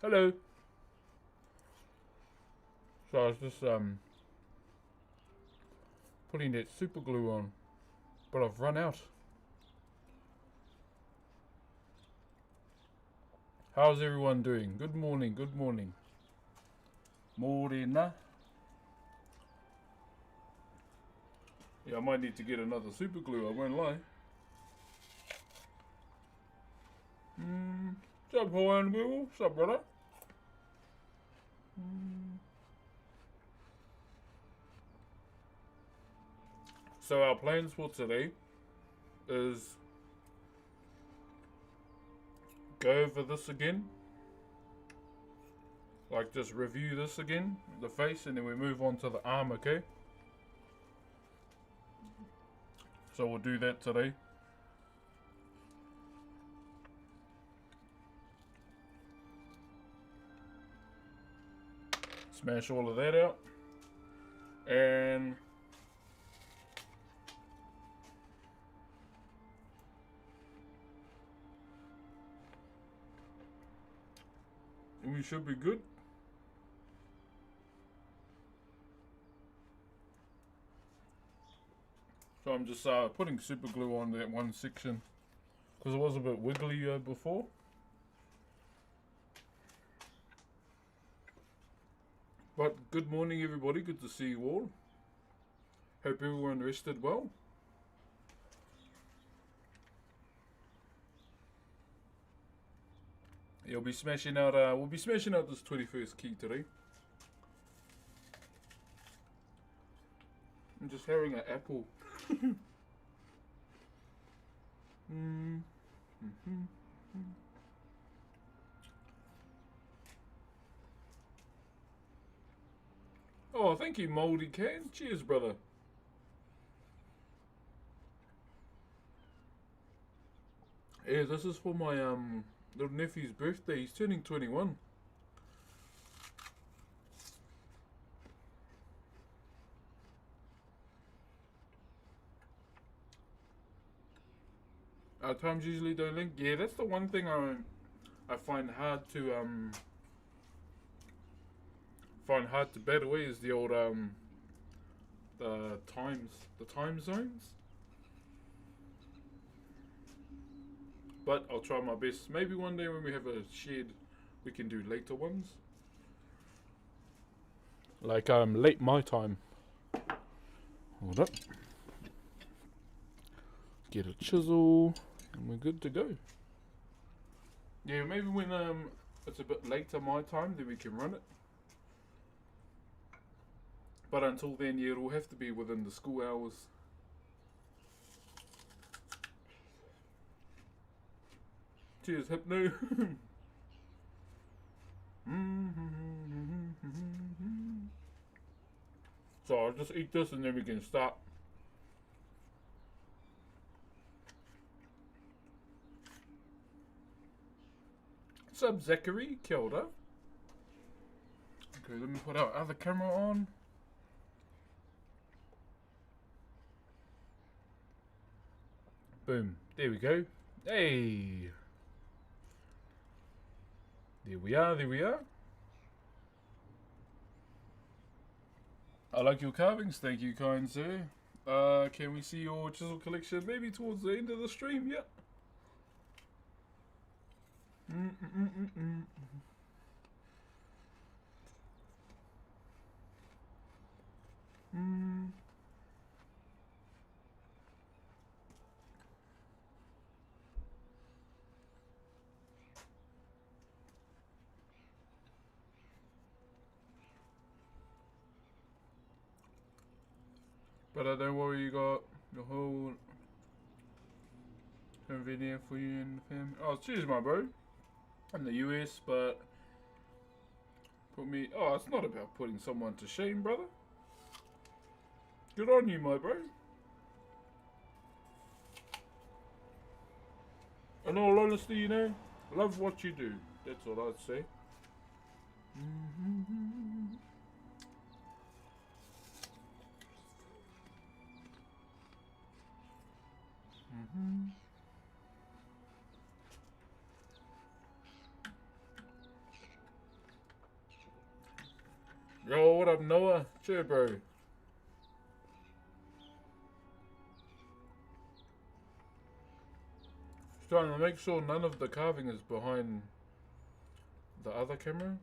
Hello. So I was just putting that super glue on, but I've run out. How's everyone doing? Good morning, good morning. Morena. Yeah, I might need to get another super glue, I won't lie. What's up, Hawaiian Will? What's up, brother? So our plans for today is go over this again. Like just review this again, the face, and then we move on to the arm, okay? So we'll do that today. Smash all of that out. And we should be good. So I'm just putting super glue on that one section because it was a bit wiggly before. But good morning, everybody. Good to see you all. Hope everyone rested well. We'll be smashing out this 21st key today. I'm just having an apple. Oh, thank you, Moldy Can. Cheers, brother. Yeah, this is for my little nephew's birthday. He's turning 21. Our times usually don't link. Yeah, that's the one thing I find hard to bet away is the old the time zones. But I'll try my best. Maybe one day when we have a shared, we can do later ones. Like late my time. Hold up. Get a chisel, and we're good to go. Yeah, maybe when it's a bit later my time, then we can run it. But until then, yeah, it'll have to be within the school hours. Cheers, Hypno. So I'll just eat this and then we can start. What's up, Zachary? Kia ora. Okay, let me put our other camera on. Boom. There we go. Hey. There we are, there we are. I like your carvings, thank you, kind sir. Can we see your chisel collection maybe towards the end of the stream? Yep. But I don't worry, you got the whole video for you and the family. Oh, cheers, my bro. I'm the US, but put me. Oh, it's not about putting someone to shame, brother. Good on you, my bro. In all honesty, you know, love what you do. That's what I'd say. what up, Noah? Cheer, bro. Just trying to make sure none of the carving is behind the other camera.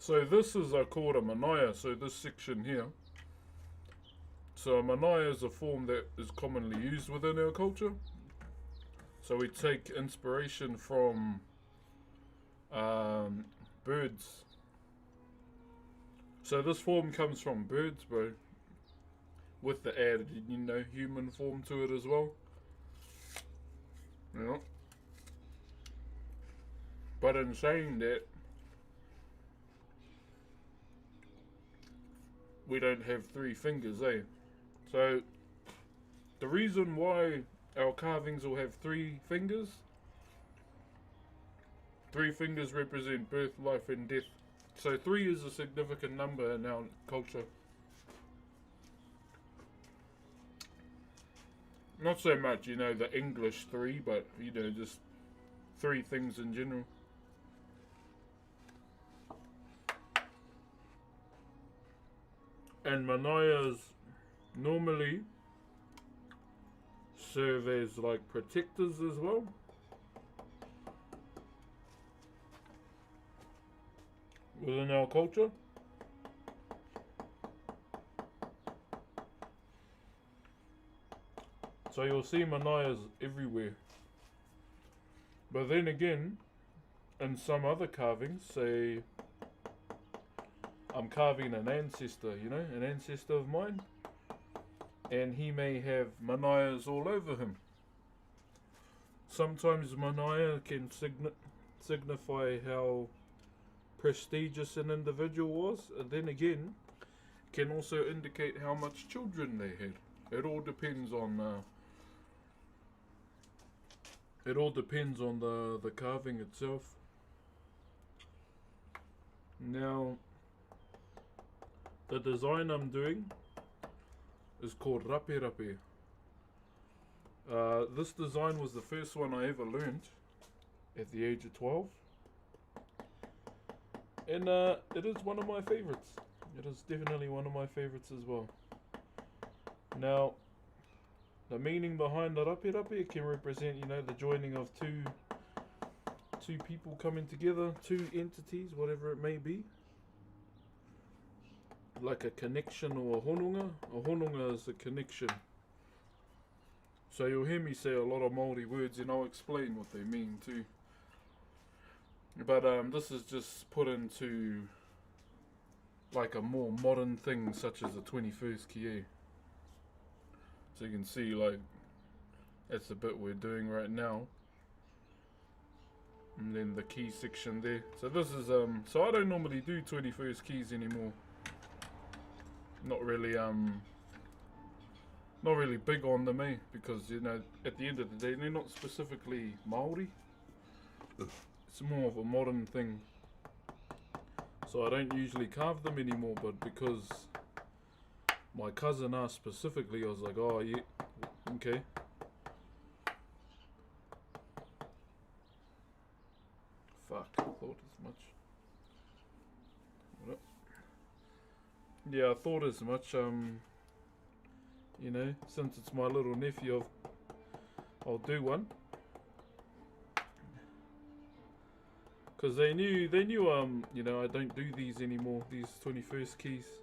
So this is called a manaya, so this section here. So a manaya is a form that is commonly used within our culture. So we take inspiration from birds. So this form comes from birds, bro. With the added, human form to it as well. You know. But in saying that, we don't have 3 fingers, eh? So, the reason why our carvings will have 3 fingers, 3 fingers represent birth, life, and death. So 3 is a significant number in our culture. Not so much, the English 3, but, just 3 things in general. And manayas normally serve as like protectors as well. Within our culture. So you'll see manayas everywhere. But then again, in some other carvings, say I'm carving an ancestor, an ancestor of mine, and he may have manayas all over him. Sometimes manaya can signify how prestigious an individual was, and then again, can also indicate how much children they had. It all depends on the carving itself. Now, the design I'm doing is called rape rape. This design was the first one I ever learned at the age of 12. And it is one of my favorites. It is definitely one of my favorites as well. Now, the meaning behind the rape rape can represent, the joining of two people coming together, 2 entities, whatever it may be. Like a connection or a hononga. A hononga is a connection. So you'll hear me say a lot of Maori words and I'll explain what they mean too. But this is just put into like a more modern thing such as the 21st kie. So you can see like that's the bit we're doing right now. And then the key section there. So this is so I don't normally do 21st keys anymore. Not really big on them, because at the end of the day they're not specifically Maori. It's more of a modern thing. So I don't usually carve them anymore, but because my cousin asked specifically, I was like, oh yeah, okay. Fuck, I thought as much. Yeah, I thought as much, since it's my little nephew, I'll do one. Because they knew, I don't do these anymore, these 21st keys.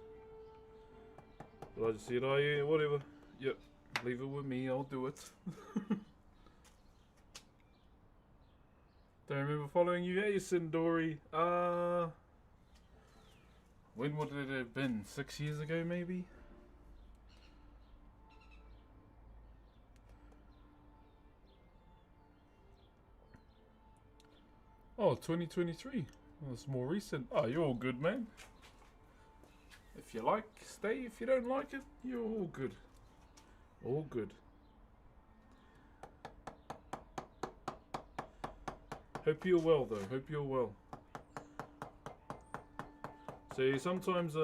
But I just said, oh yeah, whatever. Yep, leave it with me, I'll do it. Don't remember following you. Hey, Sindori. When would it have been? 6 years ago, maybe? Oh, 2023. Well, it's more recent. Oh, you're all good, man. If you like, stay. If you don't like it, you're all good. All good. Hope you're well, though. Hope you're well. So sometimes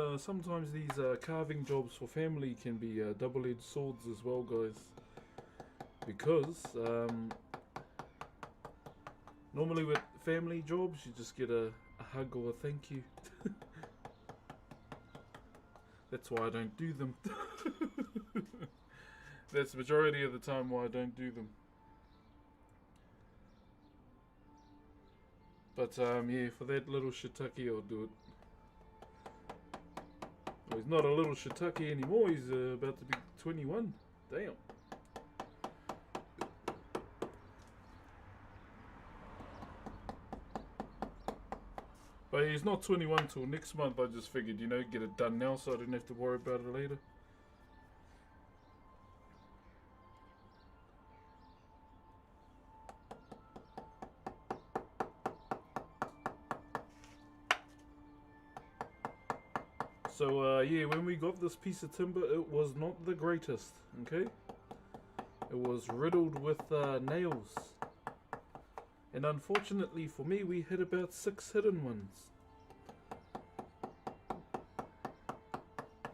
these carving jobs for family can be double-edged swords as well, guys. Because Normally with family jobs, you just get a hug or a thank you. That's why I don't do them. That's the majority of the time why I don't do them. But yeah, for that little shiitake, I'll do it. Well, he's not a little shiitake anymore. He's about to be 21. Damn. But he's not 21 till next month. I just figured, you know, get it done now so I don't have to worry about it later. So yeah, when we got this piece of timber, it was not the greatest, okay? It was riddled with nails. And unfortunately for me, we hit about 6 hidden ones.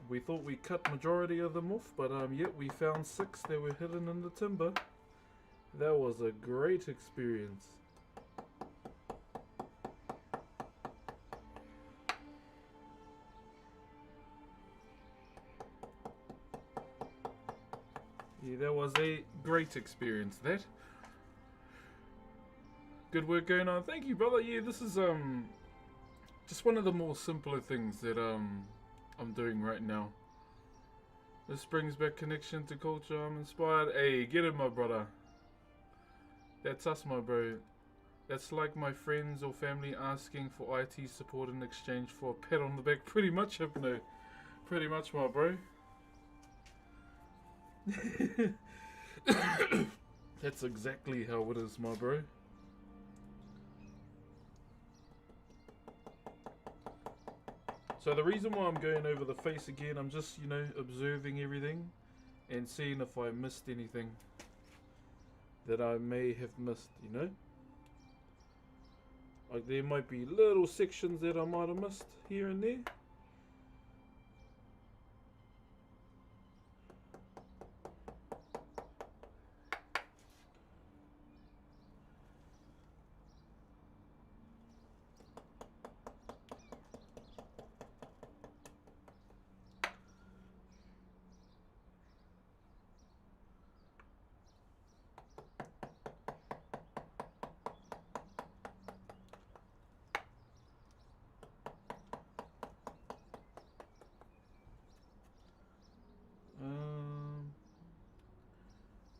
We thought we cut majority of them off, but yet we found 6 that were hidden in the timber. That was a great experience. Yeah, that was a great experience, that. Good work going on. Thank you, brother. Yeah, this is just one of the more simpler things that I'm doing right now. This brings back connection to culture. I'm inspired. Hey, get it, my brother. That's us, my bro. That's like my friends or family asking for IT support in exchange for a pat on the back. Pretty much, Hypno. Pretty much, my bro. That's exactly how it is, my bro. So the reason why I'm going over the face again, I'm just, you know, observing everything and seeing if I missed anything that I may have missed, you know? Like there might be little sections that I might have missed here and there.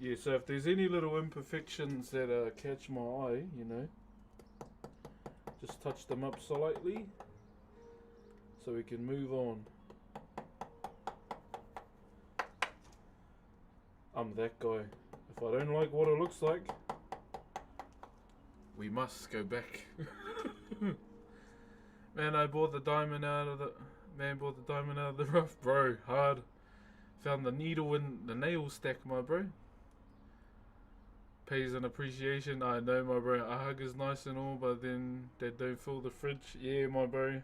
Yeah, so if there's any little imperfections that catch my eye, you know, just touch them up slightly so we can move on. I'm that guy. If I don't like what it looks like, we must go back. Man, I bought the diamond out of the... Man bought the diamond out of the rough, bro. Hard. Found the needle in the nail stack, my bro. Pays an appreciation. I know, my bro. A hug is nice and all, but then they don't fill the fridge. Yeah, my bro.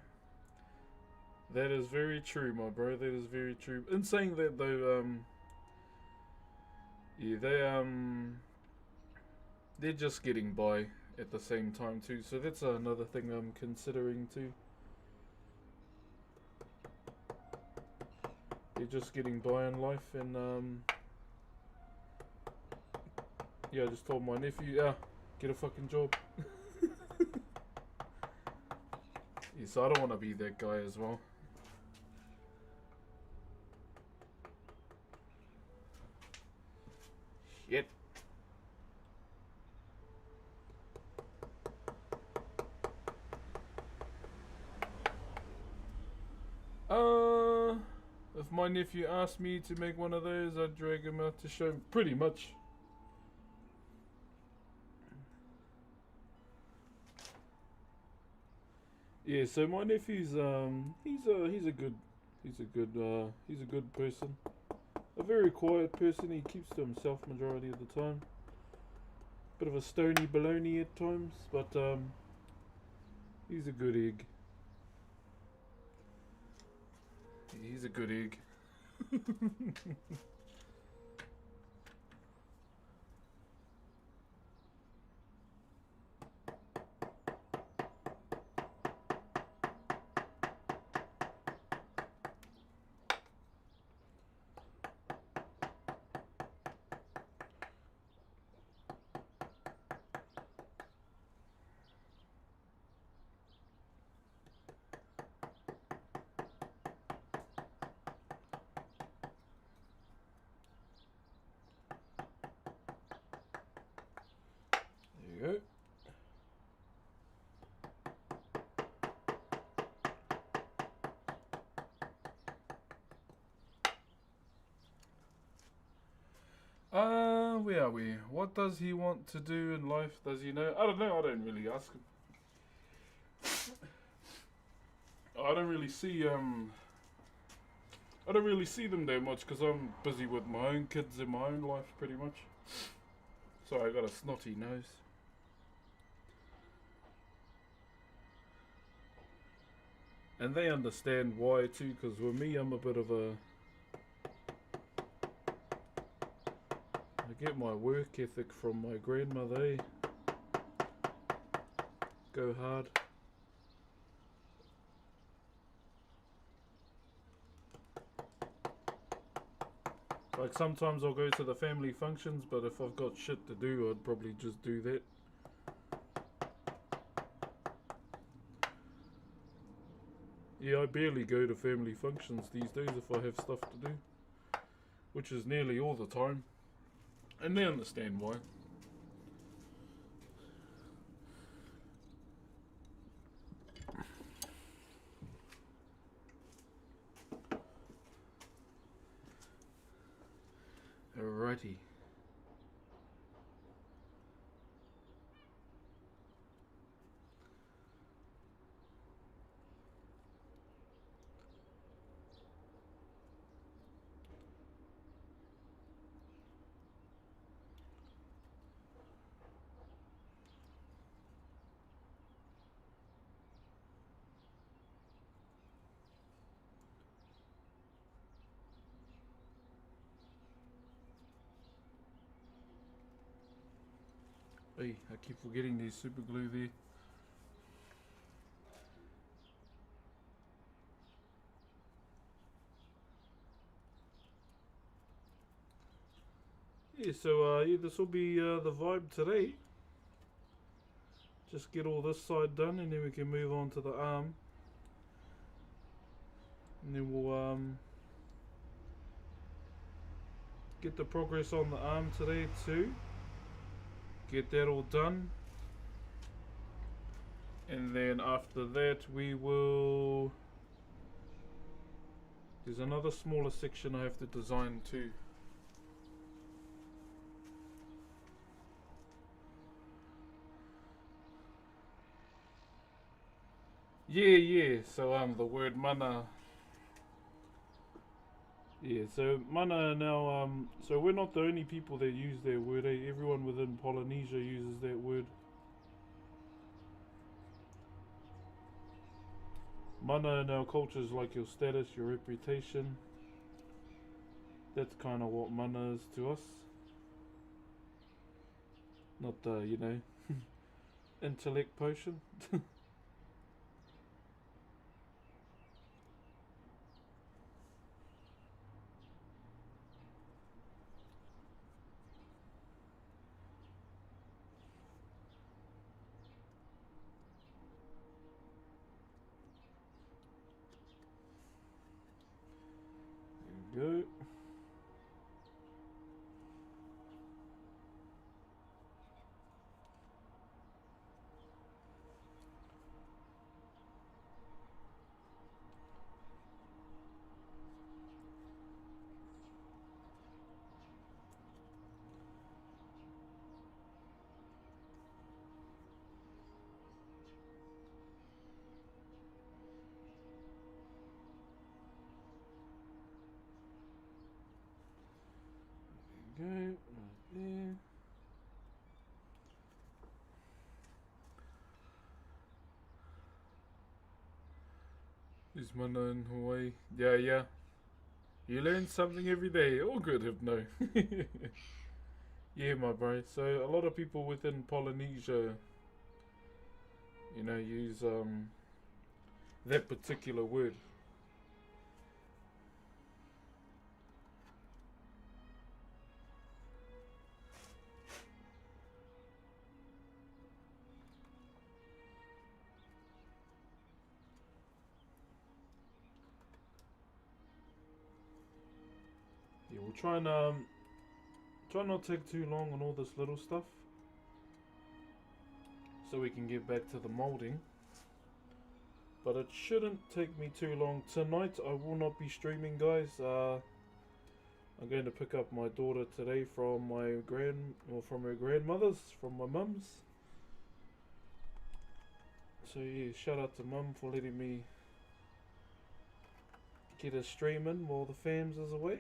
That is very true, my bro. That is very true. In saying that, though, yeah, they're just getting by at the same time too. So that's another thing I'm considering too. They're just getting by in life, and yeah, I just told my nephew, get a fucking job. Yeah, so I don't want to be that guy as well. Shit. If my nephew asked me to make one of those, I'd drag him out to show him, pretty much. Yeah, so my nephew's he's a good person. A very quiet person. He keeps to himself majority of the time. Bit of a stony baloney at times, but he's a good egg. He's a good egg. where are we? What does he want to do in life? Does he know? I don't know. I don't really ask him. I don't really see I don't really see them that much because I'm busy with my own kids in my own life, pretty much. So I got a snotty nose. And they understand why too, because with me, I'm a bit of a... I get my work ethic from my grandmother, eh? Go hard. Like sometimes I'll go to the family functions, but if I've got shit to do, I'd probably just do that. Yeah, I barely go to family functions these days if I have stuff to do, which is nearly all the time, and they understand why. Alrighty. Hey, I keep forgetting there's super glue there. Yeah, so yeah, this will be the vibe today. Just get all this side done and then we can move on to the arm. And then we'll get the progress on the arm today too. Get that all done. And then after that we will... There's another smaller section I have to design too. Yeah, so the word mana. Yeah, so mana now, so we're not the only people that use that word, eh? Everyone within Polynesia uses that word. Mana in our culture is like your status, your reputation. That's kind of what mana is to us. Not the, you know, intellect potion. There we go. Go right there. Is mana in Hawaii? Yeah. You learn something every day. All good, Hypno. Yeah, my bro. So a lot of people within Polynesia, you know, use that particular word. Yeah, we'll try and try not to take too long on all this little stuff, so we can get back to the molding. But it shouldn't take me too long. Tonight I will not be streaming, guys. I'm going to pick up my daughter today from from her grandmother's, from my mum's. So yeah, shout out to mum for letting me get a stream in while the fams is away.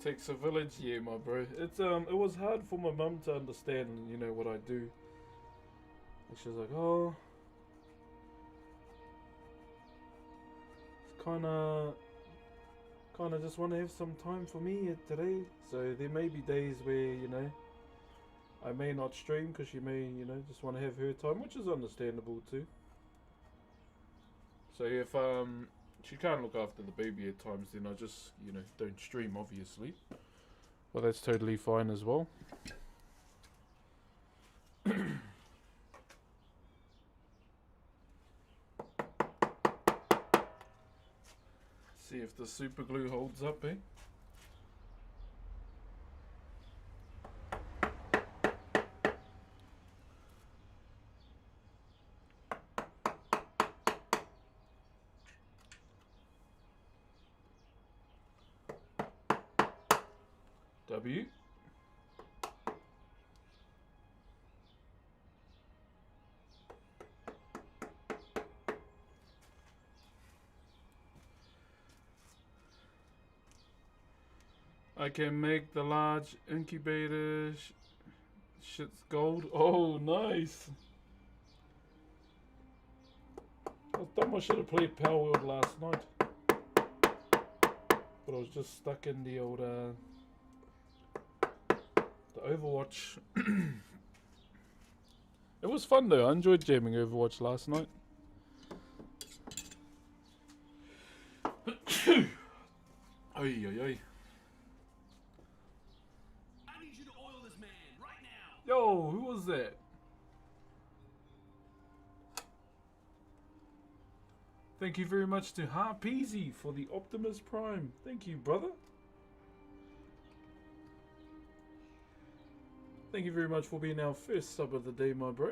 Takes a village, yeah, my bro. It was hard for my mum to understand, you know, what I do. And she was like, oh, it's kinda just want to have some time for me today. So there may be days where, you know, I may not stream because she may, you know, just want to have her time, which is understandable too. So if she can't look after the baby at times, then I just, you know, don't stream, obviously. Well, that's totally fine as well. See if the super glue holds up, eh? W. I can make the large incubator shit's gold. Oh, nice. I thought I should have played Power World last night. But I was just stuck in the old, the Overwatch. It was fun though. I enjoyed jamming Overwatch last night. Oi, oi, oi. I need you to oil this man right now. Yo, who was that? Thank you very much to Harpeasy for the Optimus Prime. Thank you, brother. Thank you very much for being our first sub of the day, my bro.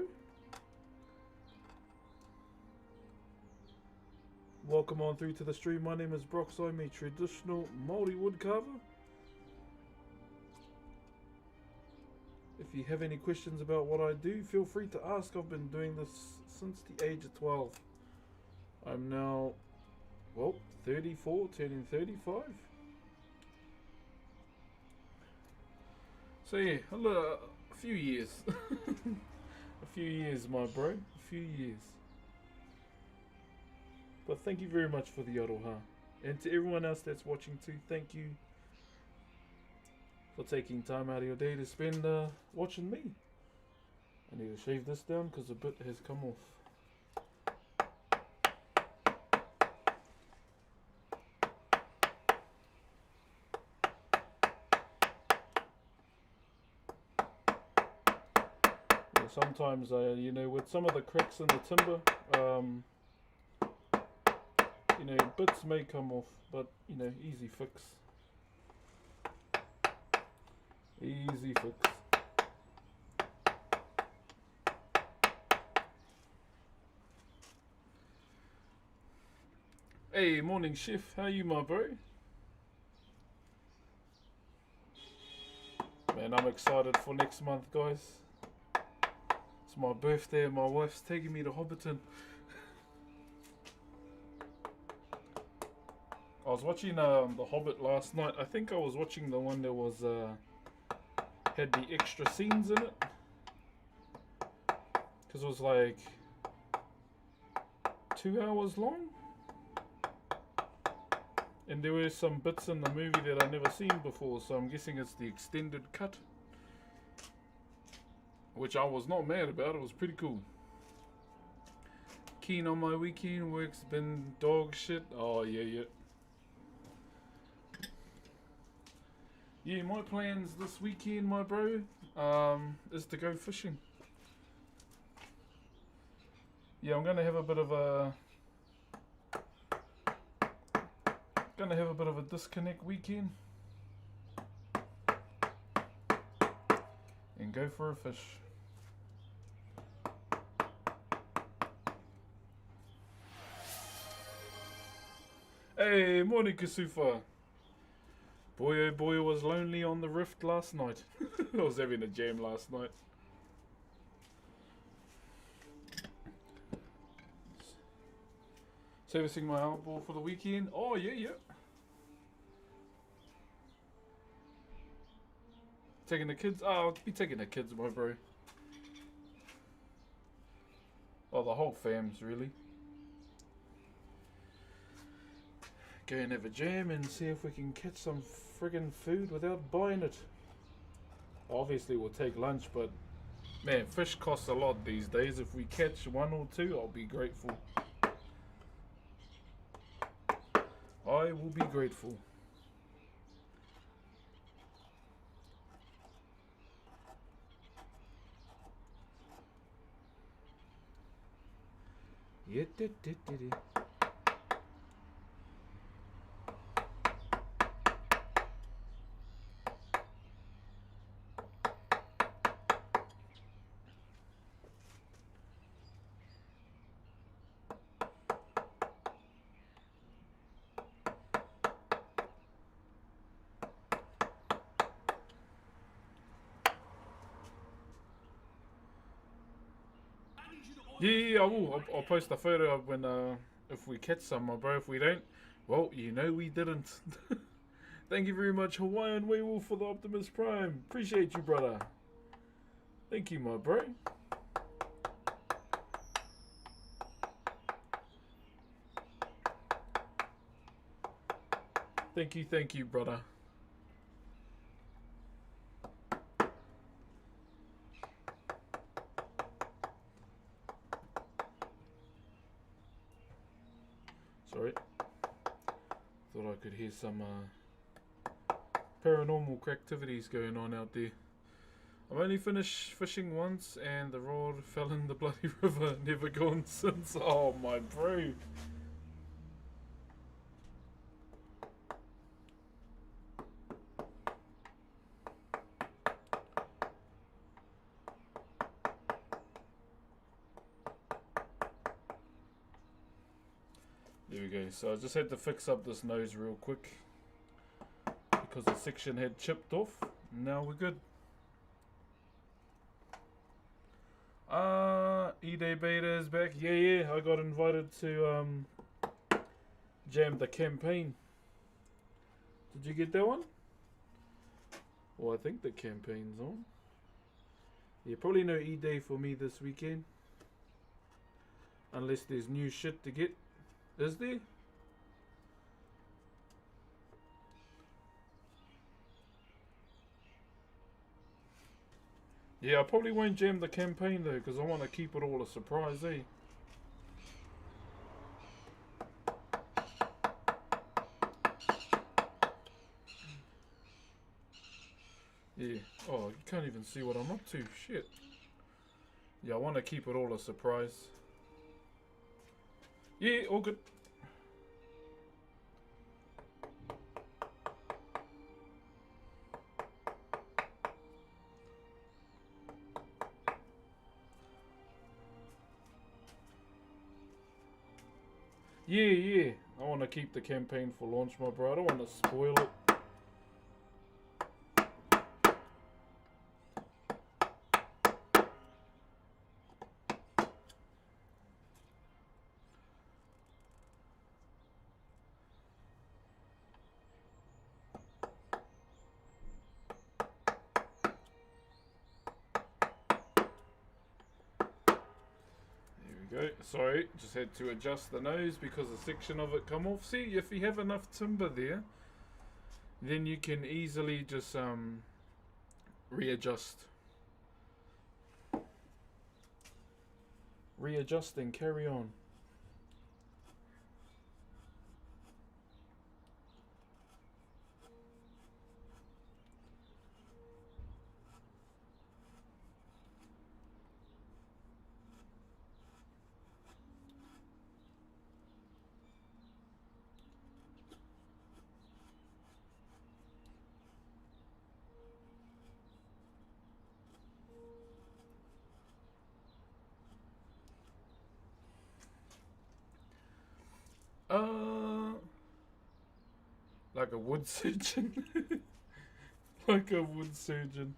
Welcome on through to the stream. My name is Brox. I'm a traditional Maori woodcarver. If you have any questions about what I do, feel free to ask. I've been doing this since the age of 12. I'm now, well, 34, turning 35. So yeah, a few years. A few years, my bro. A few years. But thank you very much for the aroha. And to everyone else that's watching too, thank you for taking time out of your day to spend watching me. I need to shave this down because a bit has come off. Yeah, sometimes, you know, with some of the cracks in the timber, you know, bits may come off, but, you know, easy fix. Easy fix. Hey, morning chef, how you, my bro? Man, I'm excited for next month, guys. It's my birthday and my wife's taking me to Hobbiton. I was watching The Hobbit last night. I think I was watching the one that was had the extra scenes in it. Because it was like 2 hours long. And there were some bits in the movie that I've never seen before, so I'm guessing it's the extended cut. Which I was not mad about, it was pretty cool. Keen on my weekend, work's been dog shit. Oh yeah, yeah. Yeah, my plans this weekend, my bro, is to go fishing. Yeah, I'm gonna have a bit of a Gonna have a bit of a disconnect weekend and go for a fish. Hey, morning Kasufa. Boy oh boy, I was lonely on the rift last night. I was having a jam last night. Servicing my outboard for the weekend. Oh yeah. Taking the kids? Oh, I'll be taking the kids, my bro. Oh, the whole fam's really. Go and have a jam and see if we can catch some friggin' food without buying it. Obviously we'll take lunch, but man, fish costs a lot these days. If we catch one or two, I'll be grateful. I will be grateful. Yeah. Yeah, I will. I'll post a photo of when if we catch some, my bro. If we don't, well, you know we didn't. Thank you very much, Hawaiian Werewolf, for the Optimus Prime. Appreciate you, brother. Thank you, my bro. Thank you, brother. Sorry. Thought I could hear some paranormal activities going on out there. I've only finished fishing once and the rod fell in the bloody river. Never gone since. Oh, my bro. There we go. So I just had to fix up this nose real quick because the section had chipped off. Now we're good. E-Day Beta is back. Yeah. I got invited to jam the campaign. Did you get that one? Well, I think the campaign's on. Yeah, probably no E-Day for me this weekend. Unless there's new shit to get. Is there? Yeah, I probably won't jam the campaign though, because I want to keep it all a surprise, eh? Yeah. Oh, you can't even see what I'm up to. Shit. Yeah, I want to keep it all a surprise. Yeah, all good. Yeah. I want to keep the campaign for launch, my bro. I don't want to spoil it. Go. Sorry, just had to adjust the nose because a section of it come off. See, if you have enough timber there, then you can easily just readjust and carry on. Like a wood surgeon. Like a wood surgeon.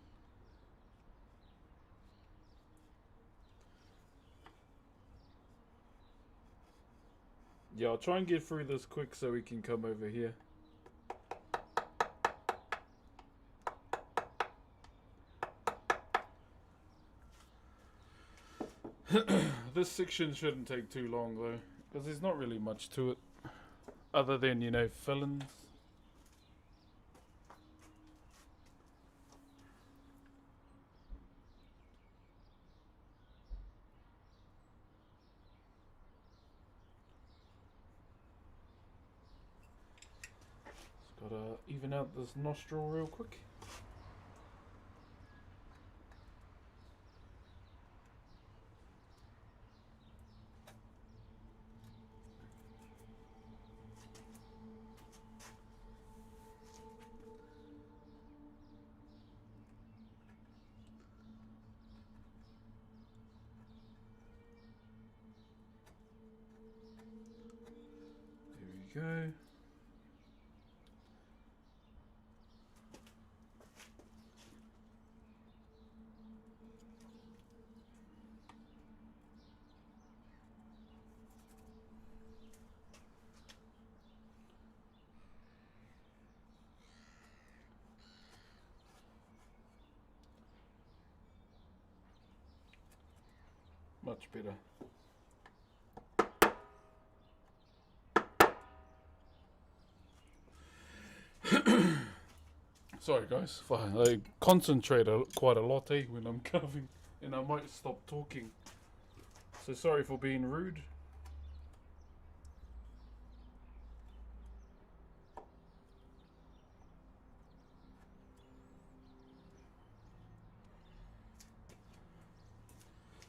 Yeah, I'll try and get through this quick so we can come over here. This section shouldn't take too long though, because there's not really much to it, other than, you know, fill-ins. Just gotta even out this nostril real quick. There we go. Much better. Sorry guys, I concentrate quite a lot when I'm carving, and I might stop talking. So sorry for being rude.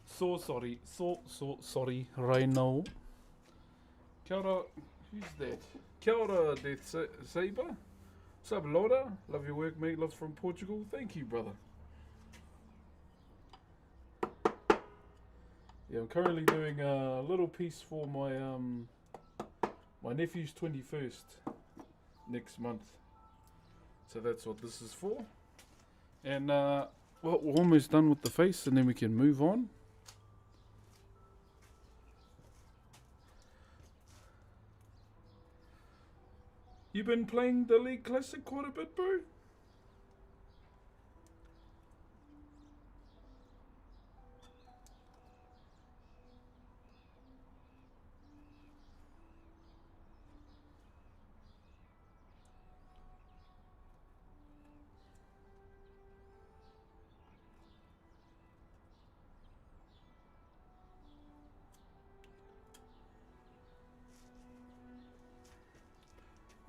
So sorry, Rhino. Kia ora, who's that? Kia ora, Death Saber. What's up, Laura? Love your work, mate. Love from Portugal. Thank you, brother. Yeah, I'm currently doing a little piece for my my nephew's 21st next month. So that's what this is for. And well, we're almost done with the face, and then we can move on. You been playing the League Classic quite a bit, bro?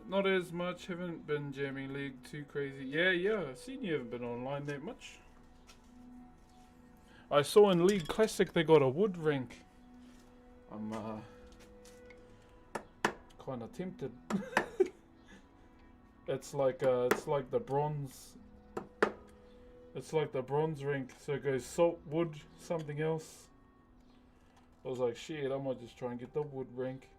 Not as much, haven't been jamming League too crazy. Yeah, I've seen you haven't been online that much. I saw in League Classic they got a wood rank. I'm kind of tempted. It's like the bronze. It's like the bronze rank, so it goes salt, wood, something else. I was like, shit, I might just try and get the wood rank.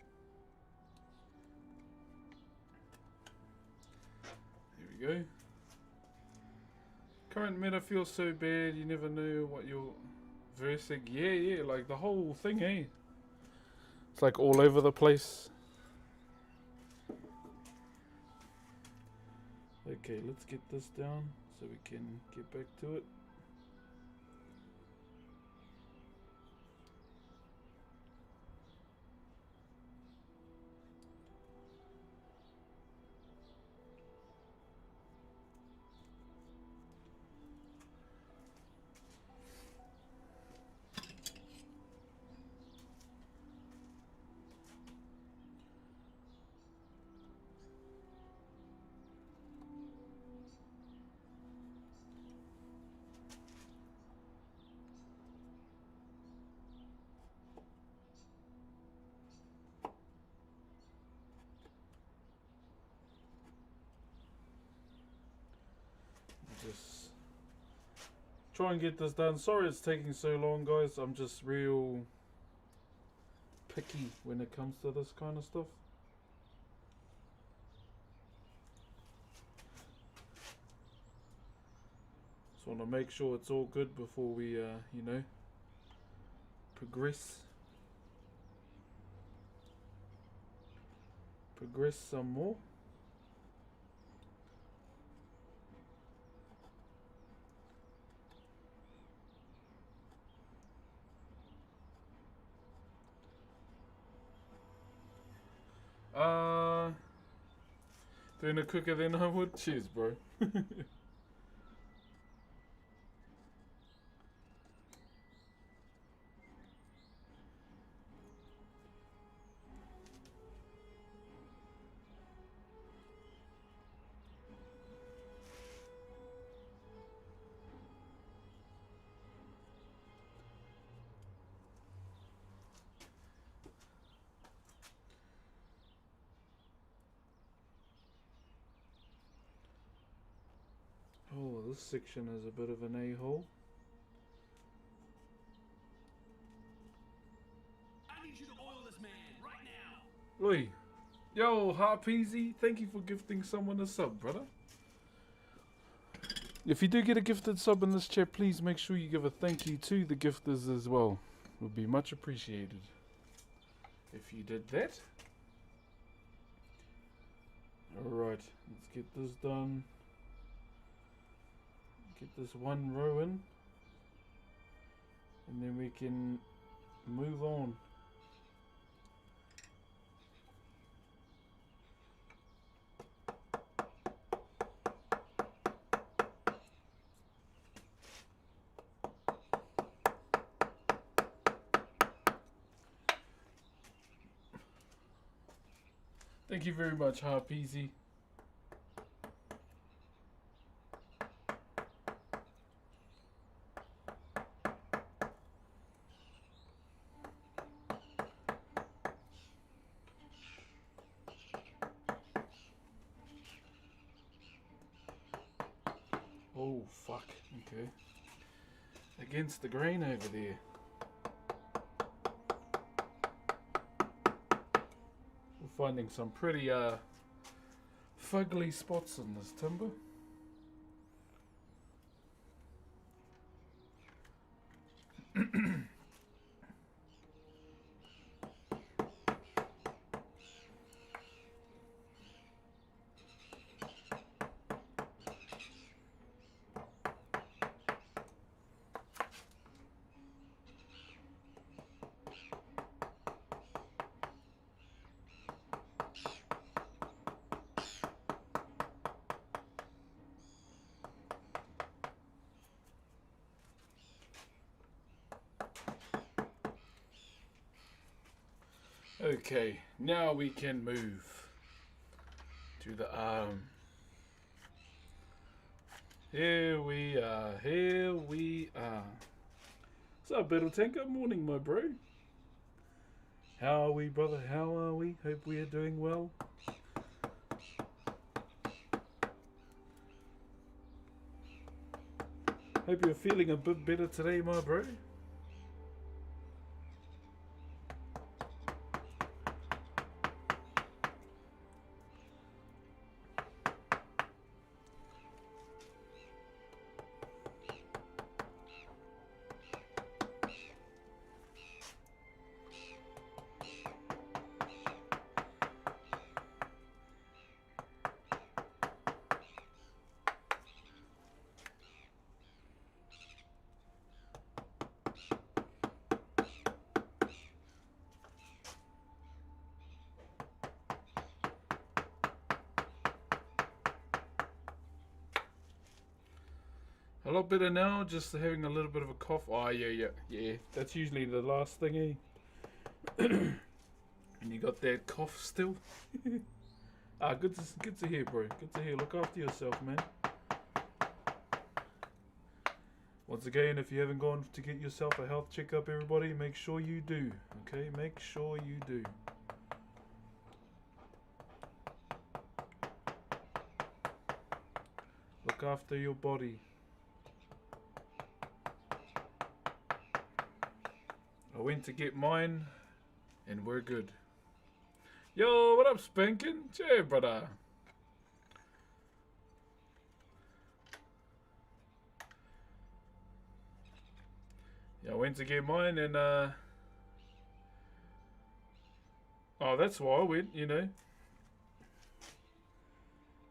There we go. Current meta feels so bad, you never know what you're versing. Yeah, like the whole thing, eh? It's like all over the place. Okay, let's get this down so we can get back to it. Just try and get this done. Sorry it's taking so long, guys. I'm just real picky when it comes to this kind of stuff. want to make sure it's all good before we, you know, progress some more. Doing it quicker than I would. Cheers, bro. Oh, this section is a bit of an a-hole. I need you to oil this man right now. Oi. Yo, Harpeasy, thank you for gifting someone a sub, brother. If you do get a gifted sub in this chat, please make sure you give a thank you to the gifters as well. It would be much appreciated if you did that. Alright, let's get this done. Get this one row in. And then we can move on. Thank you very much, Harpeasy. Oh, fuck. Okay. Against the grain over there. We're finding some pretty fugly spots in this timber. Okay, now we can move to the arm. Here we are, here we are. What's up, Battle Tanker? Morning, my bro. How are we, brother? How are we? Hope we are doing well. Hope you're feeling a bit better today, my bro. A lot better now, just having a little bit of a cough. Oh, yeah. That's usually the last thing, eh? And you got that cough still? Good to hear, bro. Good to hear. Look after yourself, man. Once again, if you haven't gone to get yourself a health checkup, everybody, make sure you do. Okay? Make sure you do. Look after your body. I went to get mine, and we're good. Yo, what up, Spankin'? Cheer, brother. Yeah, I went to get mine and oh, that's why I went, you know.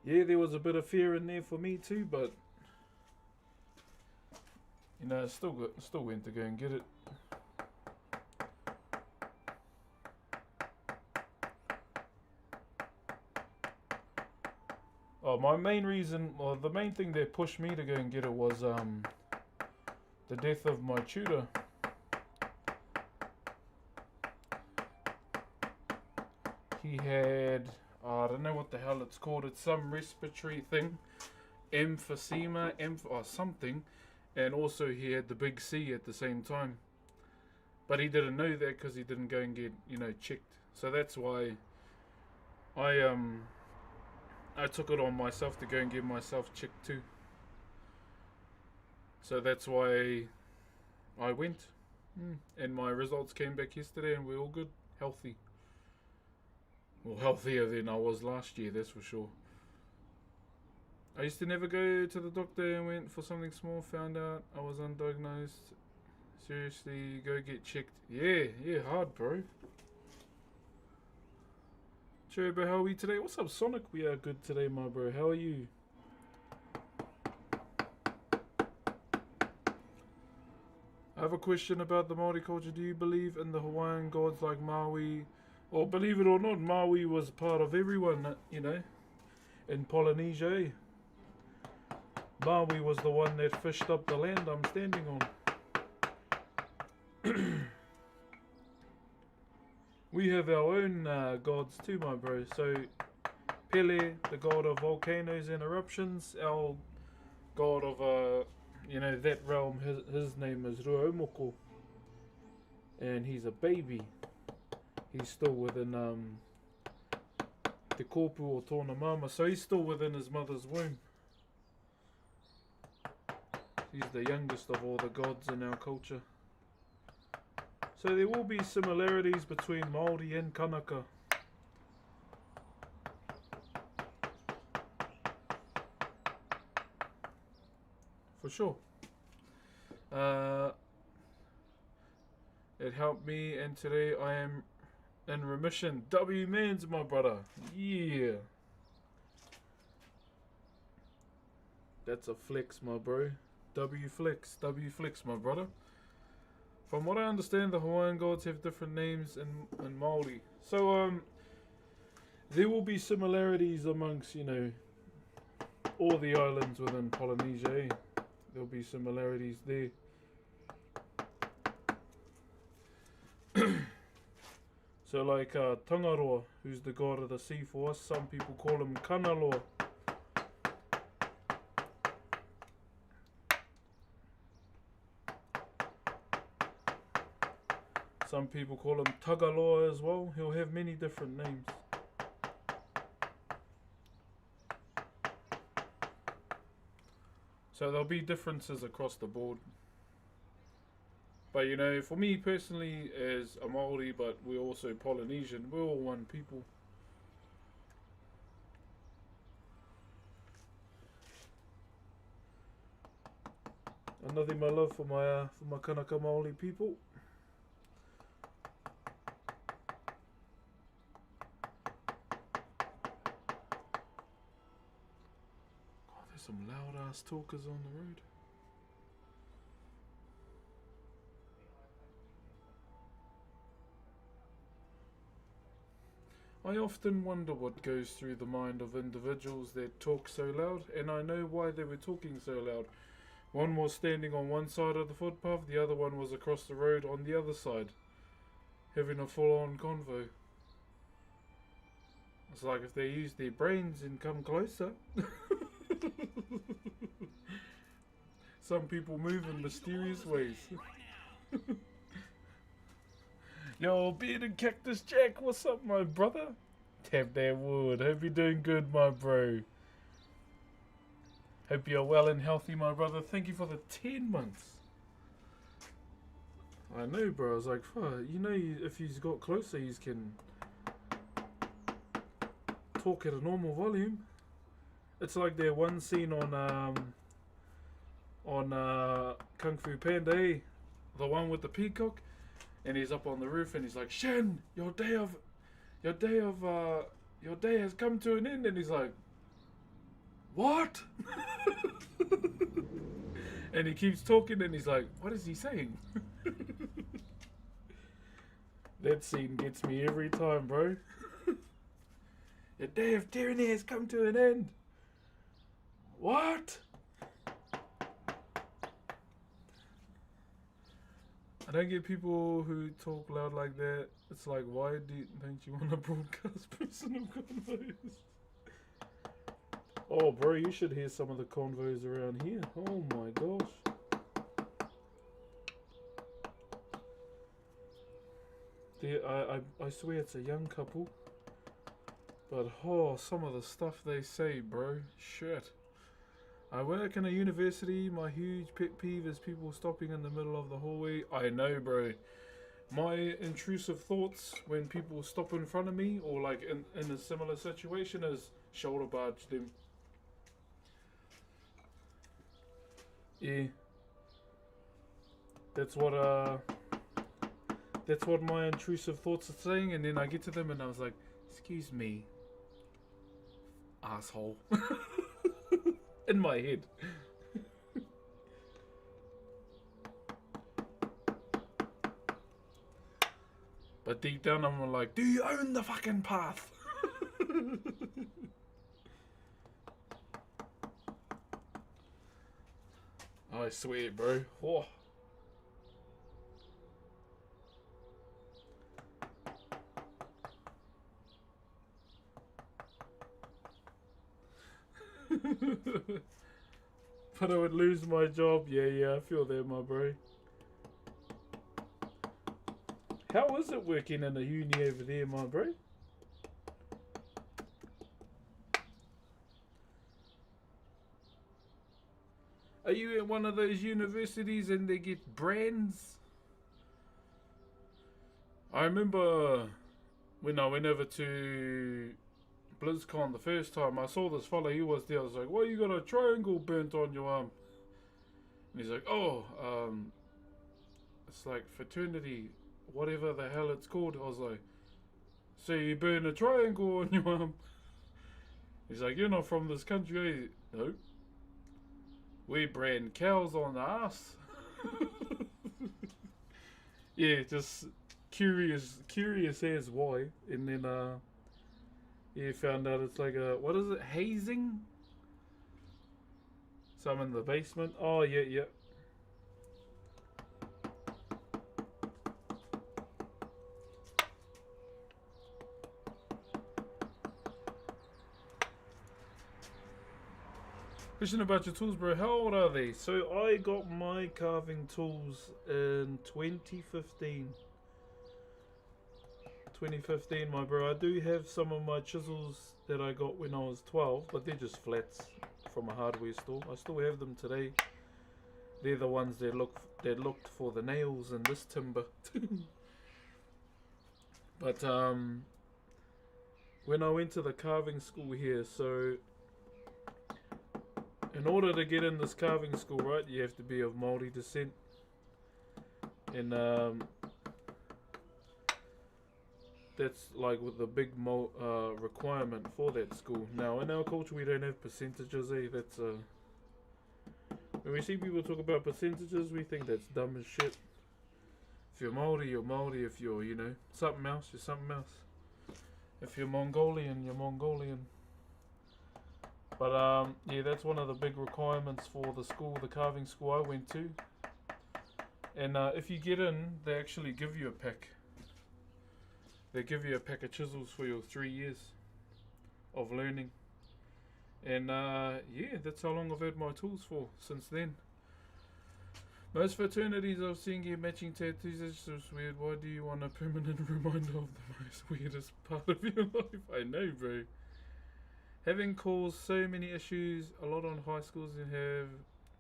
Yeah, there was a bit of fear in there for me too, but you know, still went to go and get it. Oh, my main reason, well, the main thing that pushed me to go and get it was the death of my tutor. He had, I don't know what the hell it's called. It's some respiratory thing, emphysema, or something, and also he had the big C at the same time. But he didn't know that because he didn't go and get, you know, checked. So that's why I took it on myself to go and get myself checked too. So that's why I went. And my results came back yesterday and we're all good, healthy. Well, healthier than I was last year, that's for sure. I used to never go to the doctor and went for something small, found out I was undiagnosed. Seriously, go get checked. Yeah, hard, bro. Sure, bro, how are we today? What's up, Sonic? We are good today, my bro. How are you? I have a question about the Maori culture. Do you believe in the Hawaiian gods like Maui? Or believe it or not, Maui was part of everyone, you know, in Polynesia. Maui was the one that fished up the land I'm standing on. We have our own gods too, my bro. So, Pele, the god of volcanoes and eruptions, our god of, you know, that realm, his name is Ruaumoko. And he's a baby. He's still within Te Kōpū or Tōna Mama, so he's still within his mother's womb. He's the youngest of all the gods in our culture. So there will be similarities between Māori and Kanaka. For sure. It helped me, and today I am in remission. W mans, my brother. Yeah. That's a flex, my bro. W flex, my brother. From what I understand, the Hawaiian gods have different names in Māori. So, there will be similarities amongst, you know, all the islands within Polynesia. There'll be similarities there. So like Tangaroa, who's the god of the sea for us, some people call him Kanaloa. Some people call him Tagaloa as well. He'll have many different names. So there'll be differences across the board. But you know, for me personally, as a Maori, but we're also Polynesian, we're all one people. Another my love for my Kanaka Māori people. God, there's some loud ass talkers on the road. I often wonder what goes through the mind of individuals that talk so loud, and I know why they were talking so loud. One was standing on one side of the footpath, the other one was across the road on the other side, having a full-on convo. It's like if they use their brains and come closer. Some people move in mysterious ways. Yo, Bearded Cactus Jack, what's up, my brother? Tap that wood. Hope you're doing good, my bro. Hope you're well and healthy, my brother. Thank you for the 10 months. I know, bro. I was like, fuck, you know, if he's got closer, he can talk at a normal volume. It's like that one scene on Kung Fu Panda, eh? the one with the peacock, and he's up on the roof, and he's like, Shen, your day has come to an end, and he's like, what? And he keeps talking, and he's like, what is he saying? That scene gets me every time, bro. Your day of tyranny has come to an end. What? I don't get people who talk loud like that. It's like, why don't you want to broadcast personal convos? Oh, bro, you should hear some of the convos around here. Oh my gosh. I swear it's a young couple. But oh, some of the stuff they say, bro. Shit. I work in a university. My huge pet peeve is people stopping in the middle of the hallway. I know, bro. My intrusive thoughts when people stop in front of me, or like in a similar situation, is shoulder barge them. Yeah. That's what my intrusive thoughts are saying, and then I get to them and I was like, excuse me, asshole. In my head. But deep down I'm like, do you own the fucking path? I swear, bro. Oh. But I would lose my job. Yeah, I feel that, my bro. How is it working in a uni over there, my bro? Are you at one of those universities and they get brands? I remember when I went over to BlizzCon the first time, I saw this fella, he was there. I was like, why you got a triangle burnt on your arm? And he's like, oh, it's like fraternity, whatever the hell it's called. I was like, so you burn a triangle on your arm? He's like, you're not from this country. No. We brand cows on the ass. Yeah, just curious as why. And then, yeah, found out it's like a, what is it, hazing? So I'm in the basement. Oh, yeah. Question about your tools, bro. How old are they? So I got my carving tools in 2015. 2015, my bro. I do have some of my chisels that I got when I was 12, but they're just flats from a hardware store. I still have them today. They're the ones that looked for the nails in this timber. But when I went to the carving school here, so in order to get in this carving school, right, you have to be of Maori descent. And that's like with the big requirement for that school. Now, in our culture, we don't have percentages, eh? That's when we see people talk about percentages, we think that's dumb as shit. If you're Maori, you're Maori. If you're, you know, something else, you're something else. If you're Mongolian, you're Mongolian. But yeah, that's one of the big requirements for the school, the carving school I went to. And if you get in, they actually give you a pack. They give you a pack of chisels for your 3 years of learning. And yeah, that's how long I've had my tools for since then. Most fraternities I've seen get matching tattoos. It's just weird. Why do you want a permanent reminder of the most weirdest part of your life? I know, bro. Having caused so many issues, a lot on high schools and have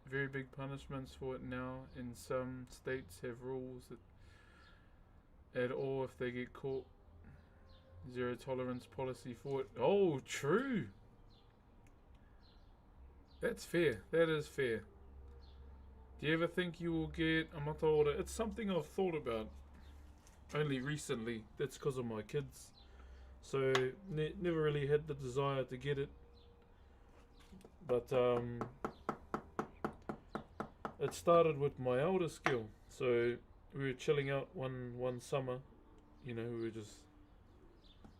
very big punishments for it now. And some states have rules that at all if they get caught. Zero tolerance policy for it. Oh, true. That's fair. That is fair. Do you ever think you will get a mataora? It's something I've thought about only recently. That's because of my kids. So never really had the desire to get it. But it started with my eldest girl. So we were chilling out one summer. You know, we were just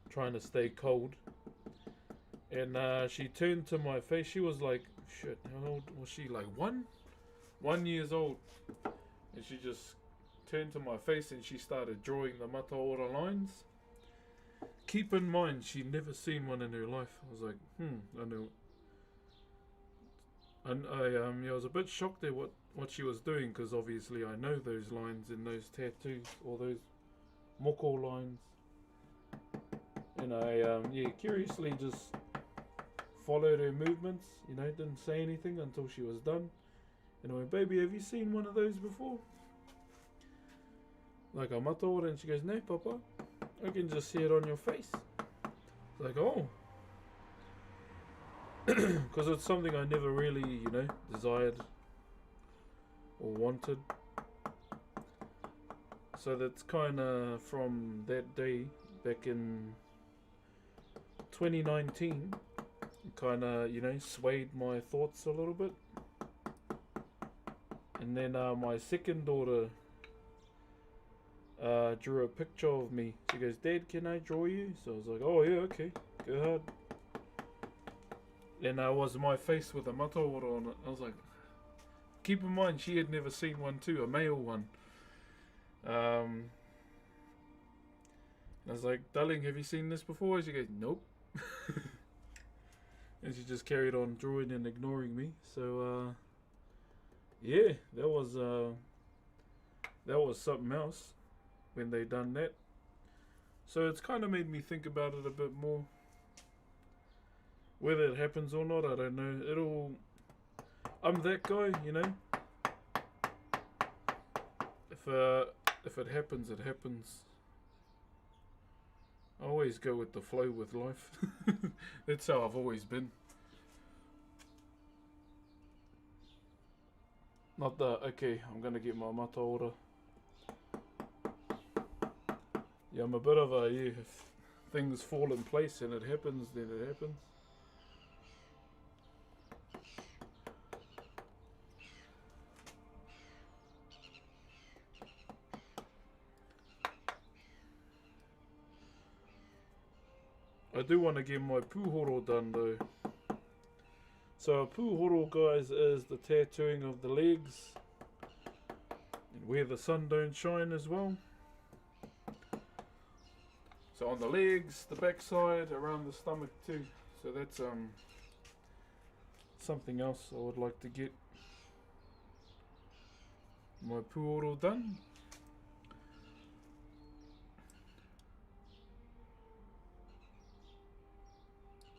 trying to stay cold. And she turned to my face. She was like, shit, how old was she? Like 1 years old. And she just turned to my face and she started drawing the mataora lines. Keep in mind, she'd never seen one in her life. I was like, I know. And I was a bit shocked at what she was doing, because obviously I know those lines and those tattoos, or those moko lines. And I curiously just followed her movements, you know, didn't say anything until she was done. And I went, baby, have you seen one of those before? Like a mataora, and she goes, no, Papa, I can just see it on your face. It's like, oh. Because it's something I never really, you know, desired or wanted. So that's kind of from that day back in 2019, kind of, you know, swayed my thoughts a little bit. And then my second daughter drew a picture of me. She goes, Dad, can I draw you? So I was like, oh yeah, okay, go ahead. And was my face with a mataora on it. I was like, keep in mind, she had never seen one too, a male one. I was like, darling, have you seen this before? She goes, nope. And she just carried on drawing and ignoring me. So, yeah, that was something else when they done that. So it's kind of made me think about it a bit more. Whether it happens or not, I don't know. I'm that guy, you know. If it happens, it happens. I always go with the flow with life. That's how I've always been. Not the, okay, I'm gonna get my mataora. Yeah, I'm a bit of a, yeah, if things fall in place and it happens, then it happens. I do want to get my pūhoro done though. So a pūhoro, guys, is the tattooing of the legs and where the sun don't shine as well. So on the legs, the backside, around the stomach too. So that's something else I would like to get my pūhoro done.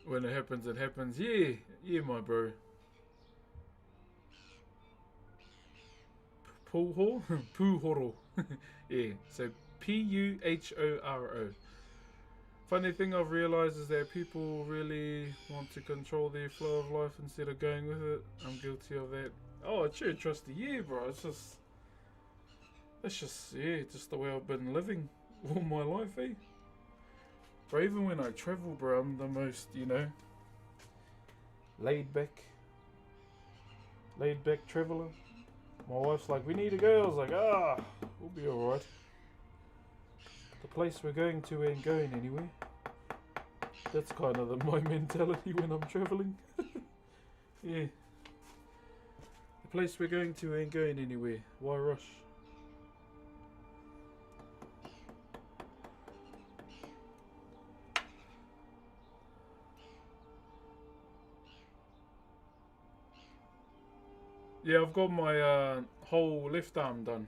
When it happens, it happens. Yeah, yeah, my bro. Pūhoro? Pūhoro. Yeah, so Puhoro. Funny thing I've realised is that people really want to control their flow of life instead of going with it. I'm guilty of that. Oh, it's your trusty, yeah, bro. It's just the way I've been living all my life, eh? But even when I travel, bro, I'm the most, you know, laid back traveller. My wife's like, we need to go. I was like, we'll be alright. The place we're going to ain't going anywhere. That's kind of my mentality when I'm travelling. Yeah. The place we're going to ain't going anywhere. Why rush? Yeah, I've got my whole left arm done.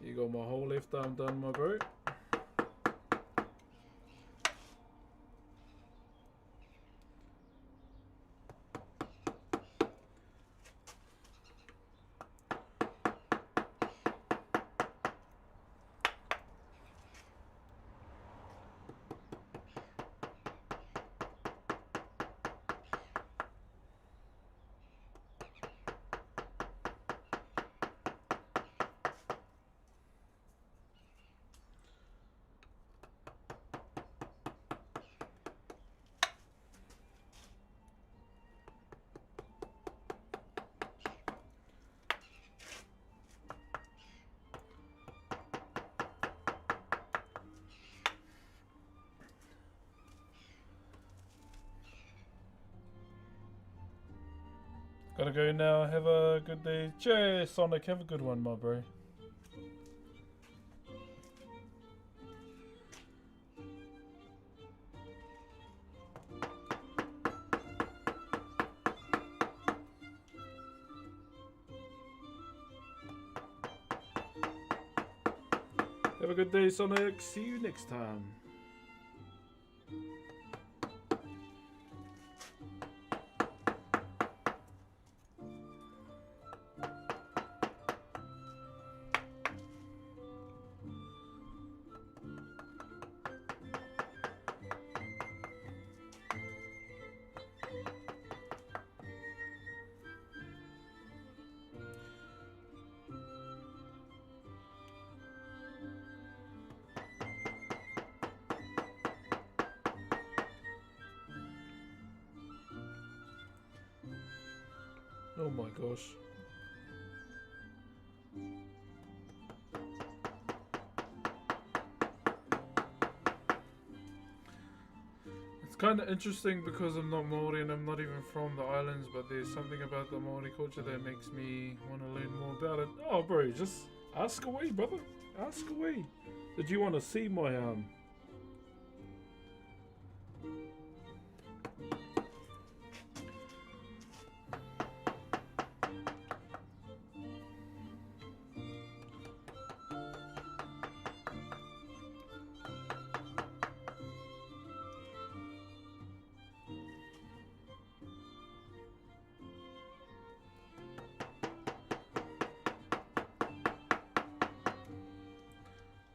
You got my whole left arm done, my bro. Gotta go now. Have a good day. Cheers, Sonic. Have a good one, my bro. Have a good day, Sonic. See you next time. Oh my gosh. It's kind of interesting because I'm not Maori and I'm not even from the islands, but there's something about the Maori culture that makes me want to learn more about it. Oh bro, just ask away, brother. Ask away. Did you want to see my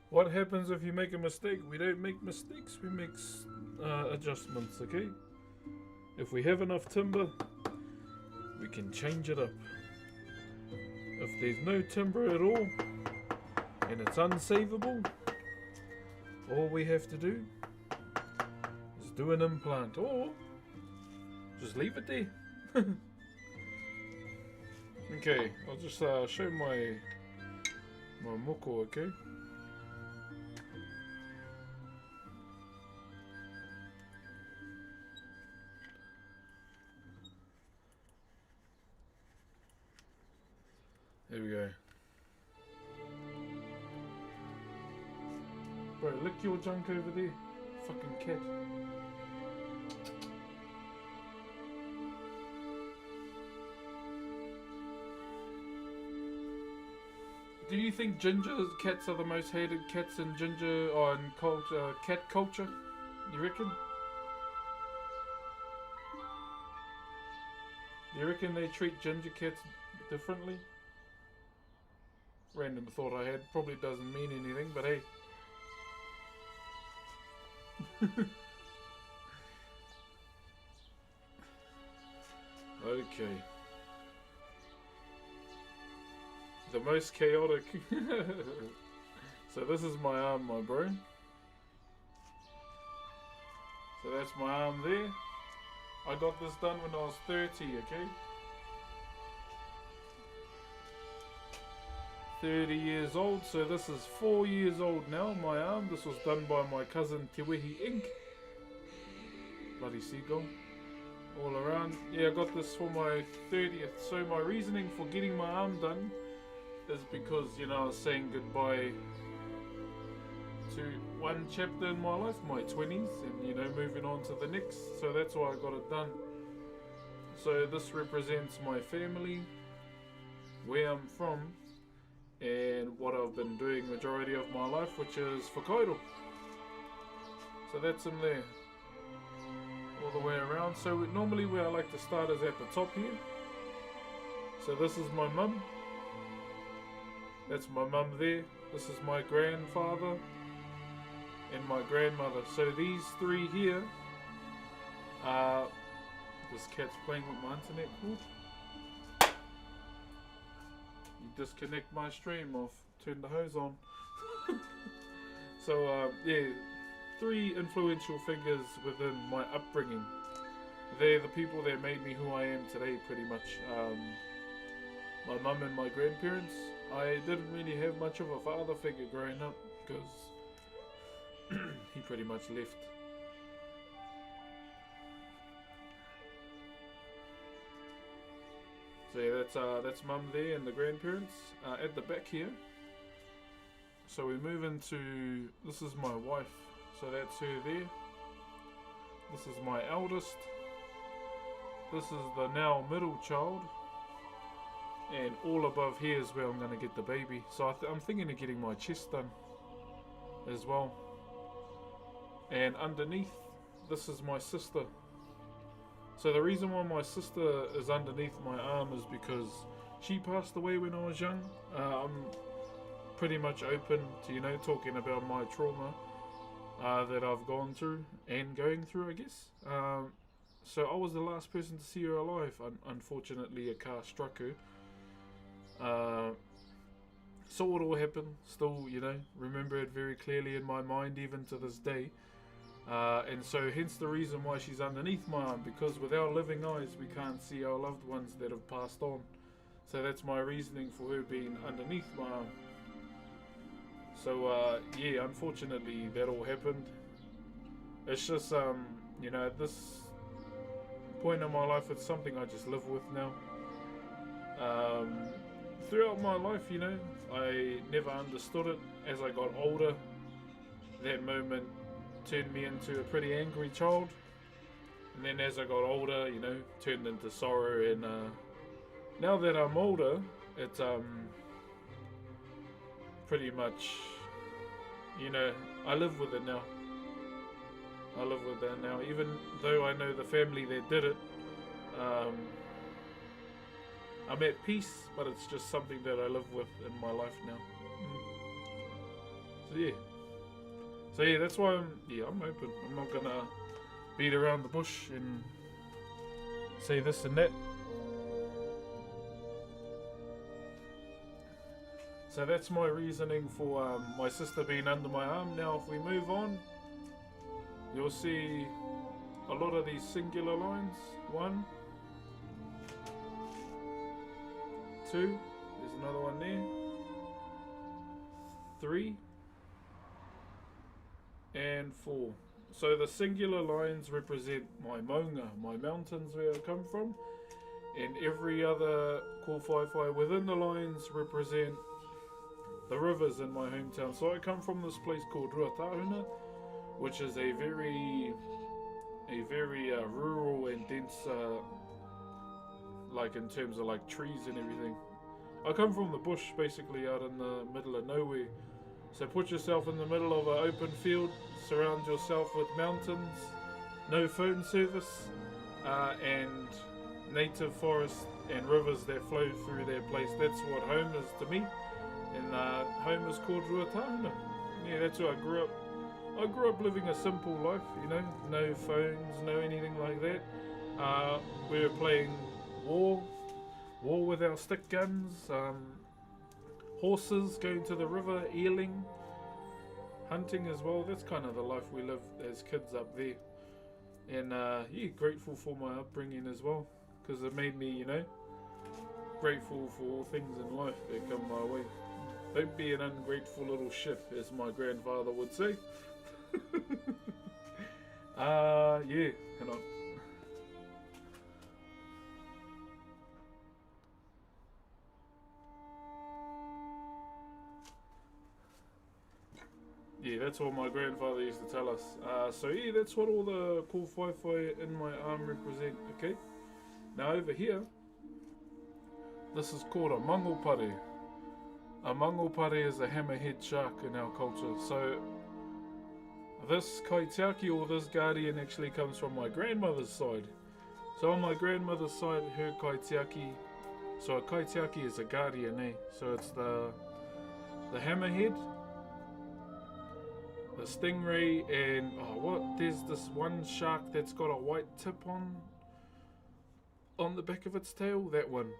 What happens if you make a mistake? We don't make mistakes, we make adjustments, okay? If we have enough timber, we can change it up. If there's no timber at all, and it's unsavable, all we have to do is do an implant, or just leave it there. Okay, I'll just show my moko, okay? There we go. Bro, lick your junk over there. Fucking cat. Do you think ginger cats are the most hated cats in ginger or in culture, cat culture? You reckon? Do you reckon they treat ginger cats differently? Random thought I had. Probably doesn't mean anything, but hey. Okay. The most chaotic. So this is my arm, my bro. So that's my arm there. I got this done when I was 30, okay? 30 years old, so this is 4 years old now, my arm. This was done by my cousin Te Wehi Inc. Bloody seagull. All around. Yeah, I got this for my 30th. So my reasoning for getting my arm done is because, you know, I was saying goodbye to one chapter in my life, my 20s, and, you know, moving on to the next. So that's why I got it done. So this represents my family, where I'm from, and what I've been doing majority of my life, which is Whakairo. So that's in there, all the way around. So normally where I like to start is at the top here. So this is my mum. That's my mum there. This is my grandfather and my grandmother. So these three here are... This cat's playing with my internet cord. You disconnect my stream off, turn the hose on. So yeah, three influential figures within my upbringing. They're the people that made me who I am today, pretty much. My mum and my grandparents. I didn't really have much of a father figure growing up because he pretty much left. So yeah, that's mum there and the grandparents. At the back here, so we move into, this is my wife, so that's her there. This is my eldest. This is the now middle child. And all above here is where I'm going to get the baby. So I'm thinking of getting my chest done as well. And underneath, this is my sister. So the reason why my sister is underneath my arm is because she passed away when I was young. I'm pretty much open to, talking about my trauma that I've gone through and going through, I guess. So I was the last person to see her alive. Unfortunately, a car struck her. Saw it all happen. Still, remember it very clearly in my mind even to this day. And so hence the reason why she's underneath my arm, because with our living eyes we can't see our loved ones that have passed on. So that's my reasoning for her being underneath my arm. So yeah, unfortunately that all happened. It's just at this point in my life it's something I just live with now. Throughout my life, I never understood it. As I got older, that moment turned me into a pretty angry child, and then as I got older, turned into sorrow. And now that I'm older, it's pretty much, I live with it now. I live with that now, even though I know the family that did it. I'm at peace, but it's just something that I live with in my life now. So yeah, that's why I'm open. I'm not gonna beat around the bush and say this and that. So that's my reasoning for my sister being under my arm. Now if we move on, you'll see a lot of these singular lines. 1, 2, there's another one there, 3, and 4. So the singular lines represent my maunga, my mountains where I come from, and every other kōwhaiwhai within the lines represent the rivers in my hometown. So I come from this place called Ruatahuna, which is a very rural and dense, like in terms of like trees and everything. I come from the bush, basically out in the middle of nowhere. So put yourself in the middle of an open field, surround yourself with mountains, no phone service, and native forest and rivers that flow through their place. That's what home is to me, and home is called Ruatahuna. Yeah, that's where I grew up. I grew up living a simple life, no phones, no anything like that. We were playing war with our stick guns, horses, going to the river, eeling, hunting as well. That's kind of the life we lived as kids up there. And yeah, grateful for my upbringing as well, because it made me, grateful for all things in life that come my way. Don't be an ungrateful little shit, as my grandfather would say. Yeah, hang on. Yeah, that's what my grandfather used to tell us. So yeah, that's what all the cool whaiwhai in my arm represent, okay? Now over here, this is called a mangopare. A mangopare is a hammerhead shark in our culture. So this kaitiaki, or this guardian, actually comes from my grandmother's side. So on my grandmother's side, her kaitiaki, so a kaitiaki is a guardian, eh? So it's the hammerhead, the stingray, and there's this one shark that's got a white tip on the back of its tail, that one.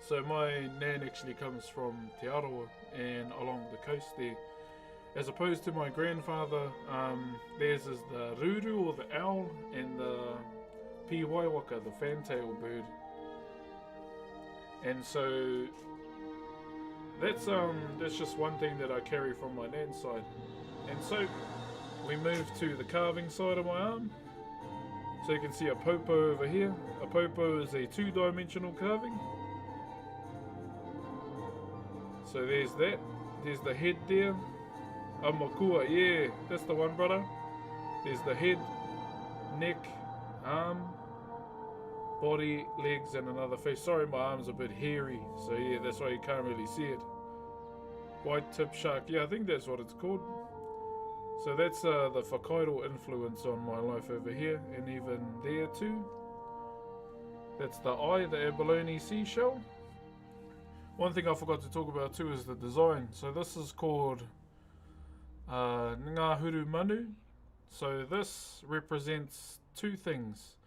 So my nan actually comes from Te Arawa and along the coast there. As opposed to my grandfather, theirs is the ruru, or the owl, and the piwaiwaka, the fantail bird. And so that's just one thing that I carry from my nan's side. And so we move to the carving side of my arm. So you can see a popo over here. A popo is a two-dimensional carving. So there's that. There's the head there. Amakua, yeah, that's the one, brother. There's the head, neck, arm, body, legs, and another face. Sorry, my arm's a bit hairy, so yeah, that's why you can't really see it. White tip shark, yeah, I think that's what it's called. So that's the Whakairo influence on my life over here, and even there too. That's the eye, the abalone seashell. One thing I forgot to talk about too is the design. So this is called Ngā Huru Manu. So this represents two things.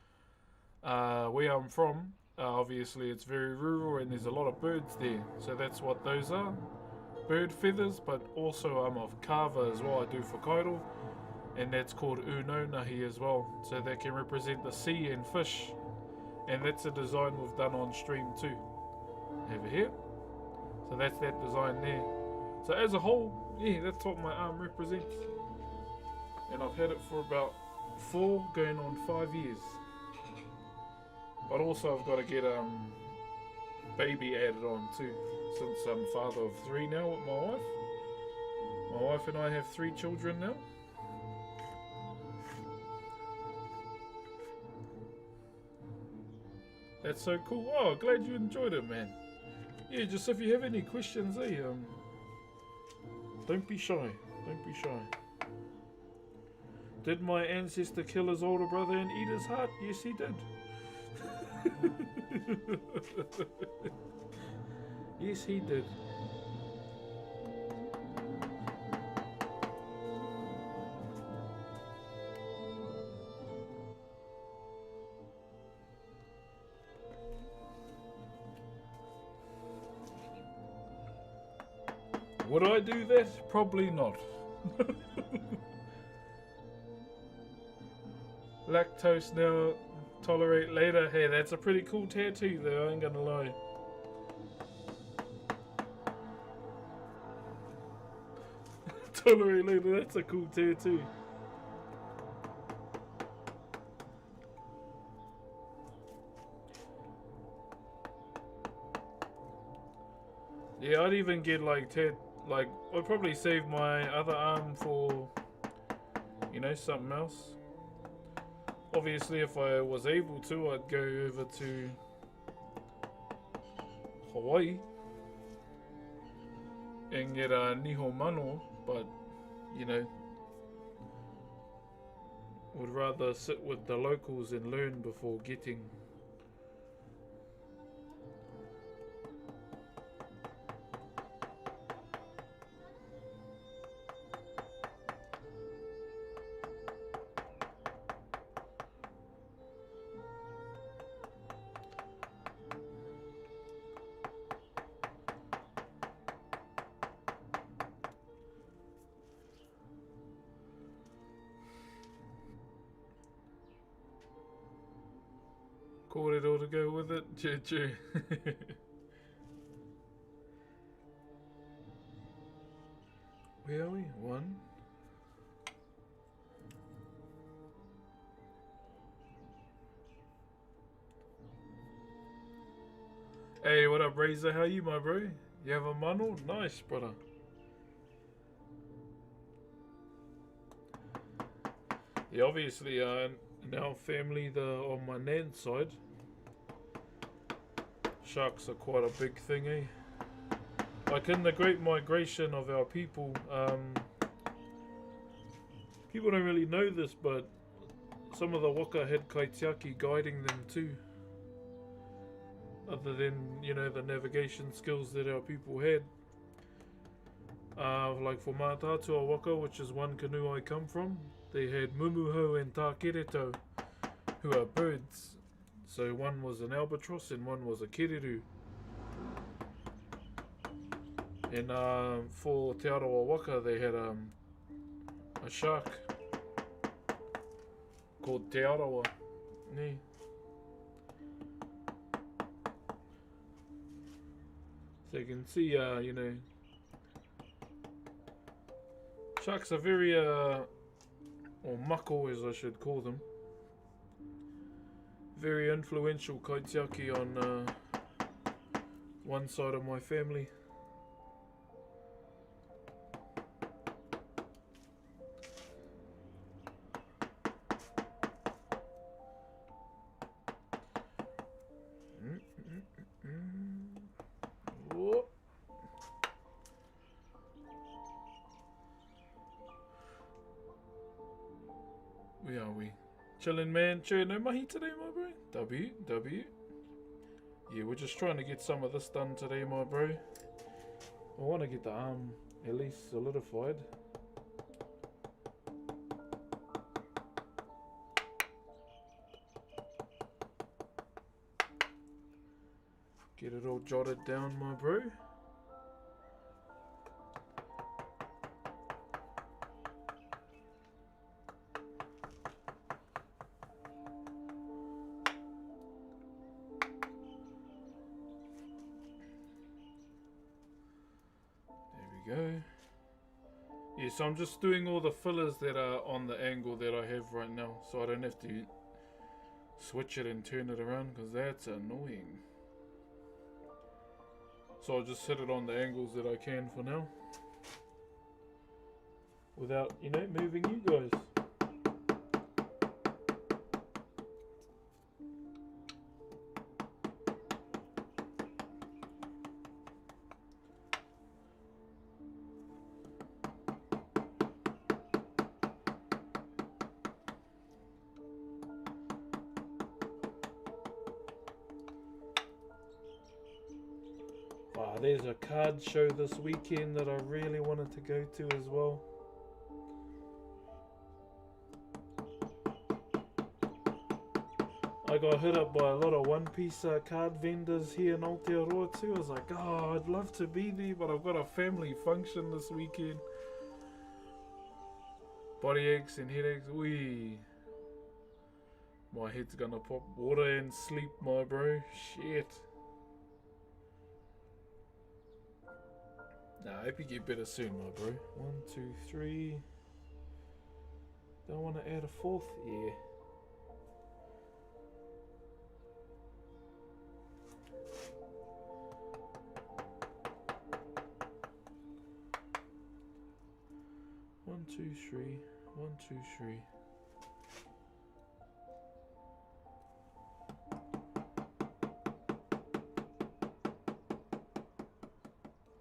Where I'm from, obviously it's very rural and there's a lot of birds there. So that's what those are. Bird feathers, but also I'm of kava as well. I do whakairo, and that's called unonahi as well. So that can represent the sea and fish. And that's a design we've done on stream too. Over here. So that's that design there. So as a whole, yeah, that's what my arm represents. And I've had it for about 4 going on 5 years. But also I've got to get baby added on too, since I'm father of 3 now with my wife. My wife and I have 3 children now. That's so cool. Oh, glad you enjoyed it, man. Yeah, just if you have any questions, don't be shy. Don't be shy. Did my ancestor kill his older brother and eat his heart? Yes, he did. Yes, he did. Would I do that? Probably not. Lactose now, tolerate later. Hey, that's a pretty cool tattoo though, I ain't gonna lie. Tolerate later, that's a cool tattoo. Yeah, I'd even get like I'd probably save my other arm for, you know, something else. Obviously, if I was able to, I'd go over to Hawaii and get a niho mano, but, you know, would rather sit with the locals and learn before getting. Caught it all to go with it. Choo. Where are we? 1. Hey, what up, Razor? How you, my bro? You have a mano? Nice, brother. Yeah, obviously, in our family, on my nan's side, sharks are quite a big thing, eh? Like in the Great Migration of our people, people don't really know this, but some of the waka had kaitiaki guiding them too. Other than, you know, the navigation skills that our people had. Like for Mātātua waka, which is one canoe I come from, they had mumuho and tākereto, who are birds. So one was an albatross and one was a kereru. And for Te Arawa Waka, they had a shark called Te Arawa. Nee. So you can see, you know, sharks are very, or mako as I should call them, very influential kaitiaki on one side of my family. Whoa. Where are we? Chillin', man. No mahi today, my bro. W. Yeah, we're just trying to get some of this done today, my bro. I want to get the arm at least solidified. Get it all jotted down, my bro. Go. Yeah, so I'm just doing all the fillers that are on the angle that I have right now, so I don't have to switch it and turn it around, because that's annoying. So I'll just hit it on the angles that I can for now, without, you know, moving you guys. There's a card show this weekend that I really wanted to go to as well. I got hit up by a lot of One Piece card vendors here in Aotearoa too. I was like, oh, I'd love to be there, but I've got a family function this weekend. Body aches and headaches, wee. My head's gonna pop water and sleep, my bro. Shit. Nah, I hope you get better soon, my bro. 1, 2, 3. Don't want to add a fourth? Yeah. One, two, three. 1, 2, 3.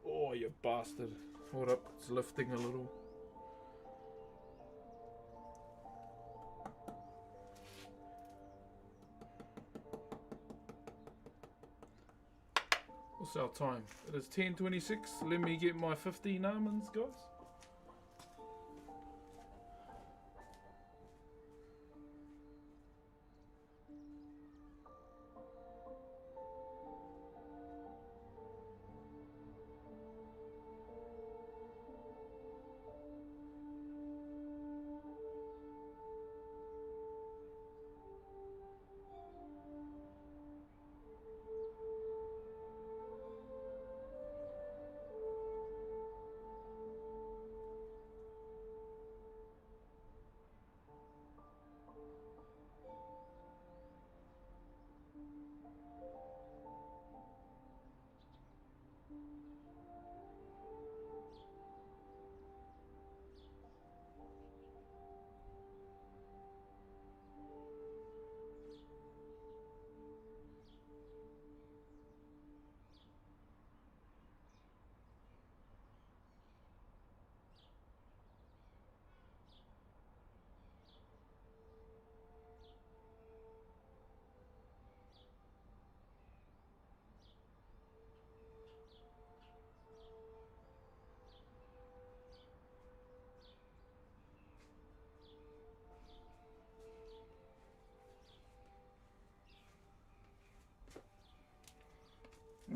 Oh, you bastard. Hold up, it's lifting a little. What's our time? It is 10:26. Let me get my 15 almonds, guys.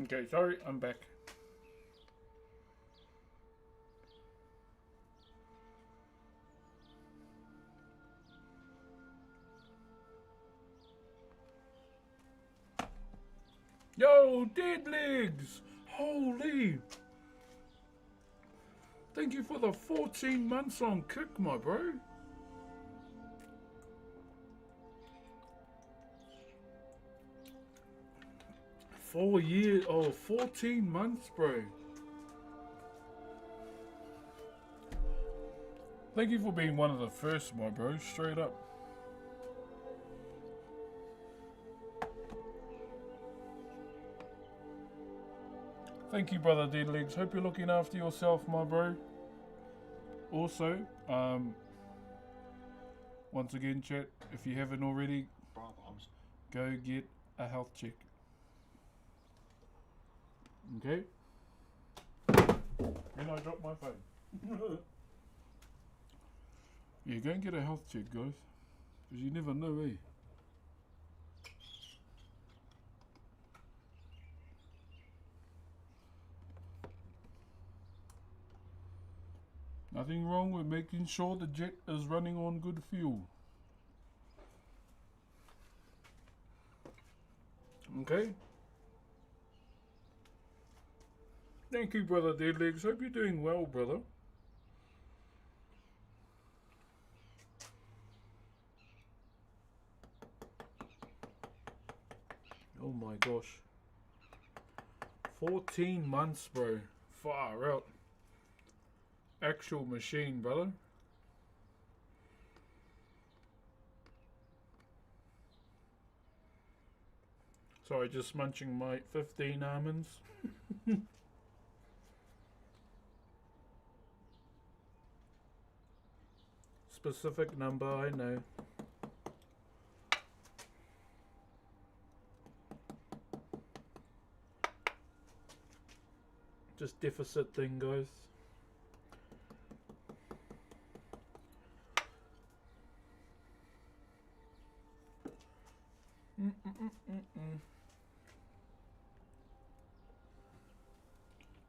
Okay, sorry, I'm back. Yo, dead legs! Holy! Thank you for the 14 months on Kick, my bro. 4 years. Oh, 14 months, bro. Thank you for being one of the first, my bro. Straight up. Thank you, brother D-Legs. Hope you're looking after yourself, my bro. Also, once again, chat, if you haven't already, go get a health check. Okay? And I dropped my phone. Yeah, go and get a health check, guys. Because you never know, eh? Nothing wrong with making sure the jet is running on good fuel. Okay? Thank you, brother Deadlegs. Hope you're doing well, brother. Oh my gosh. 14 months, bro. Far out. Actual machine, brother. Sorry, just munching my 15 almonds. Specific number, I know. Just deficit thing, guys.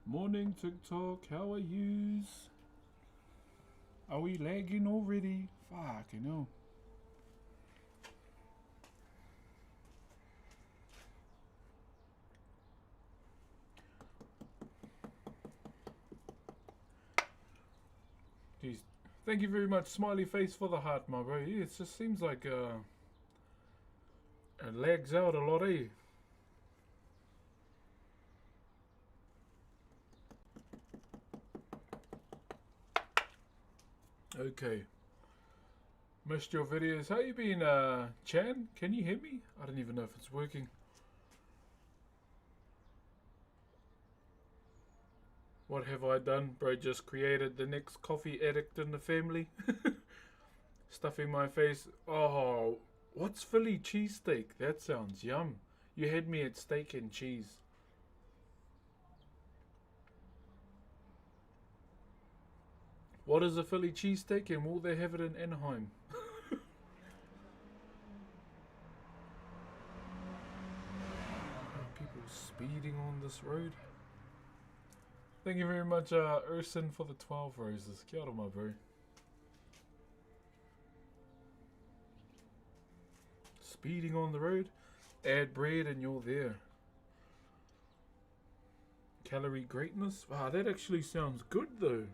Morning TikTok, how are yous? Are we lagging already? Fucking hell. Jeez. Thank you very much, smiley face for the heart, my bro. Yeah, it just seems like it lags out a lot, eh? Okay. Missed your videos. How you been, Chan? Can you hear me? I don't even know if it's working. What have I done? Bro, just created the next coffee addict in the family. Stuffing my face. Oh, what's Philly cheesesteak? That sounds yum. You had me at steak and cheese. What is a Philly cheesesteak and will they have it in Anaheim? People speeding on this road. Thank you very much, Urson, for the 12 roses. Kia ora, my bro. Speeding on the road. Add bread and you're there. Calorie greatness. Wow, that actually sounds good though.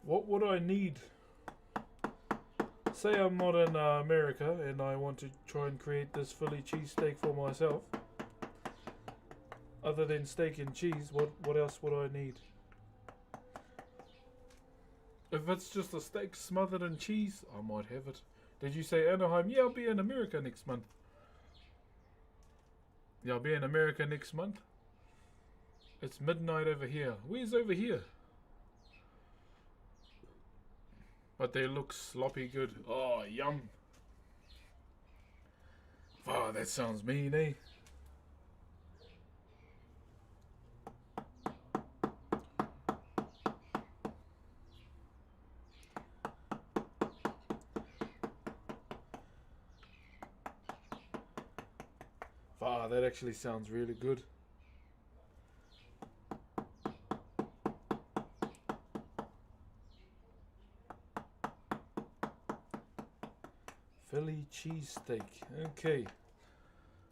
What would I need? Say I'm not in America and I want to try and create this Philly cheesesteak for myself. Other than steak and cheese, what else would I need? If it's just a steak smothered in cheese, I might have it. Did you say Anaheim? Yeah, I'll be in America next month. Yeah, I'll be in America next month. It's midnight over here. Where's over here? But they look sloppy good. Oh, yum. Oh, that sounds mean, eh? Ah, that actually sounds really good. Philly cheesesteak. Okay.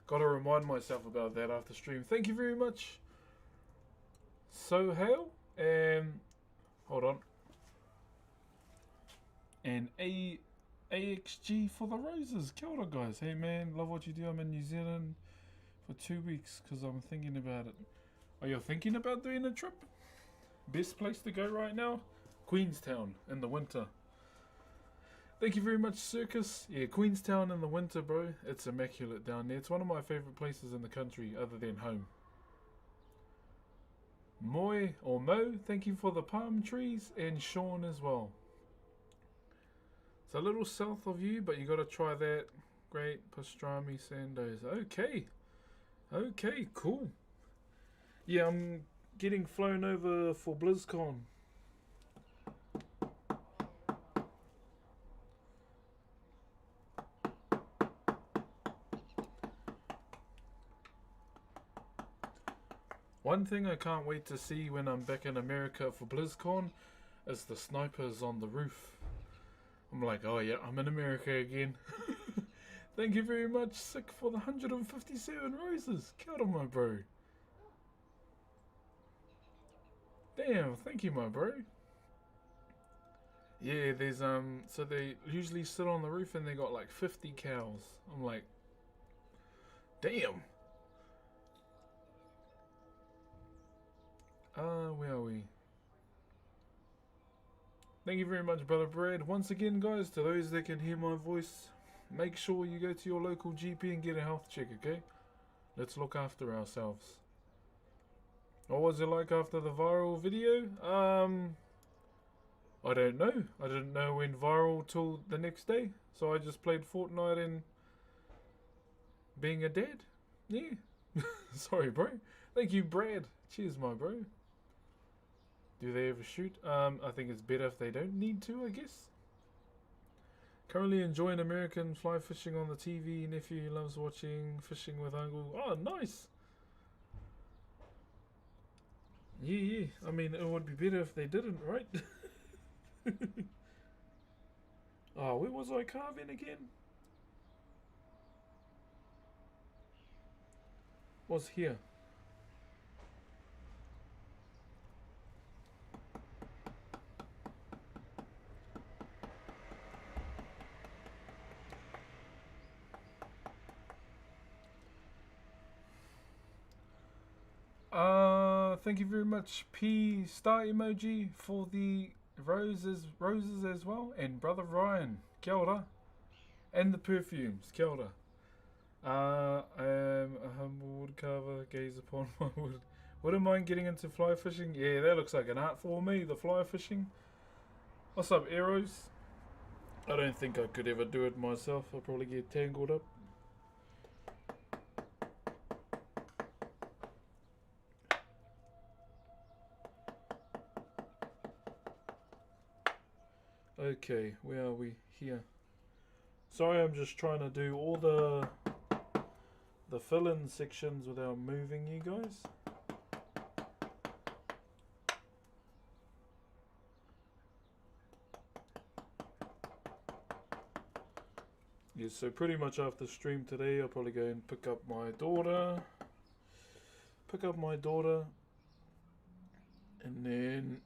Gotta remind myself about that after stream. Thank you very much. So Hale and hold on. And AXG for the roses. Kia ora, guys. Hey man, love what you do. I'm in New Zealand for 2 weeks because I'm thinking about it. Are you thinking about doing a trip? Best place to go right now? Queenstown in the winter. Thank you very much, Circus. Yeah, Queenstown in the winter, bro. It's immaculate down there. It's one of my favourite places in the country other than home. Moi or Mo, thank you for the palm trees, and Sean as well. It's a little south of you, but you got to try that. Great pastrami sandos. Okay, cool. Yeah, I'm getting flown over for BlizzCon. One thing I can't wait to see when I'm back in America for BlizzCon is the snipers on the roof. I'm like, oh yeah, I'm in America again. Thank you very much, Sick, for the 157 roses. Kia ora, my bro. Damn, thank you, my bro. Yeah, there's so they usually sit on the roof and they got like 50 cows. I'm like, damn. Where are we? Thank you very much, Brother Brad. Once again, guys, to those that can hear my voice, make sure you go to your local GP and get a health check, okay? Let's look after ourselves. What was it like after the viral video? I don't know. I didn't know it went viral till the next day. So I just played Fortnite and being a dad. Yeah. Sorry, bro. Thank you, Brad. Cheers, my bro. Do they ever shoot? I think it's better if they don't need to, I guess. Currently enjoying American fly fishing on the TV. Nephew loves watching Fishing with Uncle. Oh, nice. Yeah. I mean, it would be better if they didn't, right? Oh, where was I carving again? Was here. Thank you very much, P star emoji, for the roses as well, and Brother Ryan, kia ora, and the perfumes, kia ora. I am a humble woodcarver, gaze upon my wood. Wouldn't mind getting into fly fishing. Yeah, that looks like an art for me, the fly fishing. What's up, arrows? I don't think I could ever do it myself. I'll probably get tangled up. Okay, where are we? Here. Sorry, I'm just trying to do all the fill-in sections without moving you guys. Yeah, so pretty much after stream today, I'll probably go and pick up my daughter. And then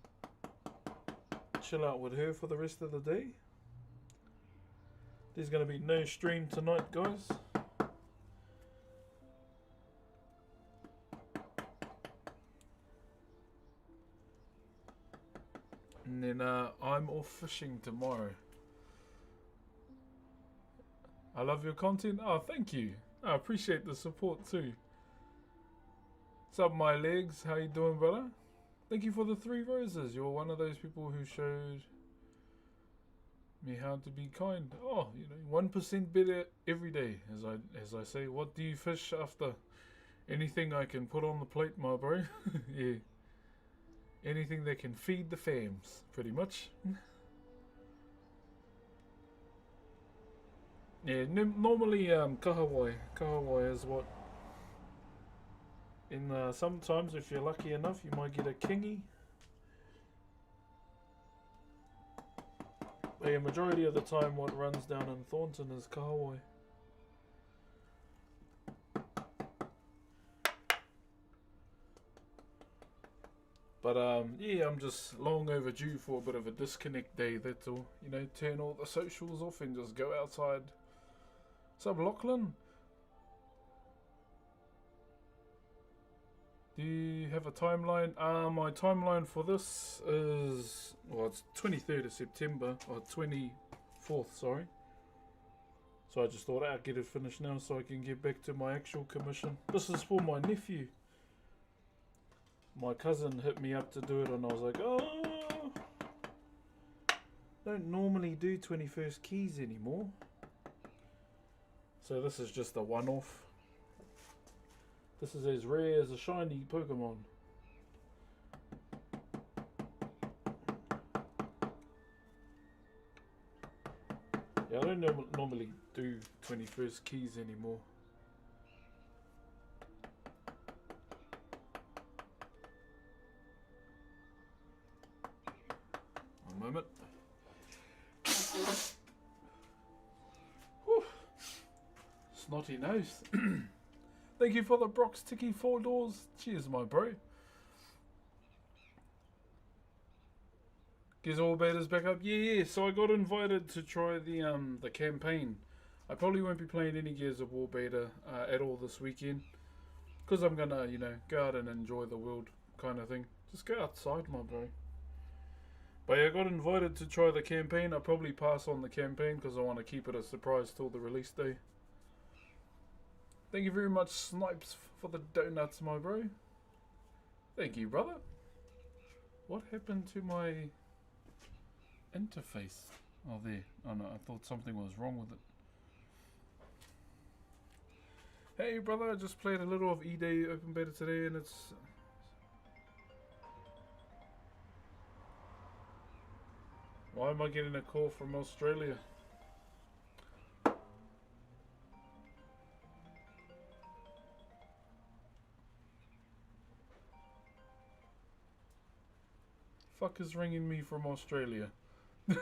chill out with her for the rest of the day. There's going to be no stream tonight, guys. And then I'm off fishing tomorrow. I love your content. Oh, thank you. I appreciate the support too. What's up, my legs? How you doing, brother? Thank you for the 3 roses. You're one of those people who showed me how to be kind. Oh, 1% better every day, as I say. What do you fish after? Anything I can put on the plate, my bro. Yeah. Anything that can feed the fams, pretty much. Yeah, normally kahawai. Kahawai is what. In sometimes, if you're lucky enough, you might get a kingy. But yeah, majority of the time, what runs down in Thornton is kahawai. But yeah, I'm just long overdue for a bit of a disconnect day. That's all. You know, turn all the socials off and just go outside. What's up, Lachlan? Do you have a timeline? My timeline for this is, well, it's 23rd of September, or 24th, sorry. So I just thought I'd get it finished now so I can get back to my actual commission. This is for my nephew. My cousin hit me up to do it and I was like, oh, don't normally do 21st keys anymore. So this is just a one-off. This is as rare as a shiny Pokemon. Yeah, I don't normally do 21st keys anymore. One moment. Whew. Snotty nose. Thank you for the Brock's Tiki $4. Cheers, my bro. Gears All Betas back up. Yeah. So I got invited to try the campaign. I probably won't be playing any Gears of War beta at all this weekend, because I'm gonna, you know, go out and enjoy the world kind of thing. Just go outside, my bro. But yeah, I got invited to try the campaign. I'll probably pass on the campaign because I want to keep it a surprise till the release day. Thank you very much, Snipes, for the donuts, my bro. Thank you, brother. What happened to my interface? Oh, there. Oh no, I thought something was wrong with it. Hey, brother, I just played a little of E-Day Open Beta today and it's... Why am I getting a call from Australia? Fuck is ringing me from Australia? I'm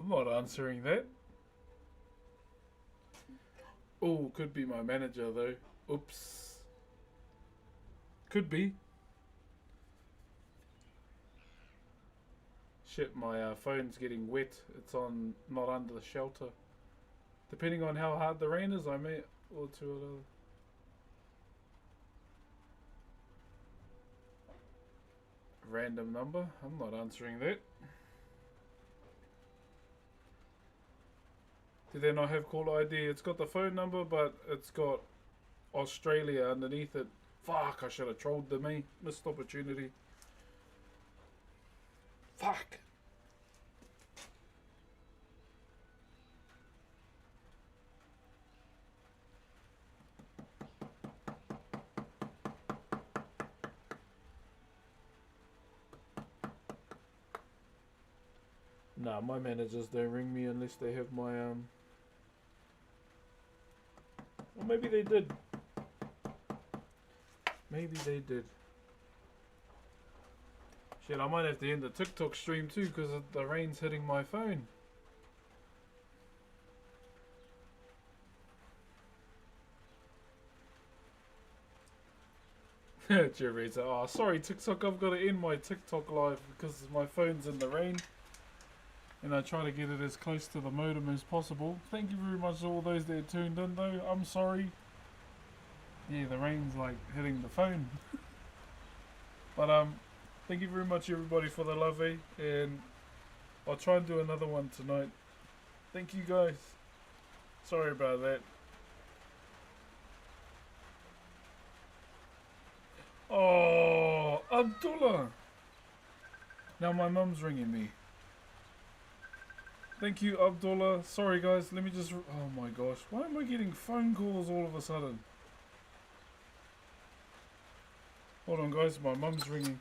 not answering that. Oh, could be my manager though. Oops. Could be. Shit, my phone's getting wet. It's on, not under the shelter. Depending on how hard the rain is, I may or to another. Random number. I'm not answering that. Do they not have caller ID? It's got the phone number, but it's got Australia underneath it. Fuck, I should have trolled them, eh? Missed opportunity. Fuck. Nah, my managers don't ring me unless they have my Or maybe they did. Maybe they did. Shit, I might have to end the TikTok stream too because the rain's hitting my phone. Jerry's oh sorry TikTok, I've got to end my TikTok live because my phone's in the rain. And I try to get it as close to the modem as possible. Thank you very much to all those that tuned in though. I'm sorry. Yeah, the rain's like hitting the phone. But thank you very much everybody for the love, eh? And I'll try and do another one tonight. Thank you guys. Sorry about that. Oh, Abdullah. Now my mum's ringing me. Thank you, Abdullah. Sorry, guys. Let me just... Oh, my gosh. Why am I getting phone calls all of a sudden? Hold on, guys. My mum's ringing.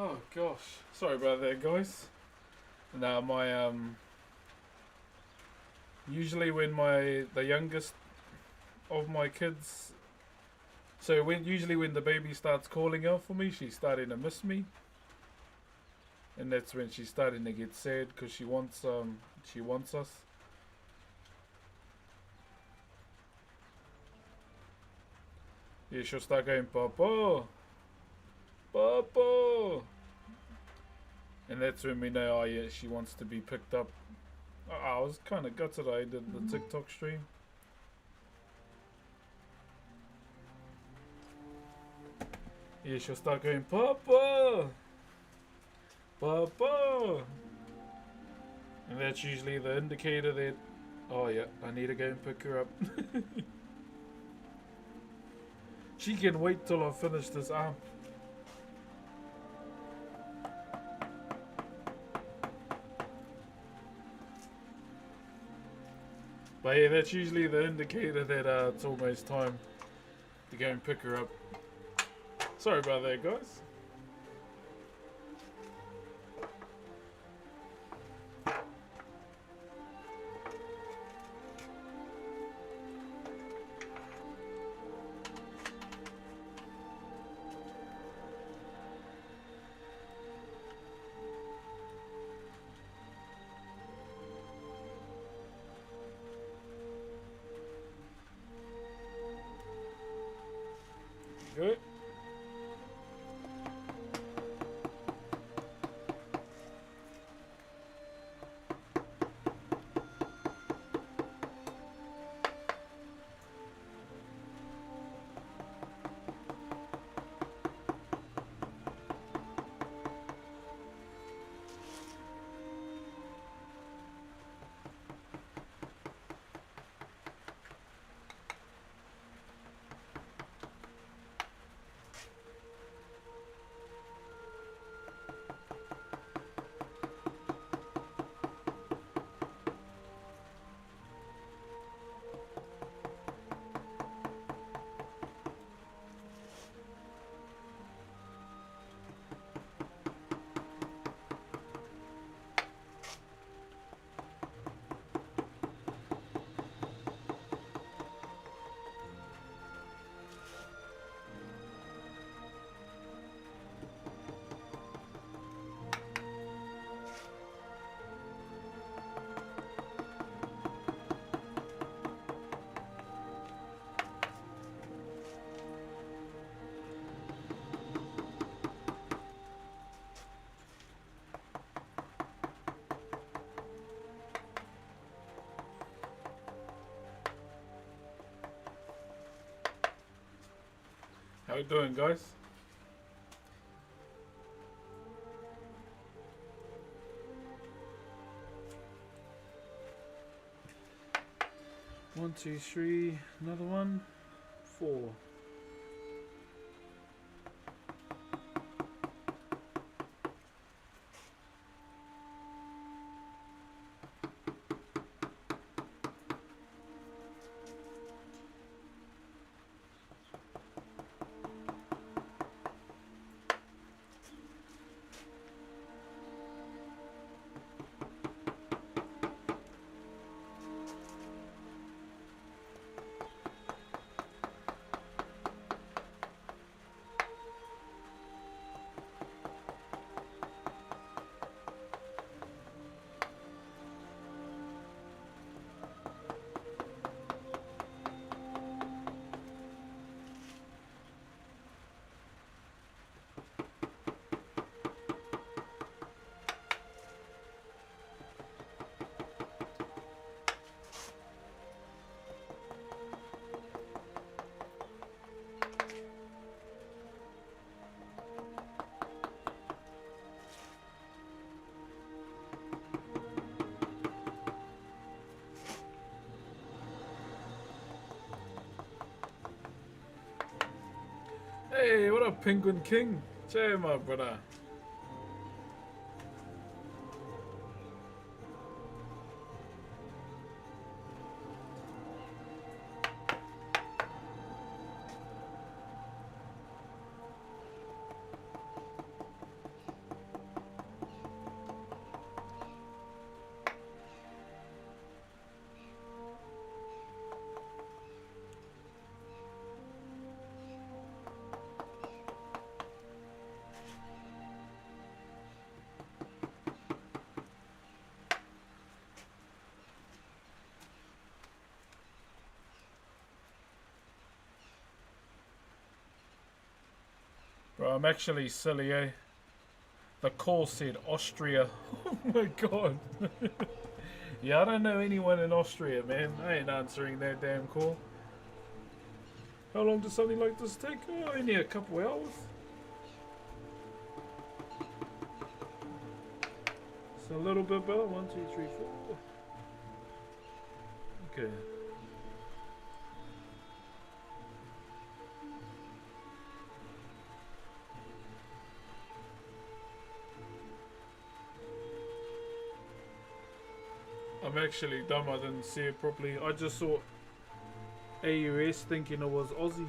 Oh gosh, sorry about that, guys. Now my usually when the youngest of my kids, so when the baby starts calling out for me, she's starting to miss me, and that's when she's starting to get sad because she wants us. Yeah, she'll start going Papa, Papa, and that's when we know, oh yeah, she wants to be picked up. I was kind of gutted I did the TikTok stream. Yeah, she'll start going Papa, Papa, and that's usually the indicator that, oh yeah, I need to go and pick her up. She can wait till I finish this arm. But yeah, that's usually the indicator that it's almost time to go and pick her up. Sorry about that, guys. Good. How you doing, guys? One, two, three. Another one. 4. Hey, what up, Penguin King? Che, my brother. I'm actually silly, eh? The call said Austria. Oh my god. Yeah, I don't know anyone in Austria, man. I ain't answering that damn call. How long does something like this take? Oh, only a couple hours. It's a little bit better. 1, 2, 3, 4. Okay. I'm actually dumb, I didn't see it properly. I just saw AUS thinking it was Aussie.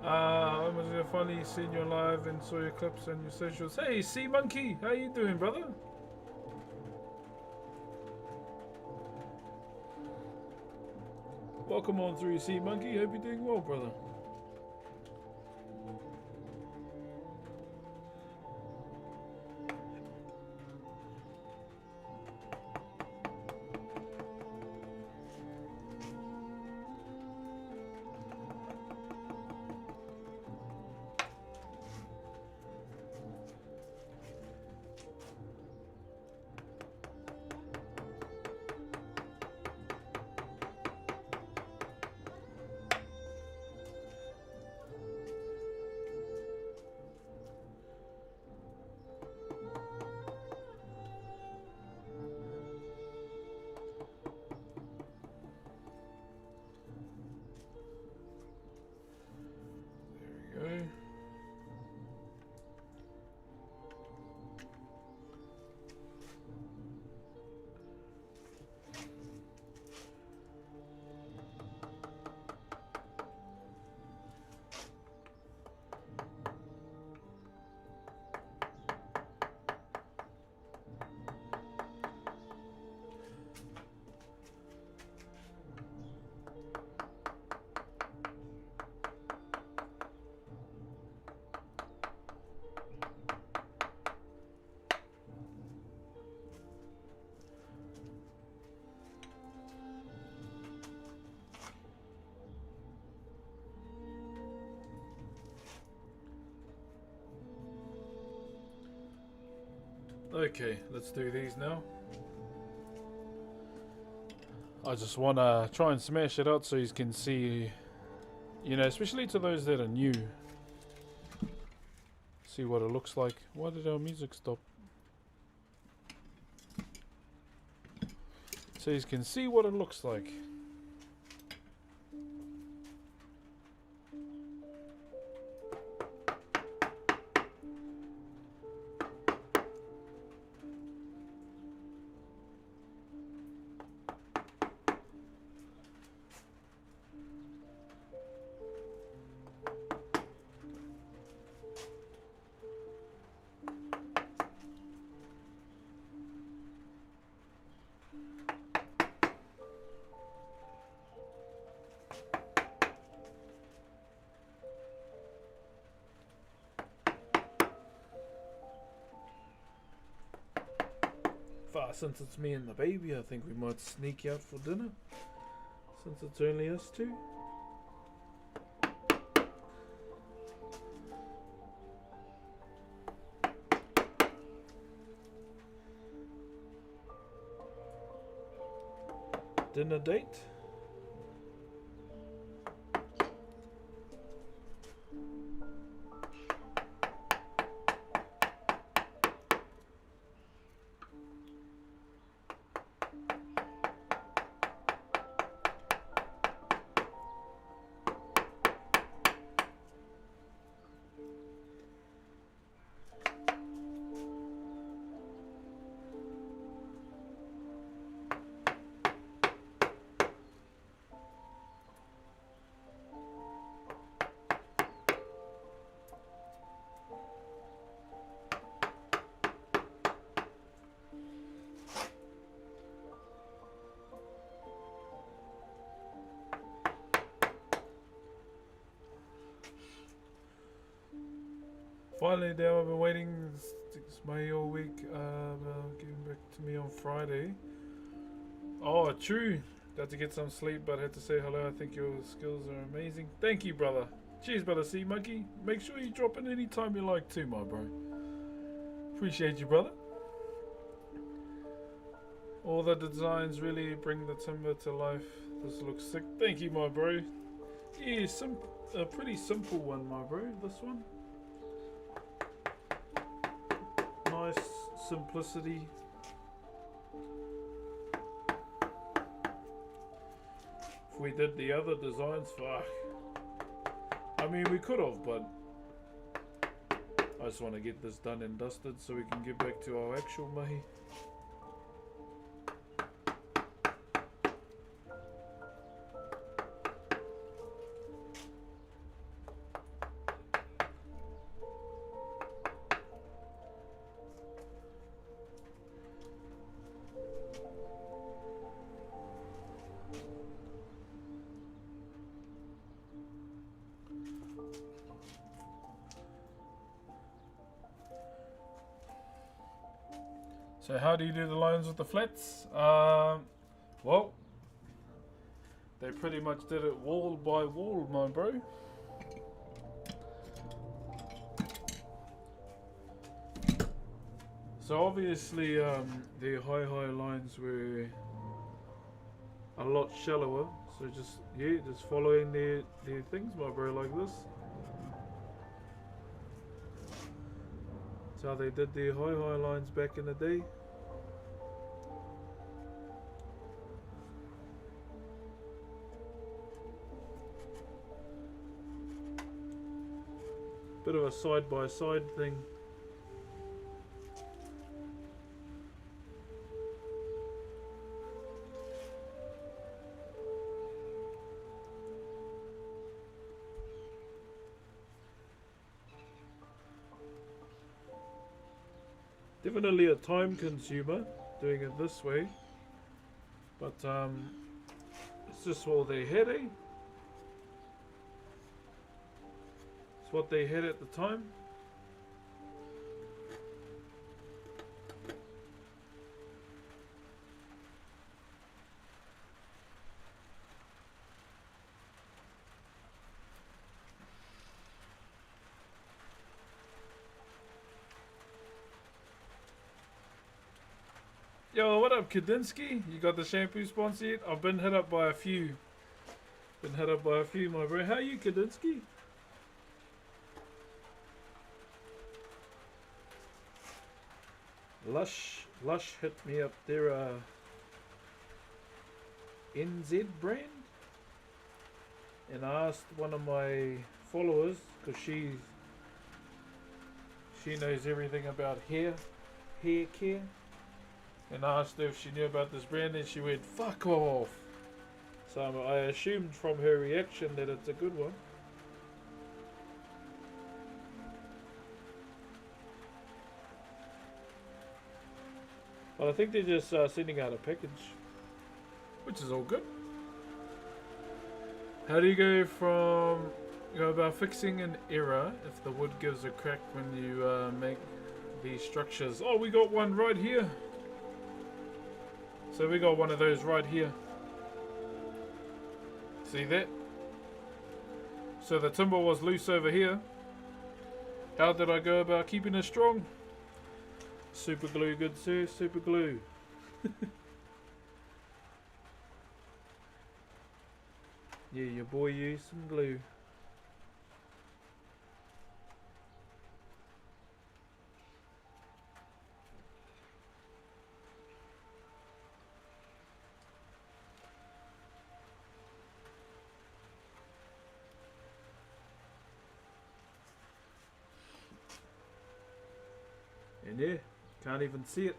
I was finally seen you live and saw your clips and your socials. Hey, Sea Monkey, how you doing, brother? Welcome on through, Sea Monkey. Hope you're doing well, brother. Okay, let's do these now. I just want to try and smash it out so you can see, you know, especially to those that are new. See what it looks like. Why did our music stop? So you can see what it looks like. Since it's me and the baby, I think we might sneak out for dinner. Since it's only us two. Dinner date. Finally, now I've been waiting. It's May all week. Getting back to me on Friday. Oh, true. Had to get some sleep, but had to say hello. I think your skills are amazing. Thank you, brother. Cheers, brother. Sea Monkey. Make sure you drop in any time you like too, my bro. Appreciate you, brother. All the designs really bring the timber to life. This looks sick. Thank you, my bro. Yeah, a pretty simple one, my bro. This one. Nice simplicity. If we did the other designs, fuck. I mean, we could have, but I just want to get this done and dusted so we can get back to our actual mahi. So how do you do the lines with the flats? Well, they pretty much did it wall by wall, my bro. So obviously the high lines were a lot shallower. So just following their things, my bro, like this. That's how they did their high lines back in the day. Bit of a side by side thing. Definitely a time consumer doing it this way, but it's just all they had, eh? It's what they had at the time. Yo, what up, Kadinsky? You got the shampoo sponsor yet? I've been hit up by a few. My bro. How are you, Kadinsky? Lush hit me up. They're a NZ brand, and I asked one of my followers because she knows everything about hair care. And I asked her if she knew about this brand, and she went, fuck off. So I assumed from her reaction that it's a good one. But I think they're just sending out a package, which is all good. How do you go about fixing an error if the wood gives a crack when you make these structures? Oh, we got one right here. So we got one of those right here. See that? So the timber was loose over here. How did I go about keeping it strong? Super glue, good sir, super glue. Yeah, your boy used some glue. And yeah, can't even see it.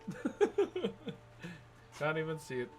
Can't even see it.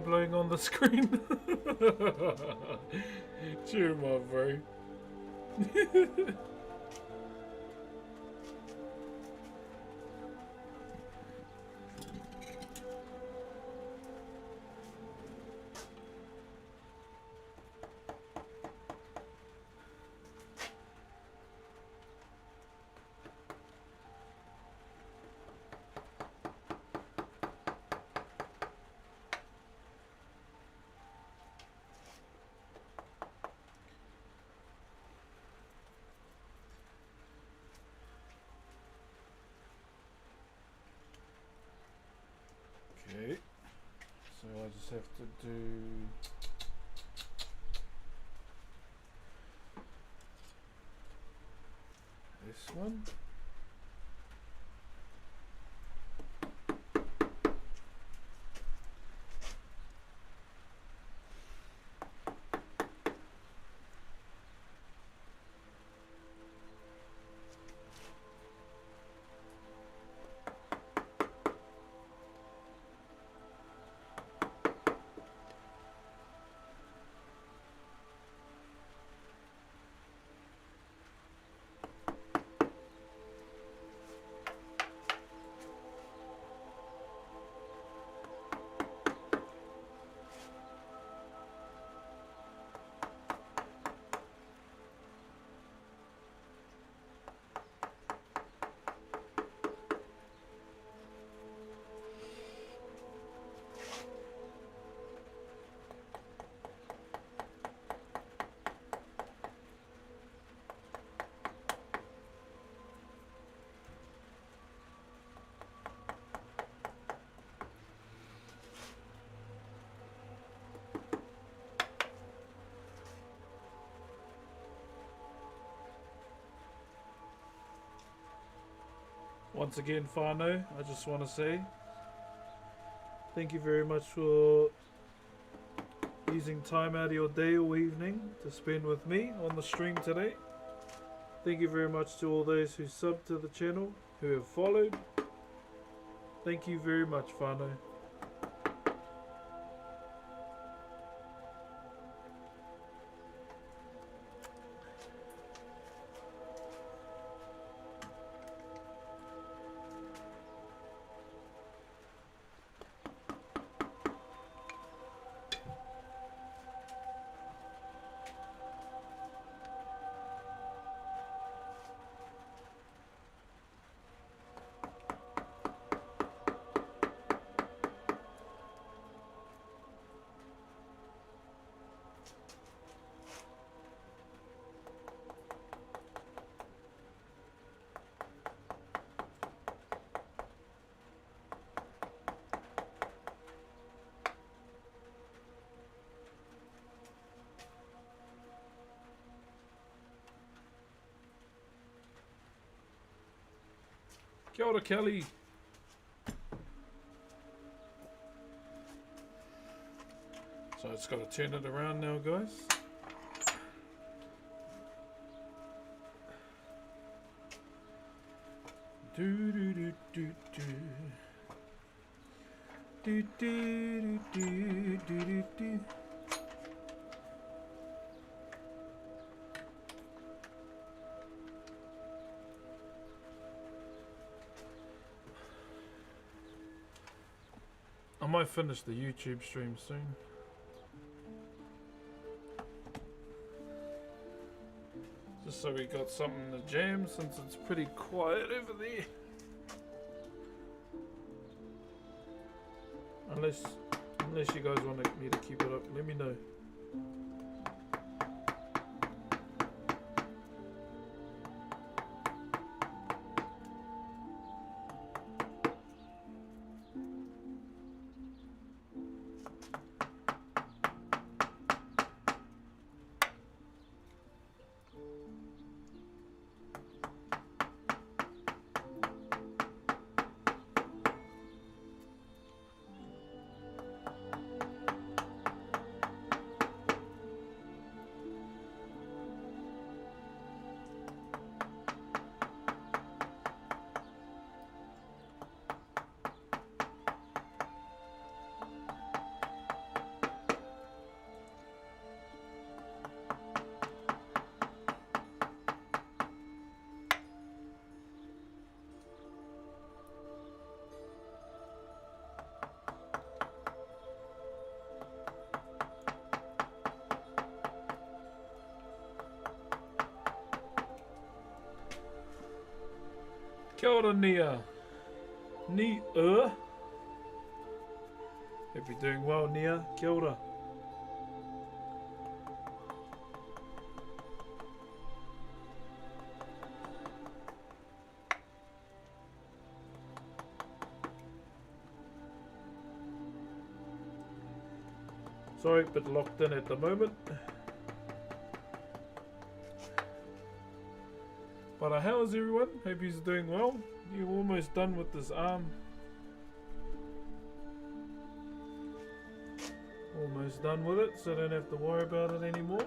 you blowing on the screen? Cheer him up, bro. Okay, so I just have to do this one. Once again, whānau, I just want to say thank you very much for using time out of your day or evening to spend with me on the stream today. Thank you very much to all those who subbed to the channel, who have followed. Thank you very much, whānau. Kia ora, Kelly. So it's got to turn it around now, guys. Do do do do do. Do do do do do do. I might finish the YouTube stream soon. Just so we got something to jam since it's pretty quiet over there. Unless you guys want me to keep it up, let me know. Kia ora, Nia. Hope you're doing well, Nia. Kia ora. Sorry, but locked in at the moment. But how's everyone? Hope you're doing well. You're almost done with this arm. Almost done with it, so I don't have to worry about it anymore.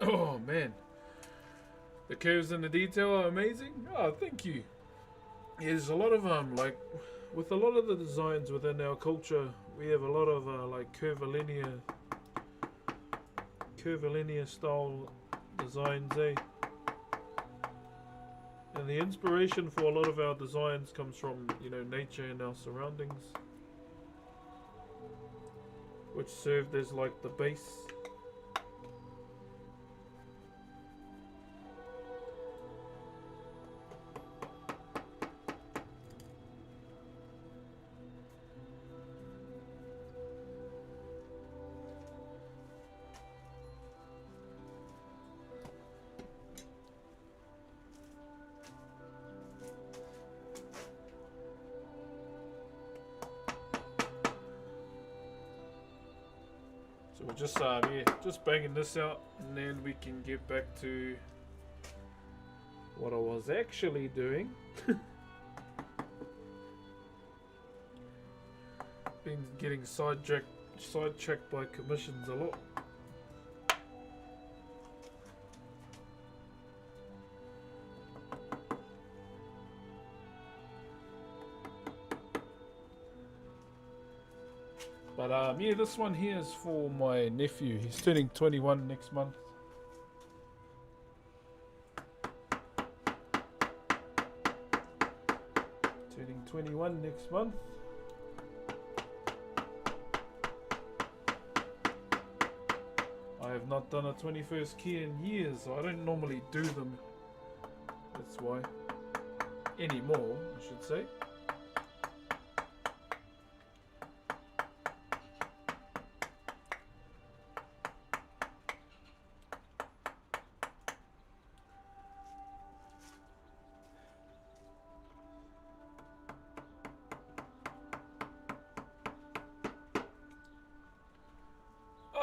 Oh man, the curves and the detail are amazing. Oh, thank you. Yeah, there's a lot of like with a lot of the designs within our culture, we have a lot of like curvilinear style designs, eh? And the inspiration for a lot of our designs comes from, you know, nature and our surroundings, which served as like the base. So we're just yeah, just banging this out, and then we can get back to what I was actually doing. Been getting sidetracked by commissions a lot. But yeah, this one here is for my nephew. He's turning 21 next month. Turning 21 next month. I have not done a 21st key in years, so I don't normally do them. That's why. Anymore, I should say.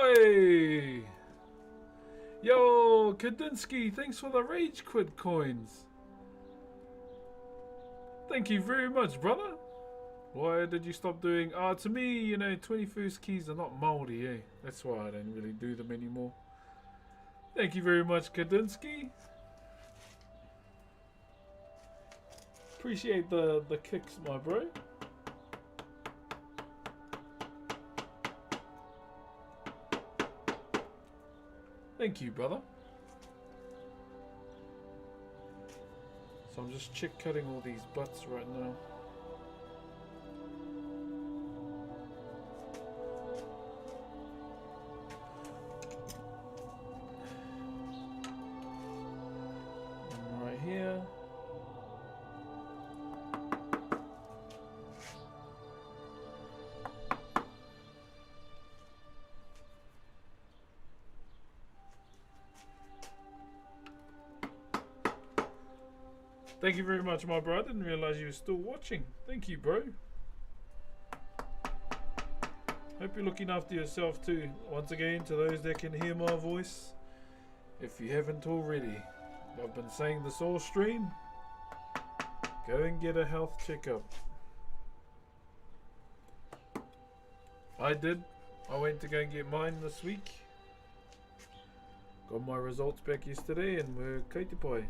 Hey! Yo, Kadinsky, thanks for the Rage Quit coins. Thank you very much, brother. Why did you stop doing... to me, you know, 21st keys are not Maori, eh? That's why I don't really do them anymore. Thank you very much, Kadinsky. Appreciate the kicks, my bro. Thank you, brother. So I'm just cutting all these butts right now. And right here. Thank you very much, my bro. I didn't realize you were still watching. Thank you, bro. Hope you're looking after yourself too. Once again, to those that can hear my voice, if you haven't already, I've been saying this all stream. Go and get a health checkup. I did. I went to go and get mine this week. Got my results back yesterday and we're kaitipai.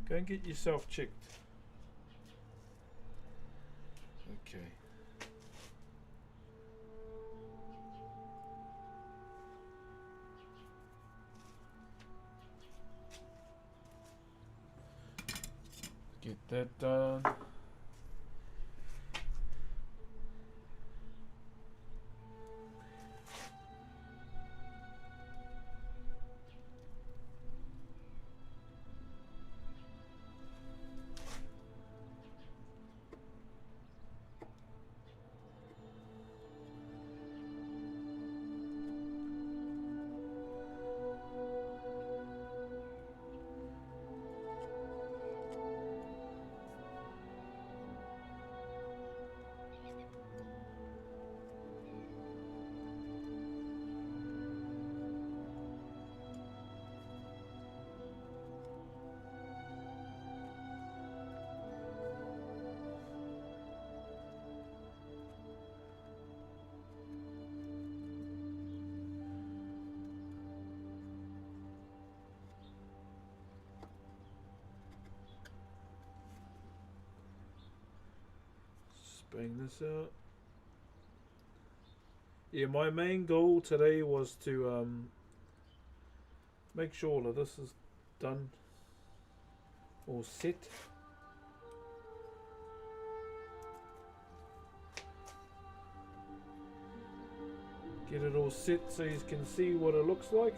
Go and get yourself checked. Okay. Get that done. Bang this out. Yeah, my main goal today was to make sure all of this is done or set. Get it all set so you can see what it looks like.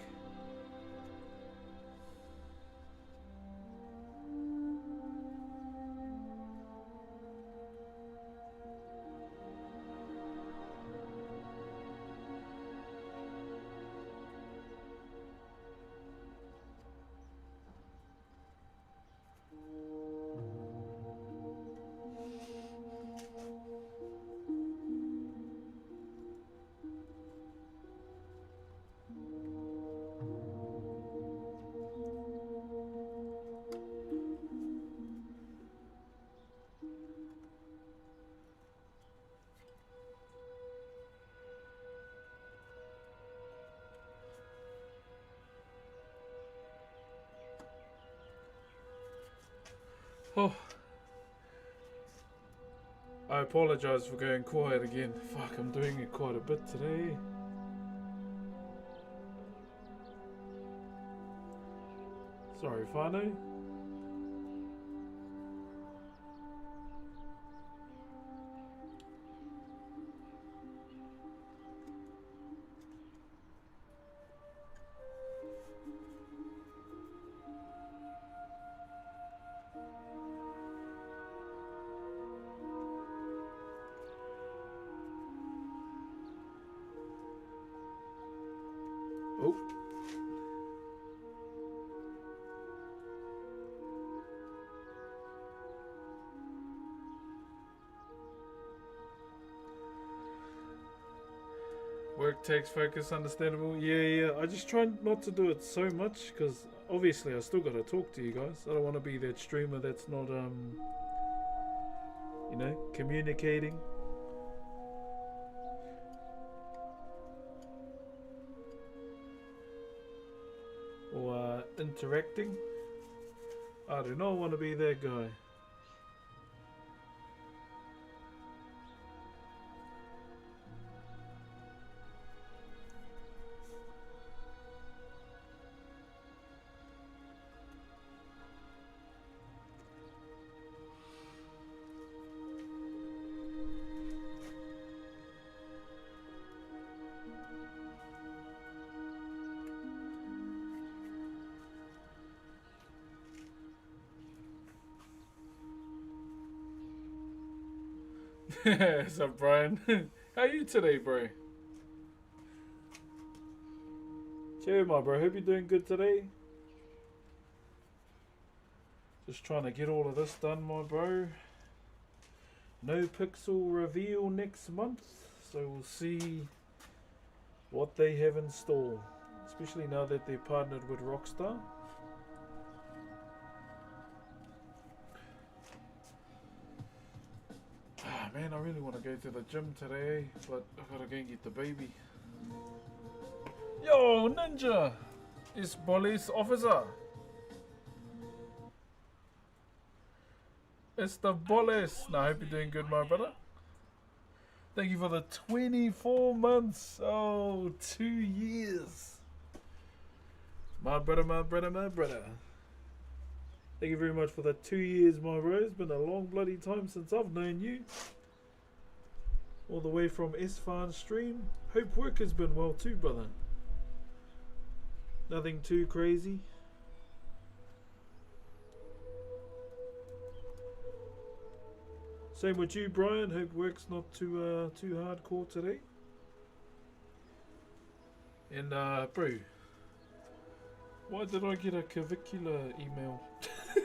Oh, I apologize for going quiet again. Fuck, I'm doing it quite a bit today. Sorry, whānau. Oh. Work takes focus, understandable. Yeah. I just try not to do it so much because obviously I still got to talk to you guys. I don't want to be that streamer that's not, you know, communicating. Or interacting. I do not want to be that guy. What's up, Brian? How are you today, bro? Cheers, my bro. Hope you're doing good today. Just trying to get all of this done, my bro. No pixel reveal next month, so we'll see what they have in store, especially now that they're partnered with Rockstar. Ah man, I really want to go to the gym today, but I gotta go and get the baby. Yo, Ninja! It's police officer. It's the police. Now, I hope you're doing good, my brother. Thank you for the 24 months. Oh, 2 years. My brother, my brother, my brother. Thank you very much for the 2 years, my bro. It's been a long bloody time since I've known you. All the way from Isfahan stream. Hope work has been well too, brother. Nothing too crazy. Same with you, Brian. Hope work's not too hardcore today. And bro, why did I get a clavicular email? I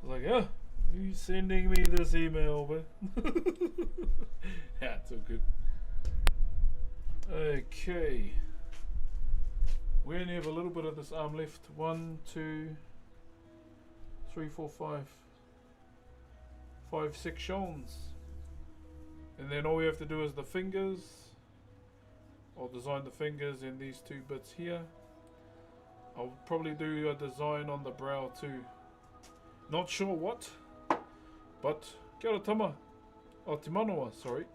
was like, oh, who's sending me this email, bro? Yeah, it's all good. Okay. We only have a little bit of this arm left. 1, 2, 3, 4, 5. 5 sections. And then all we have to do is the fingers. I'll design the fingers in these 2 bits here. I'll probably do a design on the brow too. Not sure what, but kia ora tama. Oh, te manawa, sorry.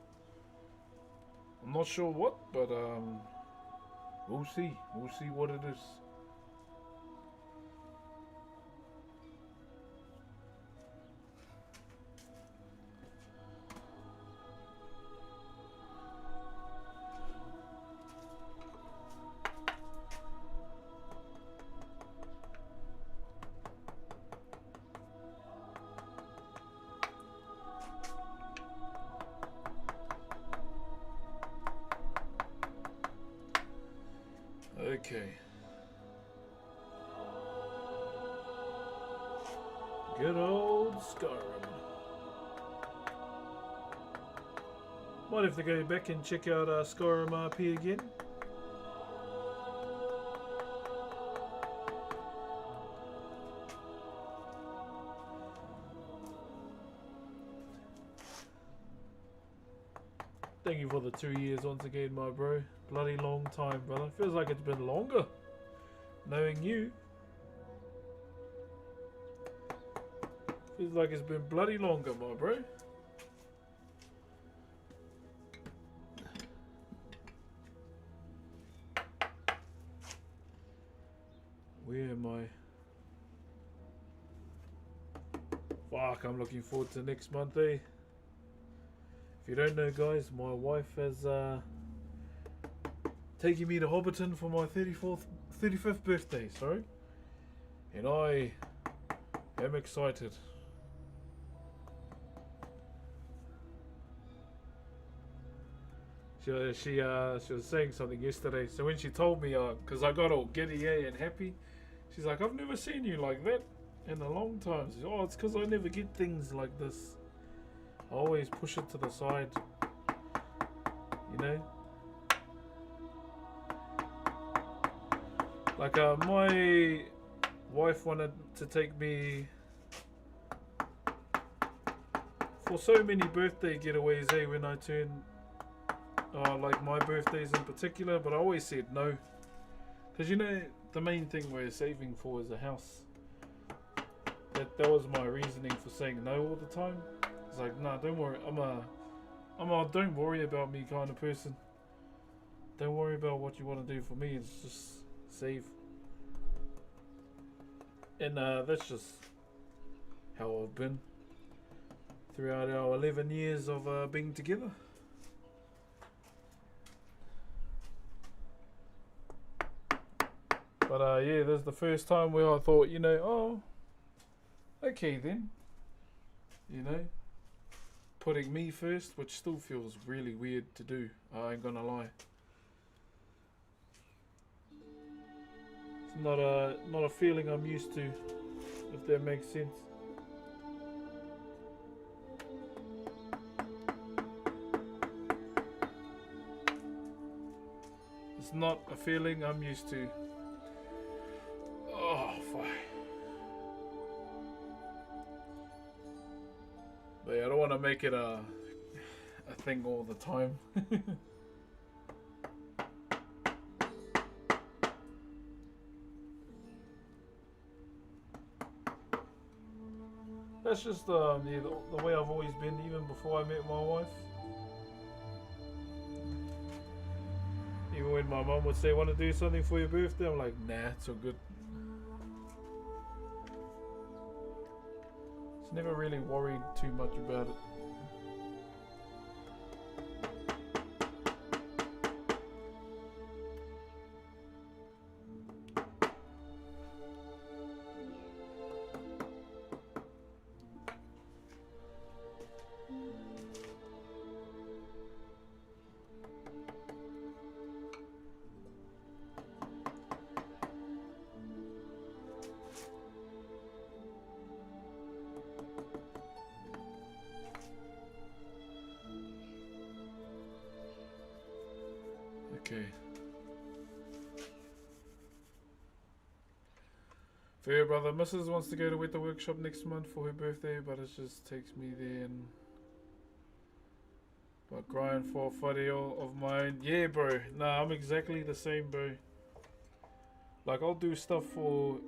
I'm not sure what, but we'll see. We'll see what it is. Okay. Good old Skyrim. Might have to go back and check out Skyrim RP again. Thank you for the 2 years once again, my bro. Bloody long time, brother. Feels like it's been longer knowing you. Feels like it's been bloody longer, my bro. Where am I? Fuck, I'm looking forward to next month, eh? If you don't know, guys, my wife has taken me to Hobbiton for my 35th birthday, sorry. And I am excited. She was saying something yesterday. So when she told me, because I got all giddy and happy, she's like, I've never seen you like that in a long time. She said, oh, it's because I never get things like this. I always push it to the side, you know. Like my wife wanted to take me for so many birthday getaways, eh, when I turned, like my birthdays in particular, but I always said no. Because, you know, the main thing we're saving for is a house. That was my reasoning for saying no all the time. It's like, nah, don't worry. I'm a don't worry about me kind of person. Don't worry about what you want to do for me. It's just save. And that's just how I've been throughout our 11 years of being together. But yeah, this is the first time where I thought, you know, oh, okay then, you know, putting me first, which still feels really weird to do, I ain't gonna lie. It's not a feeling I'm used to, if that makes sense. It's not a feeling I'm used to. Oh, fuck. But yeah, I don't want to make it a thing all the time. That's just yeah, the way I've always been, even before I met my wife. Even when my mum would say, "Want to do something for your birthday?" I'm like, "Nah, it's all good." Just never really worried too much about it. Okay. Fair brother, Mrs. wants to go to the workshop next month for her birthday, but it just takes me there and but grind for a whareio of mine. Yeah, bro. Nah, I'm exactly the same, bro. Like I'll do stuff for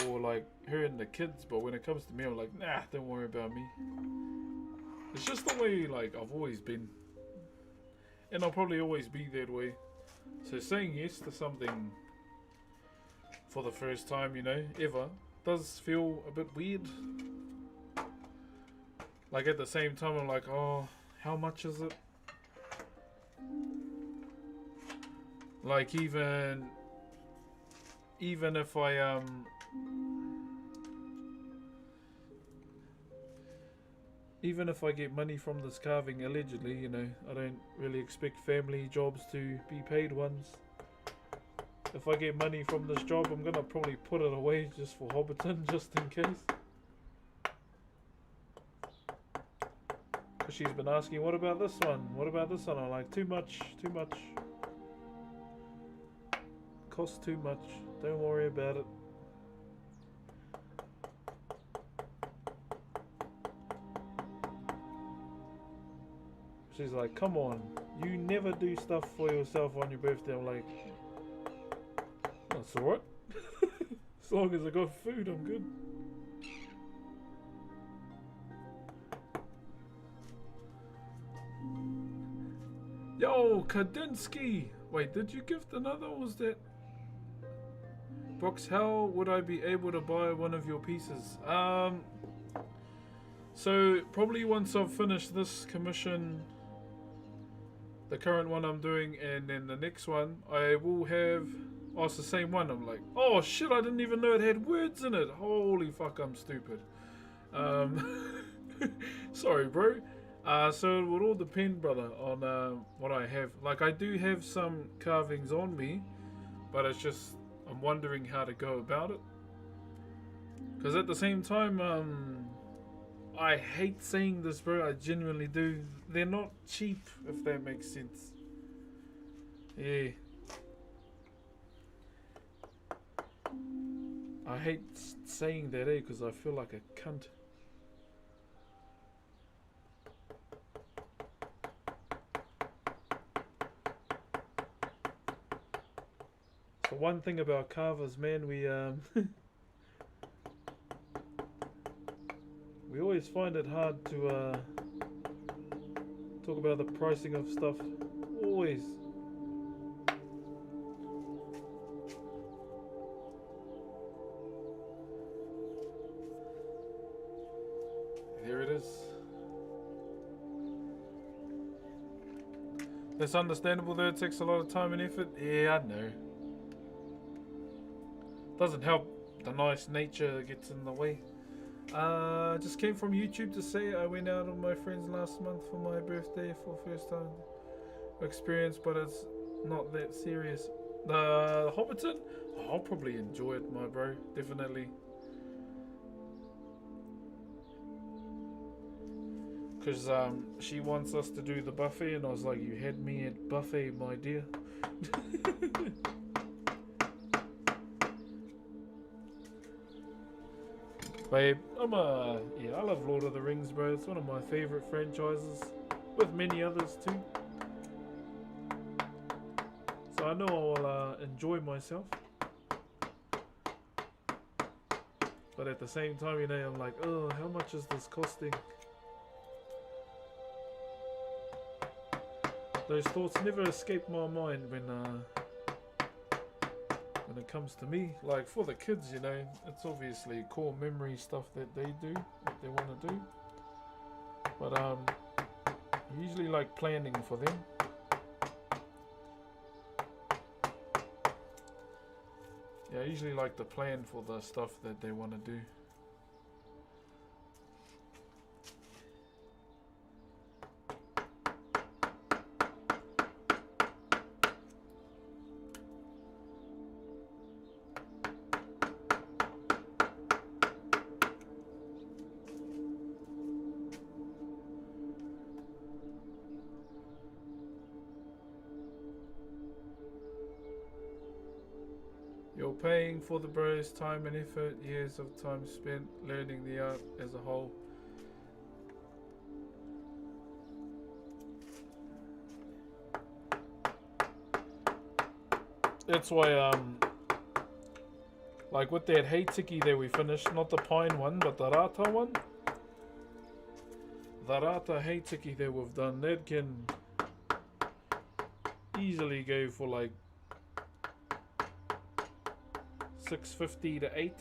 like her and the kids, but when it comes to me, I'm like, nah, don't worry about me. It's just the way like I've always been. And I'll probably always be that way. So saying yes to something for the first time, you know, ever, does feel a bit weird. Like at the same time, I'm like, oh, how much is it? Like even if I even if I get money from this carving, allegedly, you know, I don't really expect family jobs to be paid ones. If I get money from this job, I'm gonna probably put it away just for Hobbiton, just in case. Cause she's been asking, what about this one? What about this one? I'm like, too much, too much. Costs too much. Don't worry about it. She's like, come on, you never do stuff for yourself on your birthday. I'm like, that's alright. As long as I got food, I'm good. Yo, Kadinsky! Wait, did you gift another or was that... Brooks, how would I be able to buy one of your pieces? So, probably once I've finished this commission, the current one I'm doing, and then the next one, I will have... Oh, it's the same one. I'm like, oh shit, I didn't even know it had words in it. Holy fuck, I'm stupid. Sorry, bro. So it would all depend, brother, on what I have. Like, I do have some carvings on me, but it's just, I'm wondering how to go about it. Because at the same time, I hate saying this, bro. I genuinely do. They're not cheap, if that makes sense. Yeah. I hate saying that, because I feel like a cunt. So one thing about carvers, man, we we always find it hard to talk about the pricing of stuff. Always. Here it is. It's understandable that it takes a lot of time and effort. Yeah, I know. Doesn't help the nice nature that gets in the way. Just came from YouTube to say I went out with my friends last month for my birthday for first time experience, but it's not that serious. The Hobbiton? Oh, I'll probably enjoy it, my bro. Definitely. Because she wants us to do the buffet, and I was like, you had me at buffet, my dear. Babe, I love Lord of the Rings, bro. It's one of my favorite franchises, with many others too. So I know I'll enjoy myself. But at the same time, you know, I'm like, oh, how much is this costing? Those thoughts never escape my mind when it comes to me. Like, for the kids, you know, it's obviously core memory stuff that they do, that they want to do. But I usually like planning for them. Yeah, I usually like to plan for the stuff that they want to do. You're paying for the bros' time and effort, years of time spent learning the art as a whole. That's why, like with that heitiki that we finished, not the pine one, but the rata one. The rata heitiki that we've done, that can easily go for like 650 to 8.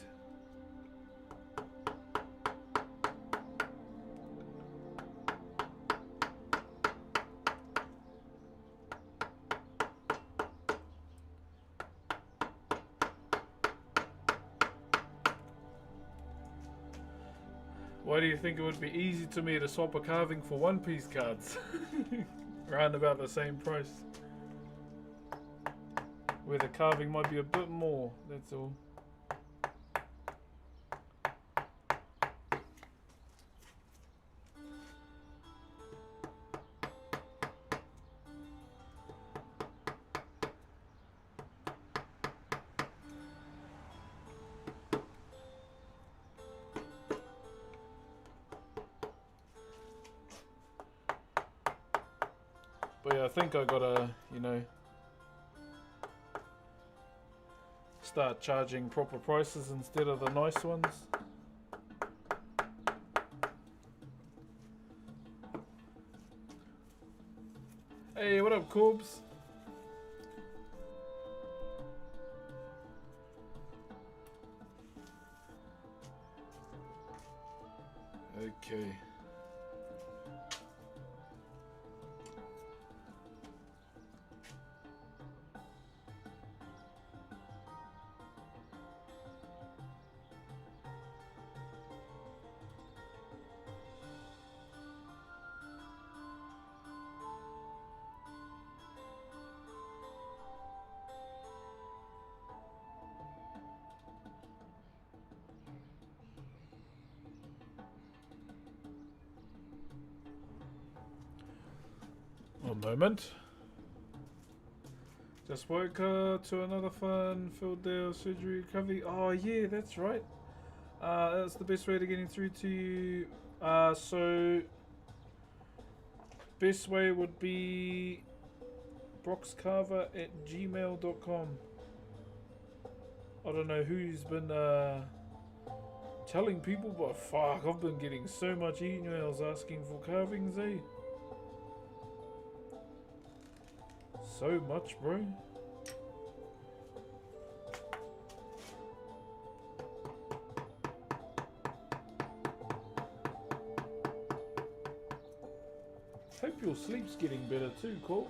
Why do you think it would be easy to me to swap a carving for One Piece cards? Around about the same price. Where the carving might be a bit more, that's all. But yeah, I think I gotta, you know, start charging proper prices instead of the nice ones. Hey, what up, Corbs? Okay. One moment. Just woke to another fun-filled day of surgery recovery. Oh yeah, that's right. That's the best way to getting through to you. So best way would be broxcarver@gmail.com. I don't know who's been telling people, but fuck, I've been getting so much emails asking for carvings, eh? So much, bro. Hope your sleep's getting better too, Corbs.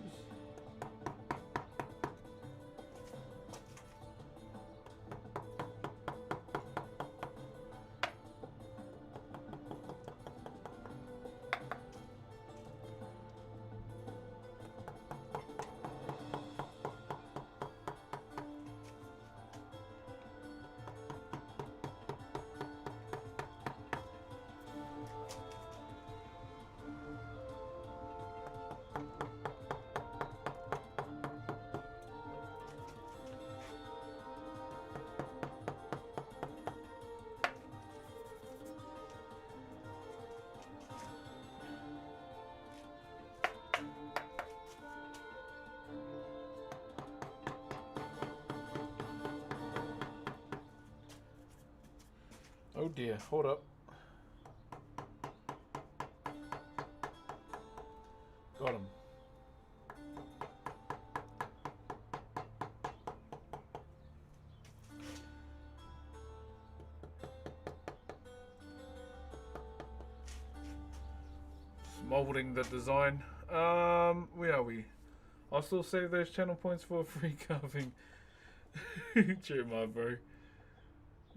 Oh dear, hold up. Got him. Molding the design. Where are we? I'll still save those channel points for free carving. Cheer my bro.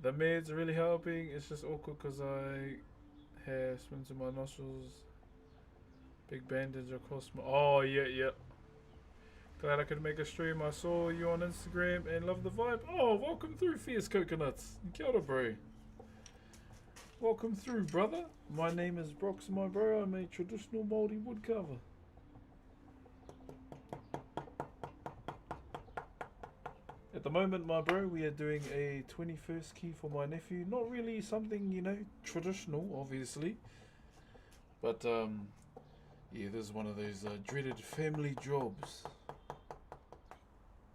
The meds are really helping. It's just awkward because I hair swims in my nostrils. Big bandage across my. Oh yeah. Glad I could make a stream. I saw you on Instagram and love the vibe. Oh, welcome through, Fierce Coconuts. Kia ora, bro. Welcome through, brother. My name is Brox, my bro. I'm a traditional Maori woodcarver. At the moment, my bro, we are doing a 21st key for my nephew. Not really something, you know, traditional, obviously. But, yeah, this is one of those dreaded family jobs.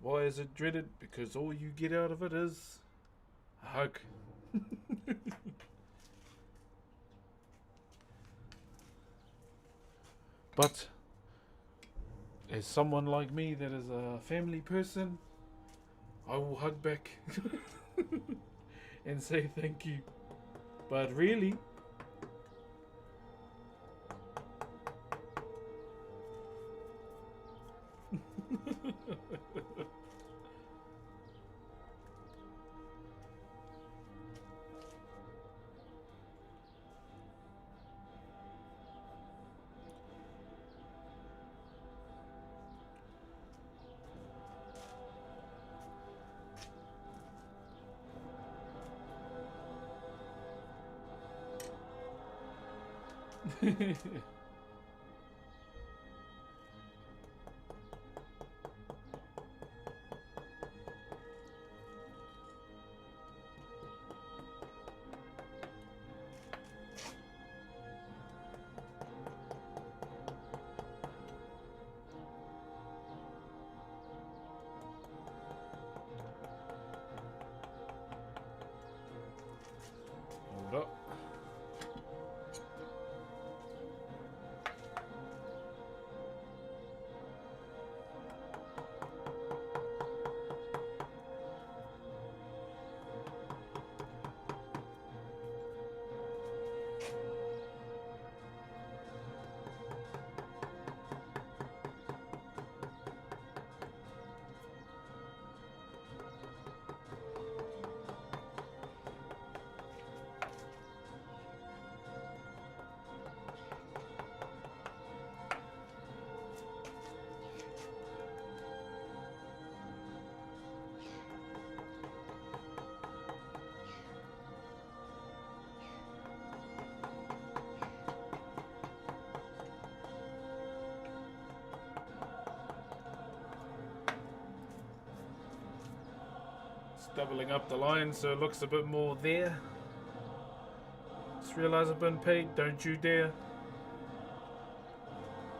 Why is it dreaded? Because all you get out of it is a hug. But as someone like me that is a family person, I will hug back and say thank you. But really, hold up. Doubling up the line so it looks a bit more there. Just realised I've been paid. Don't you dare.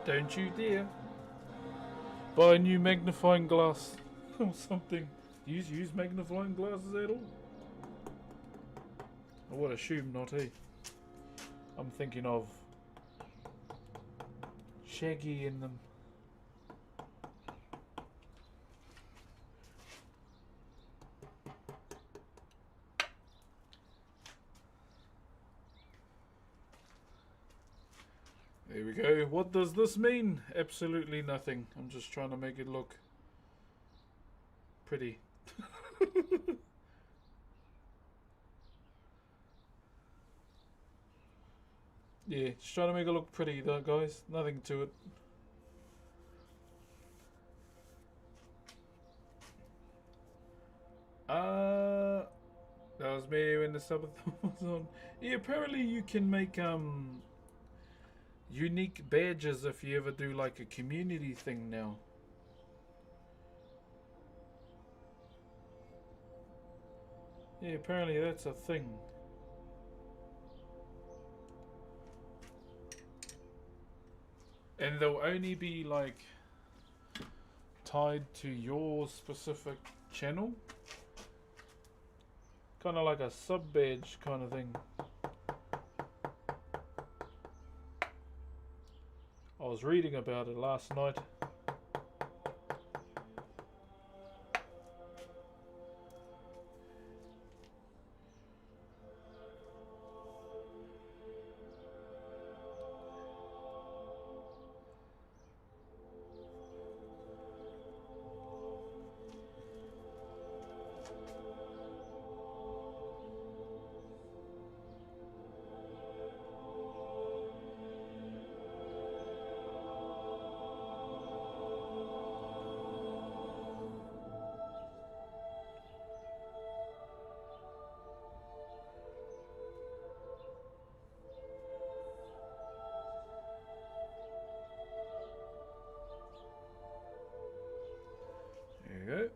Don't you dare. Buy a new magnifying glass or something. Do you use magnifying glasses at all? I would assume not, eh? I'm thinking of Shaggy in them. There we go. What does this mean? Absolutely nothing. I'm just trying to make it look pretty. Yeah, just trying to make it look pretty though, guys. Nothing to it. That was me when the Sabbath was on. Yeah, apparently you can make unique badges if you ever do like a community thing now. Yeah, apparently that's a thing. And they'll only be like tied to your specific channel. Kind of like a sub badge kind of thing. I was reading about it last night. There you go.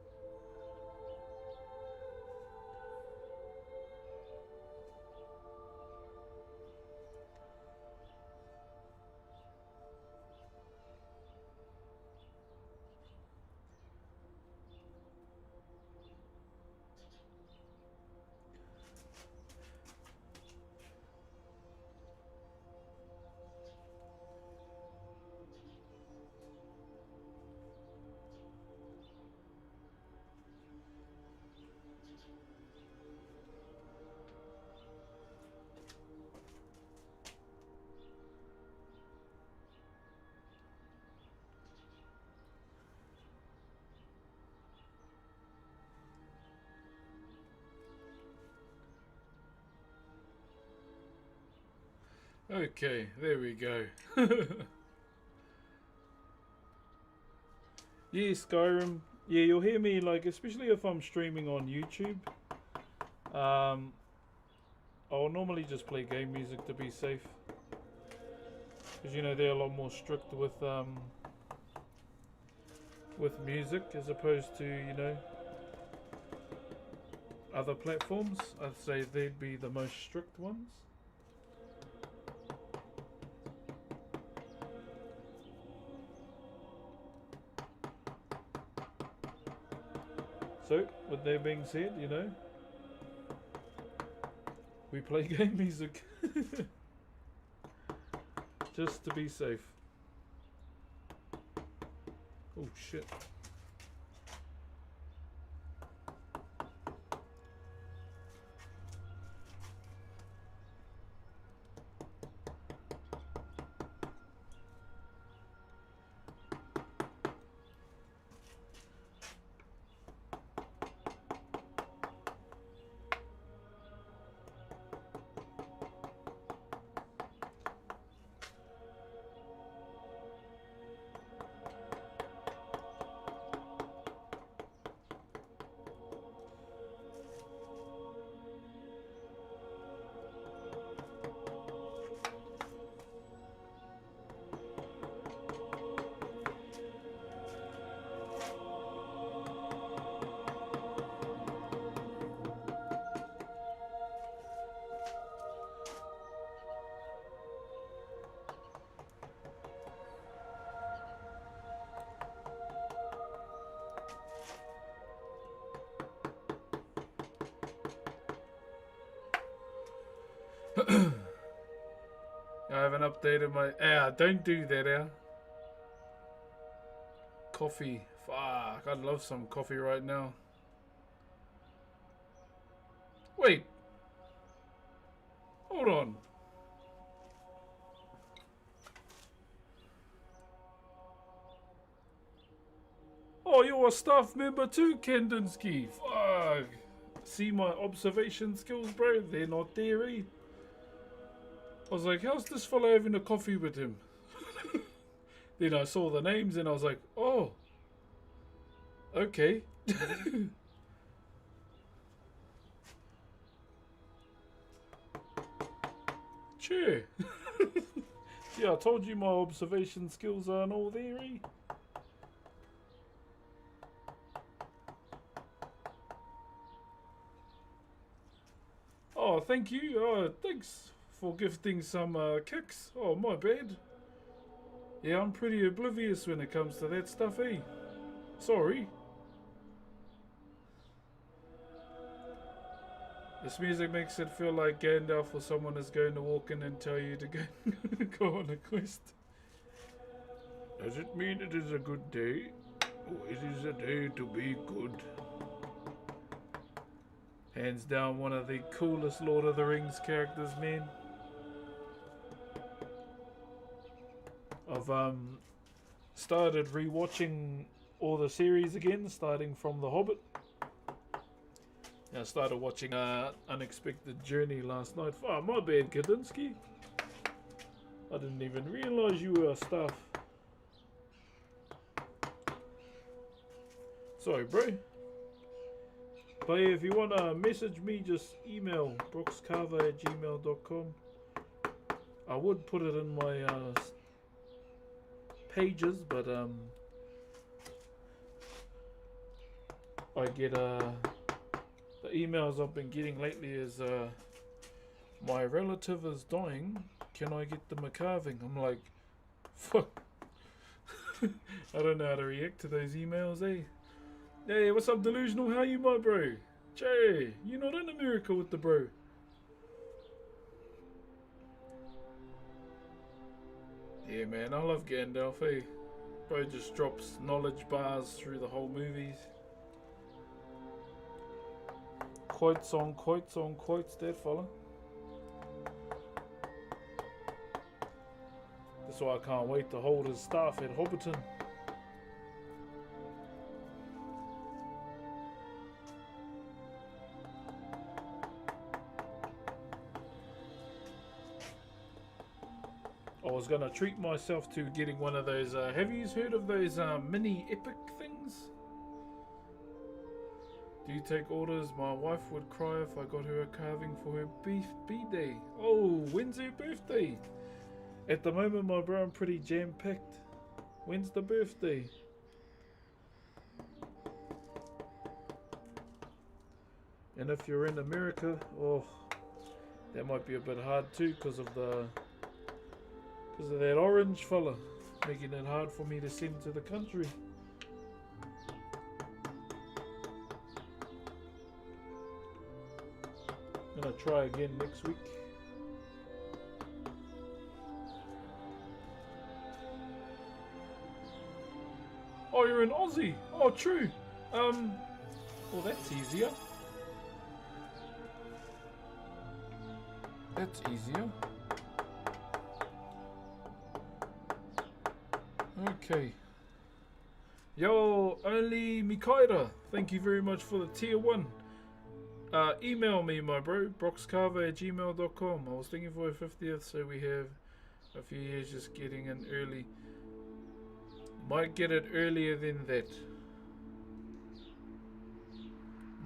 Okay, there we go. Yeah, Skyrim. Yeah, you'll hear me like, especially if I'm streaming on YouTube. I'll normally just play game music to be safe, because you know they're a lot more strict with music as opposed to, you know, other platforms. I'd say they'd be the most strict ones. So, with that being said, you know, we play game music just to be safe. Oh shit. I haven't updated my... don't do that, Coffee. Fuck, I'd love some coffee right now. Wait. Hold on. Oh, you're a staff member too, Kandinsky. Fuck. See my observation skills, bro? They're not there, eh? I was like, how's this fellow having a coffee with him? Then I saw the names and I was like, oh, okay. Cheer. Yeah, I told you my observation skills aren't all there, eh? Oh, thank you. Oh, thanks for gifting some kicks. Oh, my bad. Yeah, I'm pretty oblivious when it comes to that stuff, eh? Sorry. This music makes it feel like Gandalf or someone is going to walk in and tell you to go, go on a quest. Does it mean it is a good day? Oh, it is a day to be good. Hands down one of the coolest Lord of the Rings characters, man. I've started rewatching all the series again, starting from The Hobbit. I started watching Unexpected Journey last night. Oh, my bad, Kadinsky. I didn't even realise you were staff. Sorry, bro. But yeah, if you want to message me, just email brookscarver@gmail.com. I would put it in my pages, but I get the emails I've been getting lately is my relative is dying. Can I get them a carving? I'm like, fuck. I don't know how to react to those emails, eh? Hey, what's up, Delusional? How you, my bro? Jay, you not in America with the bro? Yeah, man, I love Gandalf, eh? Bro just drops knowledge bars through the whole movies. Quotes on quotes on quotes, that fella. That's why I can't wait to hold his staff at Hobbiton. I was gonna treat myself to getting one of those. Have you heard of those mini epic things? Do you take orders? My wife would cry if I got her a carving for her B-Day. Oh, when's her birthday? At the moment, my bro, I'm pretty jam-packed. When's the birthday? And if you're in America, oh, that might be a bit hard too because of that orange fella, making it hard for me to send to the country. I'm gonna try again next week. Oh, you're in Aussie. Oh, true. Well, that's easier. That's easier. Okay. Yo, only Mikaira. Thank you very much for the tier 1. Email me, my bro, broxcarver@gmail.com. I was thinking for a 50th, so we have a few years just getting in early. Might get it earlier than that.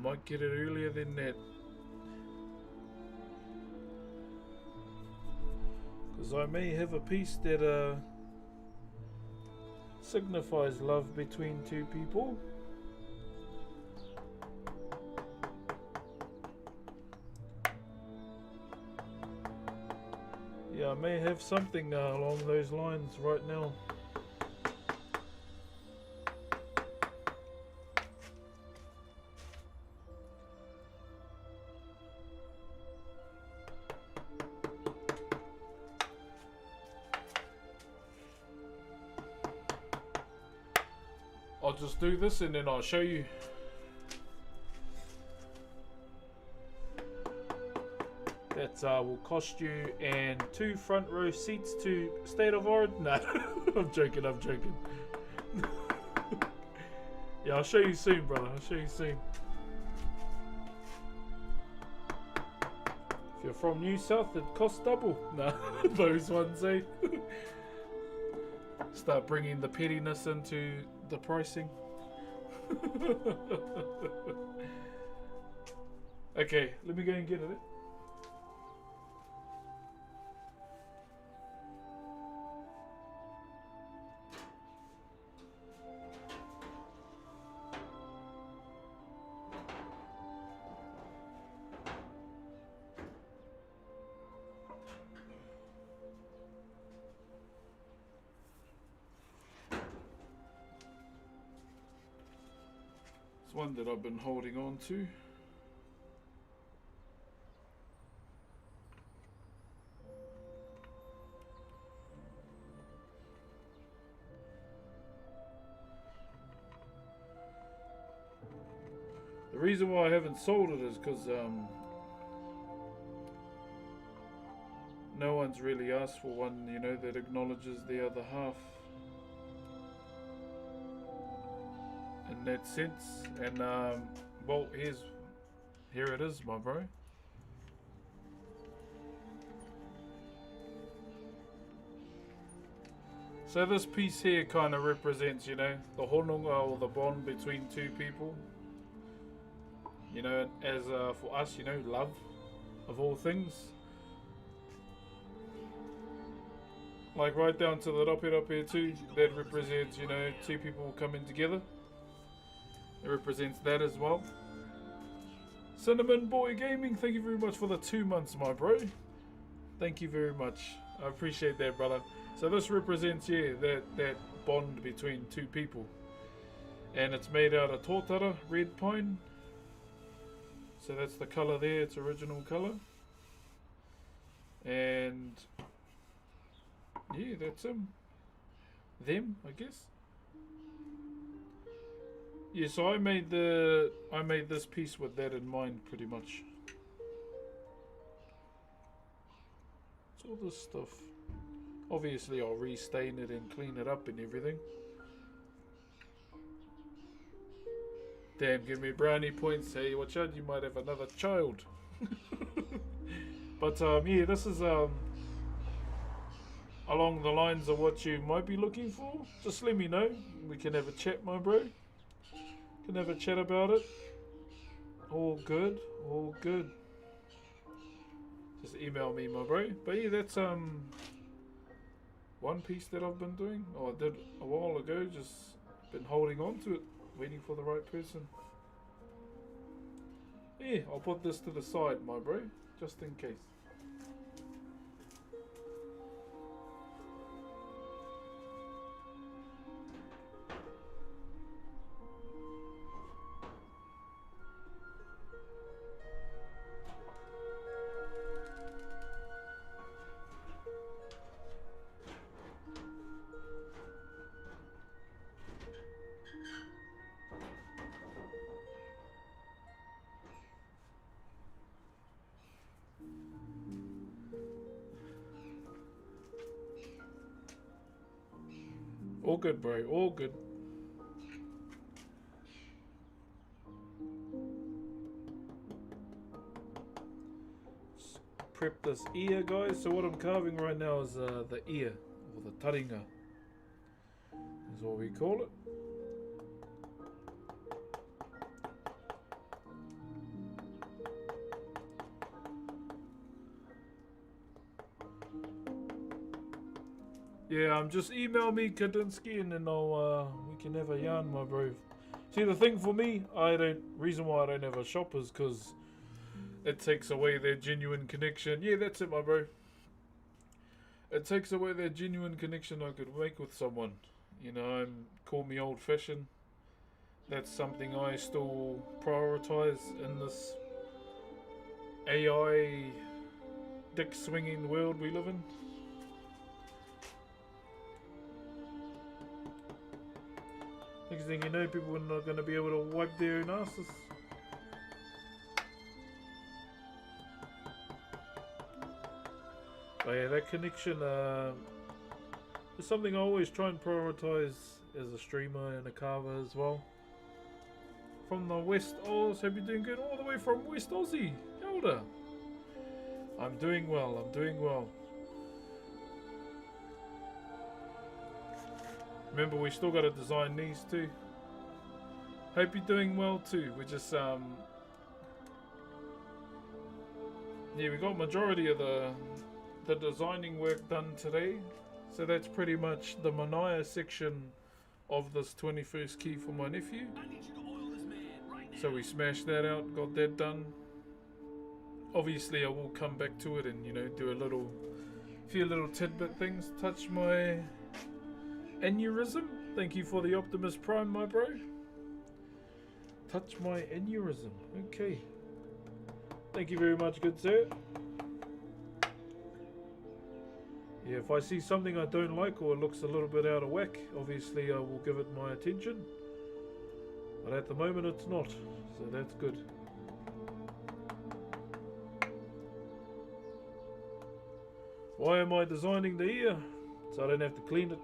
Might get it earlier than that. Because I may have a piece that signifies love between two people. Yeah, I may have something along those lines right now. I'll just do this and then I'll show you. That will cost you and 2 front row seats to State of Origin. No, I'm joking. Yeah, I'll show you soon, brother. I'll show you soon. If you're from New South, it costs double. No, those ones, eh? Start bringing the pettiness into the pricing. Okay, let me go and get it. one that I've been holding on to. The reason why I haven't sold it is because no one's really asked for one, you know, that acknowledges the other half in that sense. And well, here it is, my bro. So this piece here kind of represents, you know, the hononga, or the bond between two people. You know, as for us, you know, love of all things. Like right down to the rape too, that represents, you know, two people coming together. It represents that as well. Cinnamon Boy Gaming, thank you very much for the 2 months, my bro. Thank you very much. I appreciate that, brother. So this represents, yeah, that bond between two people. And it's made out of tōtara, red pine. So that's the colour there, its original colour. And yeah, that's them, I guess. Yeah, so I made this piece with that in mind, pretty much. It's all this stuff. Obviously, I'll restain it and clean it up and everything. Damn, give me brownie points. Hey, watch out, you might have another child. But yeah, this is along the lines of what you might be looking for. Just let me know. We can have a chat, my bro. Can have a chat about it. All good, all good. Just email me, my bro. But yeah, that's one piece that I've been doing, or I did a while ago. Just been holding on to it, waiting for the right person. Yeah, I'll put this to the side, my bro, just in case. All good, bro. All good. Just prep this ear, guys. So what I'm carving right now is the ear, or the taringa, is what we call it. Yeah, just email me, Kadinsky, and then we can have a yarn, my bro. See, the thing for me, reason why I don't have a shop is because it takes away their genuine connection. Yeah, that's it, my bro. It takes away their genuine connection I could make with someone. You know, call me old-fashioned. That's something I still prioritize in this AI dick-swinging world we live in. Next thing you know, people are not going to be able to wipe their own asses. But yeah, that connection is something I always try and prioritize as a streamer and a carver as well. From the West Oz, hope you're doing good. All the way from West Aussie. Elder. I'm doing well, I'm doing well. Remember, we still got to design these too. Hope you're doing well too. We just yeah, we got majority of the designing work done today. So that's pretty much the Manaya section of this 21st key for my nephew. I need you to oil this man right now. So we smashed that out, got that done. Obviously, I will come back to it and, you know, do a few little tidbit things. Touch my aneurysm. Thank you for the Optimus Prime, my bro. touch my aneurysm. Okay. Thank you very much, good sir. Yeah, if I see something I don't like or it looks a little bit out of whack, obviously I will give it my attention. But at the moment it's not, so that's good. Why am I designing the ear? So I don't have to clean it.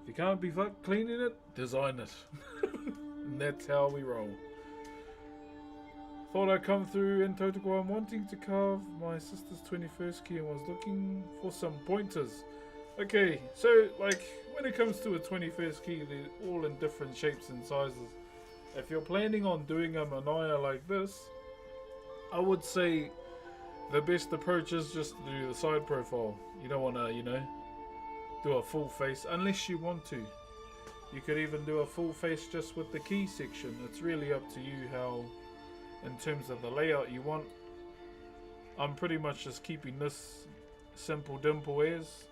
If you can't be fucked cleaning it, design it. And that's how we roll. Thought I'd come through in Totoko. I'm wanting to carve my sister's 21st key and was looking for some pointers. Okay, so like when it comes to a 21st key, they're all in different shapes and sizes. If you're planning on doing a manaya like this, I would say the best approach is just to do the side profile. You don't want to, you know, do a full face unless you want to. You could even do a full face just with the key section. It's really up to you how, in terms of the layout you want. I'm pretty much just keeping this simple dimple as,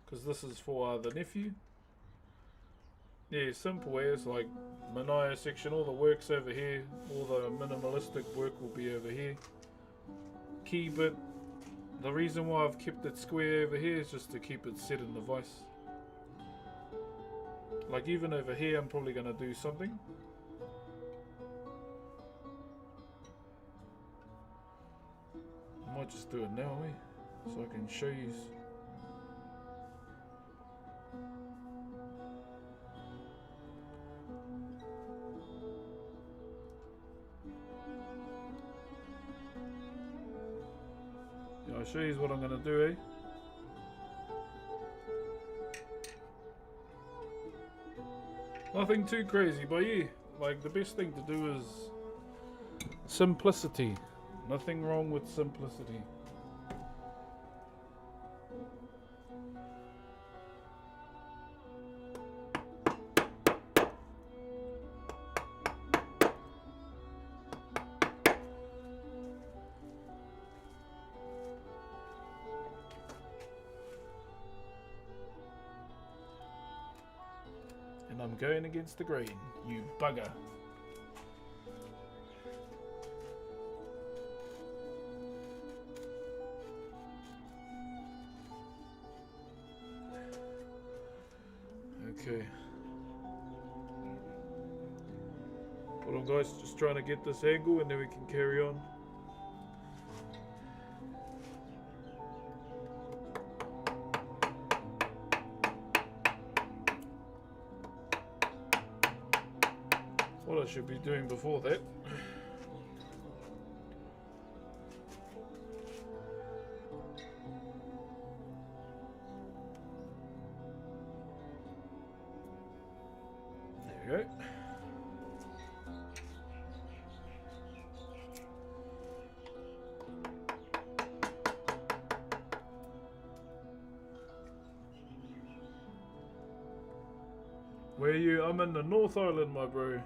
because this is for the nephew. Yeah, simple as, like manaya section, all the work's over here, all the minimalistic work will be over here. Key bit, the reason why I've kept it square over here is just to keep it set in the vice. Like even over here I'm probably going to do something. I might just do it now, so I can show you. Yeah, I'll show you what I'm going to do, Nothing too crazy, but yeah, like the best thing to do is simplicity. Nothing wrong with simplicity. And I'm going against the grain, you bugger. Okay. Hold on guys, just trying to get this angle and then we can carry on. What I should be doing before that. There we go. Where are you? I'm in the North Island, my bro.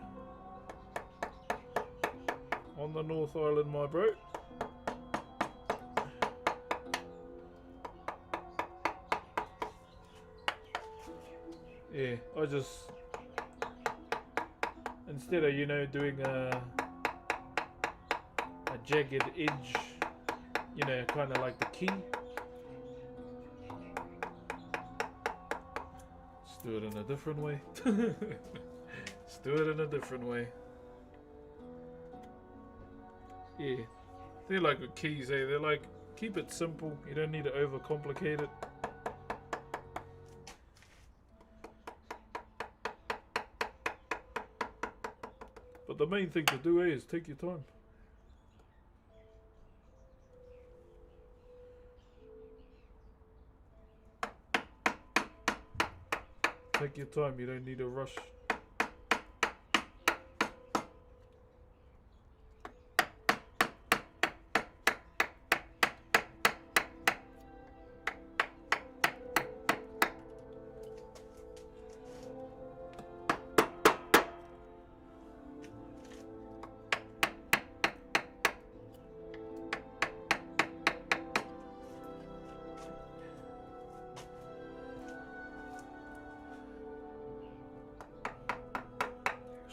On the North Island, my bro. Yeah, I just, instead of, you know, doing a jagged edge, you know, kind of like the key, let's do it in a different way. Let's do it in a different way. Yeah, they're like with keys, they're like, keep it simple, you don't need to overcomplicate it. But the main thing to do is take your time. Take your time, you don't need to rush.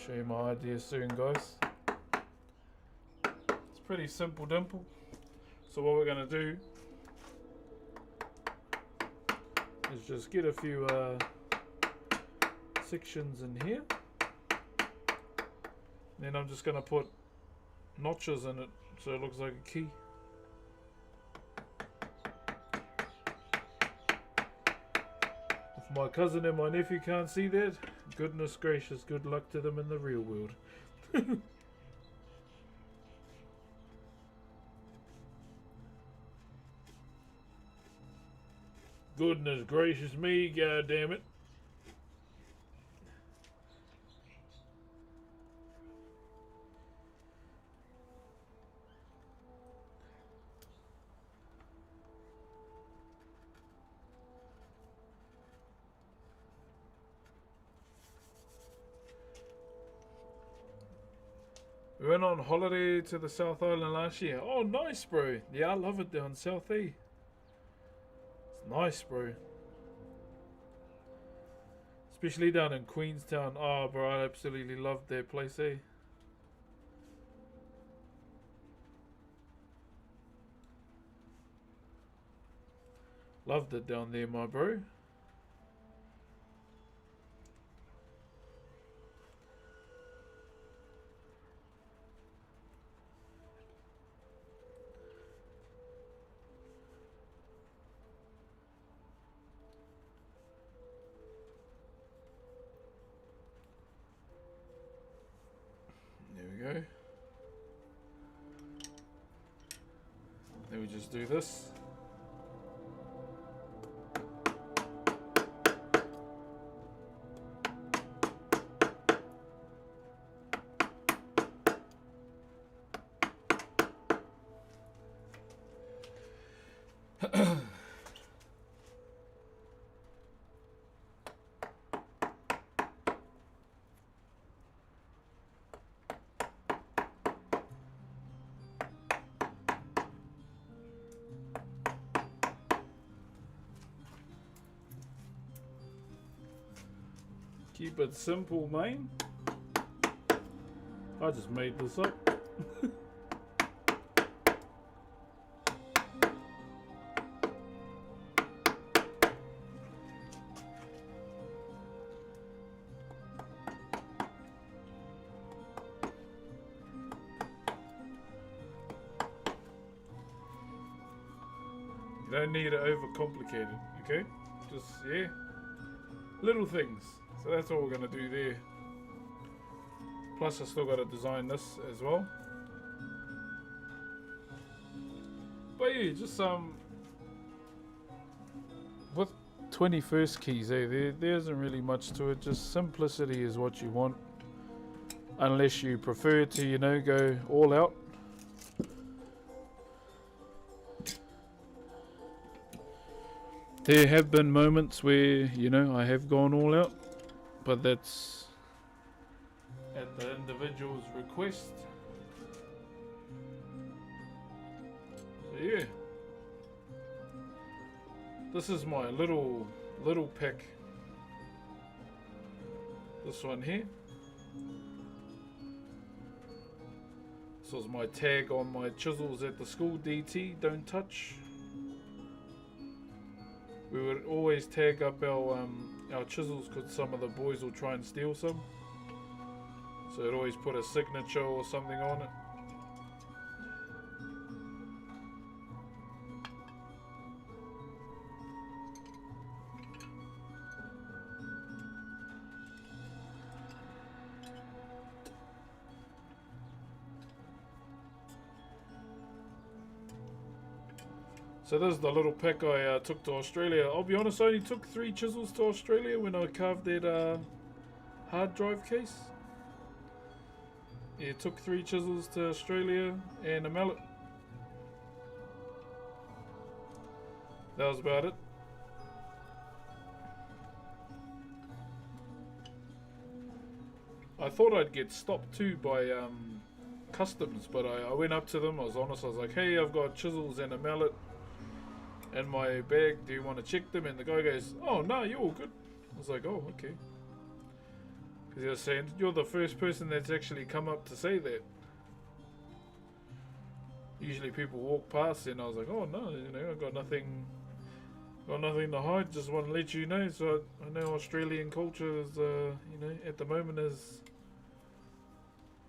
Show you my idea soon, guys. It's pretty simple dimple. So what we're gonna do is just get a few sections in here. Then I'm just gonna put notches in it so it looks like a key. If my cousin and my nephew can't see that, goodness gracious, good luck to them in the real world. Goodness gracious me, god damn it. We went on holiday to the South Island last year. Oh, nice, bro. Yeah, I love it down south, eh? It's nice, bro. Especially down in Queenstown. Oh, bro, I absolutely loved that place, eh? Loved it down there, my bro. There we go. Then we just do this. Keep it simple, man. I just made this up. You don't need it overcomplicated, okay? Just, yeah, little things. So that's all we're gonna do there. Plus I still gotta design this as well. But yeah, just with 21st keys, there isn't really much to it. Just simplicity is what you want. Unless you prefer to, you know, go all out. There have been moments where, you know, I have gone all out. But that's at the individual's request. So yeah, this is my little pick. This one here. This was my tag on my chisels at the school. DT, don't touch. We would always tag up our chisels because some of the boys will try and steal some. So I'd always put a signature or something on it. So this is the little pack I took to Australia. I'll be honest, I only took 3 chisels to Australia when I carved that hard drive case. Yeah, took 3 chisels to Australia and a mallet. That was about it. I thought I'd get stopped too by customs, but I went up to them. I was honest. I was like, "Hey, I've got chisels and a mallet in my bag. Do you want to check them?" And the guy goes, "Oh no, you're all good." I was like, "Oh, okay." Because he was saying, you're the first person that's actually come up to say that. Usually people walk past and I was like, oh no, you know, I've got nothing to hide, just want to let you know. So I know Australian culture is, you know, at the moment is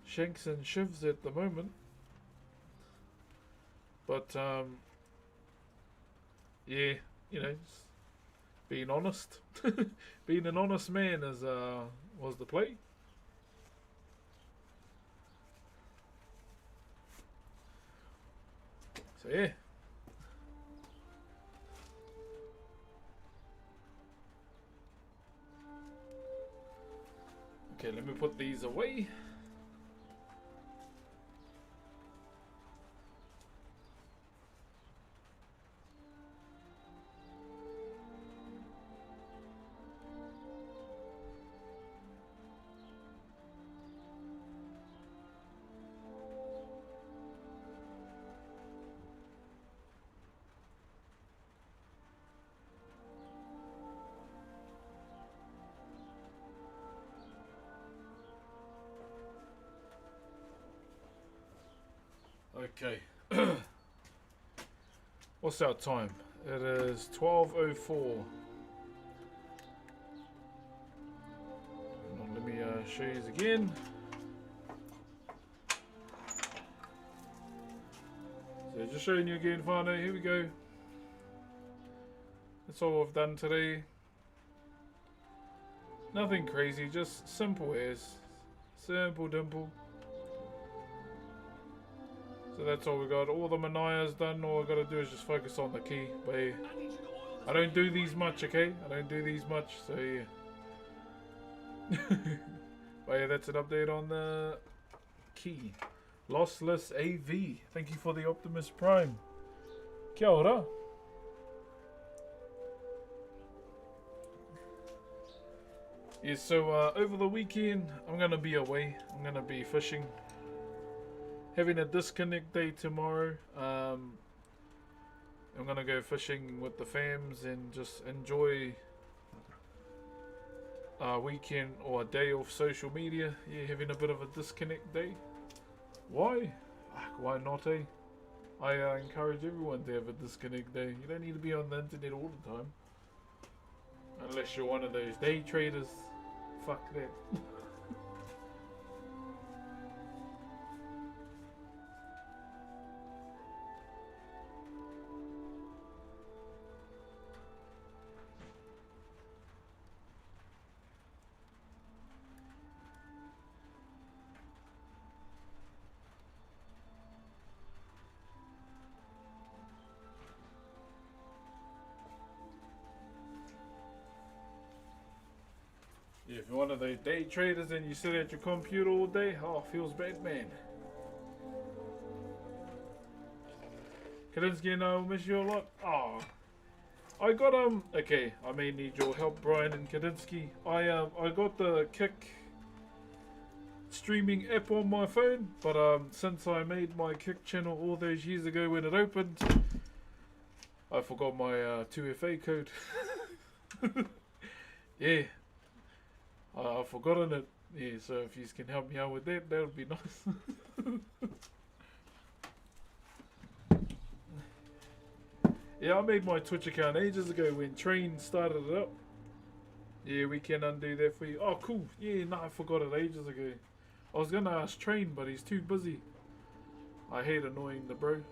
shanks and shivs at the moment. But, yeah, you know, just being honest. Being an honest man is, was the play. So, yeah. Okay, let me put these away. Okay. What's our time? It is 12:04. Let me show you again. So just showing you again, Whānau. Here we go. That's all I've done today. Nothing crazy, just simple as. Simple dimple. So that's all we got. All the Manaya's done. All I gotta do is just focus on the key. But yeah, I don't do these much, okay? I don't do these much, so yeah. But yeah, that's an update on the key. Lossless AV. Thank you for the Optimus Prime. Kia ora. Yeah, so over the weekend, I'm gonna be away. I'm gonna be fishing. Having a disconnect day tomorrow. I'm gonna go fishing with the fams and just enjoy a weekend or a day off social media. Yeah, having a bit of a disconnect day. Why? Why not, eh? I encourage everyone to have a disconnect day. You don't need to be on the internet all the time. Unless you're one of those day traders. Fuck that. If you're one of those day traders and you sit at your computer all day, oh, feels bad, man. Kadinsky and I will miss you a lot. Oh, I got okay, I may need your help, Brian and Kadinsky. I got the Kick streaming app on my phone, but since I made my Kick channel all those years ago when it opened, I forgot my 2FA code. Yeah. I've forgotten it. Yeah, so if you can help me out with that, that would be nice. Yeah, I made my Twitch account ages ago when Train started it up. Yeah, we can undo that for you. Oh, cool. Yeah, no, I forgot it ages ago. I was gonna ask Train, but he's too busy. I hate annoying the bro.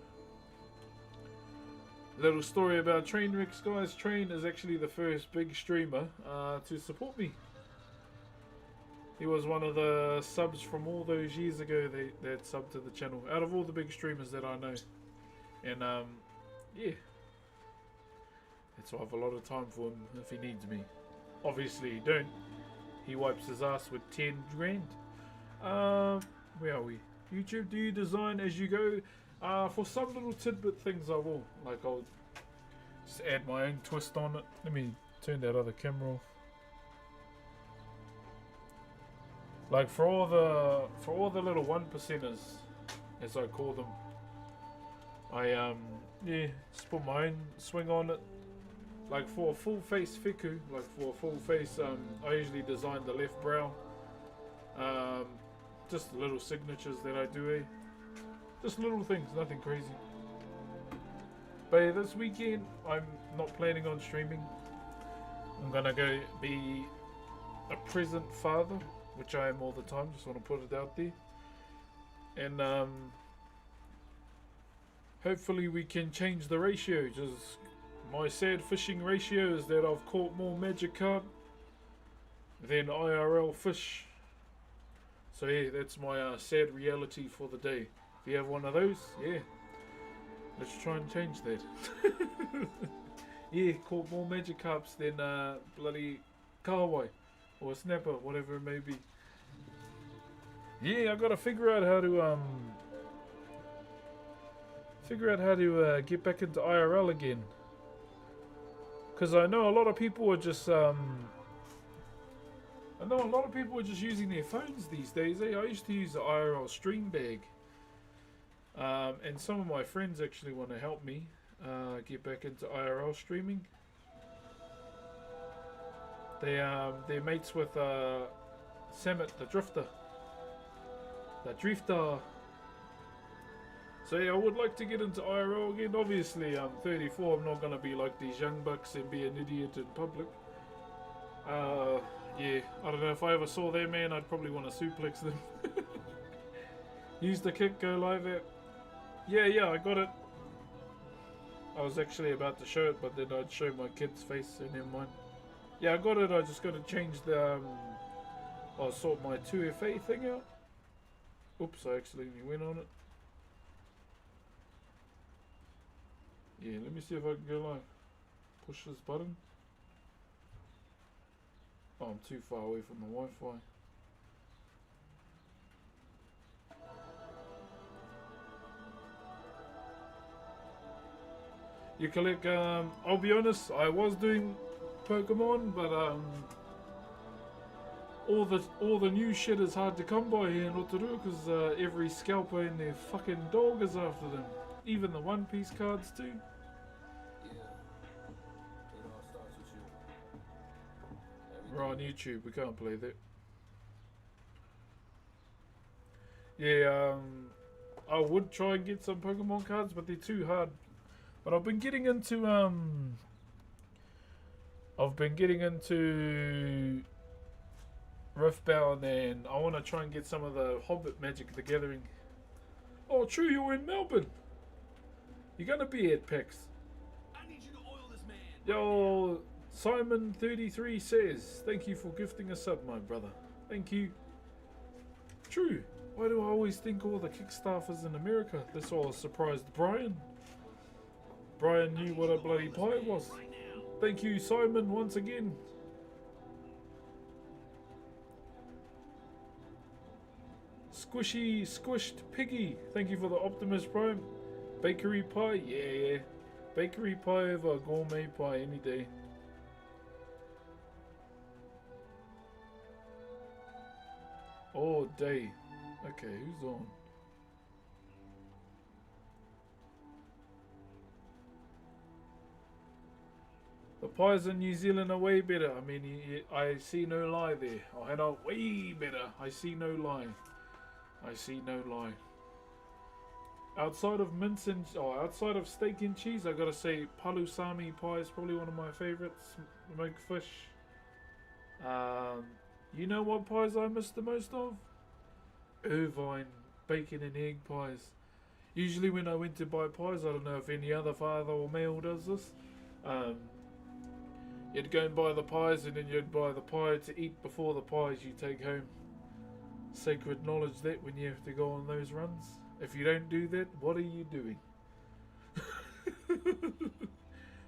Little story about Trainwrecks, guys. Train is actually the first big streamer to support me. He was one of the subs from all those years ago that subbed to the channel. Out of all the big streamers that I know. And, yeah. That's why I have a lot of time for him if he needs me. Obviously he don't. He wipes his ass with 10 grand. Where are we? YouTube, do you design as you go? For some little tidbit things I will. Like I'll just add my own twist on it. Let me turn that other camera off. Like for all the little 1%ers, as I call them, I yeah, just put my own swing on it. Like for a full face fiku, like for a full face, I usually design the left brow, Um, just little signatures that I do, eh? Just little things, nothing crazy. But yeah, this weekend, I'm not planning on streaming. I'm gonna go be a present father, which I am all the time, just want to put it out there. And hopefully we can change the ratio. Just my sad fishing ratio is that I've caught more magic carp than IRL fish. So yeah, that's my sad reality for the day. If you have one of those, yeah, let's try and change that. Yeah, caught more magic carps than bloody kahawai or snapper, whatever it may be. Yeah, I gotta figure out how to get back into IRL again. Cause I know a lot of people are just using their phones these days. Eh? I used to use the IRL stream bag. And some of my friends actually want to help me get back into IRL streaming. They're mates with Samet, the drifter. So yeah, I would like to get into IRL again. Obviously, I'm 34. I'm not gonna be like these young bucks and be an idiot in public. Yeah, I don't know if I ever saw them, man. I'd probably want to suplex them. Use the kick, go live it. Yeah, I got it. I was actually about to show it, but then I'd show my kid's face, so never mind. Yeah, I got it. I just got to change the. I'll sort my 2FA thing out. Oops, I accidentally went on it. Yeah, let me see if I can go live. Push this button. Oh, I'm too far away from the Wi-Fi. You collect, I'll be honest, I was doing Pokemon, but all the new shit is hard to come by here in Rotorua because every scalper and their fucking dog is after them. Even the One Piece cards too. We're on YouTube, we can't play that. Yeah, I would try and get some Pokemon cards, but they're too hard. But I've been getting into Riftbound, and I want to try and get some of the Hobbit Magic the Gathering. Oh, true, you're in Melbourne. You're gonna be at PAX. I need you to oil this man. Yo, Simon33 says, thank you for gifting a sub, my brother. Thank you. True. Why do I always think all the Kickstarters in America? That's why I was surprised Brian. Brian knew what a bloody pie was. Thank you, Simon, once again. Squished Piggy. Thank you for the Optimus Prime. Bakery pie, yeah. Bakery pie over gourmet pie any day. All day. Okay, who's on? The pies in New Zealand are way better. I mean, I see no lie there. I had a way better. I see no lie. I see no lie. Outside of mince and outside of steak and cheese, I gotta say palusami pie is probably one of my favorites. Smoked fish. You know what pies I miss the most of? Irvine bacon and egg pies. Usually when I went to buy pies, I don't know if any other father or male does this. You'd go and buy the pies, and then you'd buy the pie to eat before the pies you take home. Sacred knowledge that when you have to go on those runs. If you don't do that, what are you doing?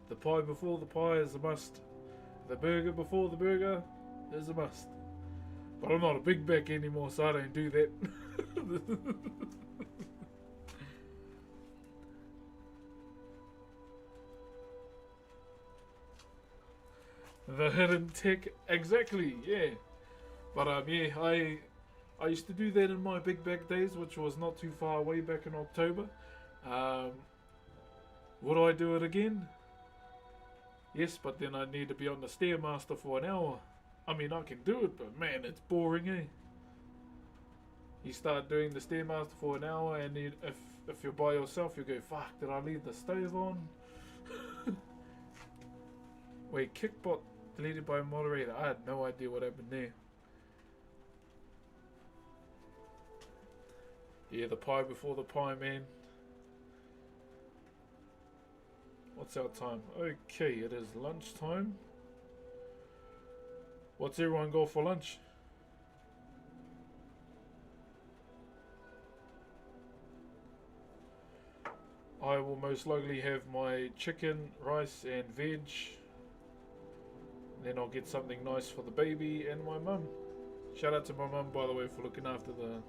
The pie before the pie is a must. The burger before the burger is a must. But I'm not a big back anymore, so I don't do that. The hidden tech, exactly, yeah. But yeah, I used to do that in my big back days, which was not too far away back in October. Would I do it again? Yes, but then I'd need to be on the Stairmaster for an hour. I mean, I can do it, but man, it's boring, eh? You start doing the Stairmaster for an hour, and then if you're by yourself, you go, fuck, did I leave the stove on? Wait, Kickbot deleted by moderator. I had no idea what happened there. Yeah, the pie before the pie, man. What's our time? Okay, it is lunchtime. What's everyone go for lunch? I will most likely have my chicken, rice and veg. Then I'll get something nice for the baby and my mum. Shout out to my mum, by the way, for looking after the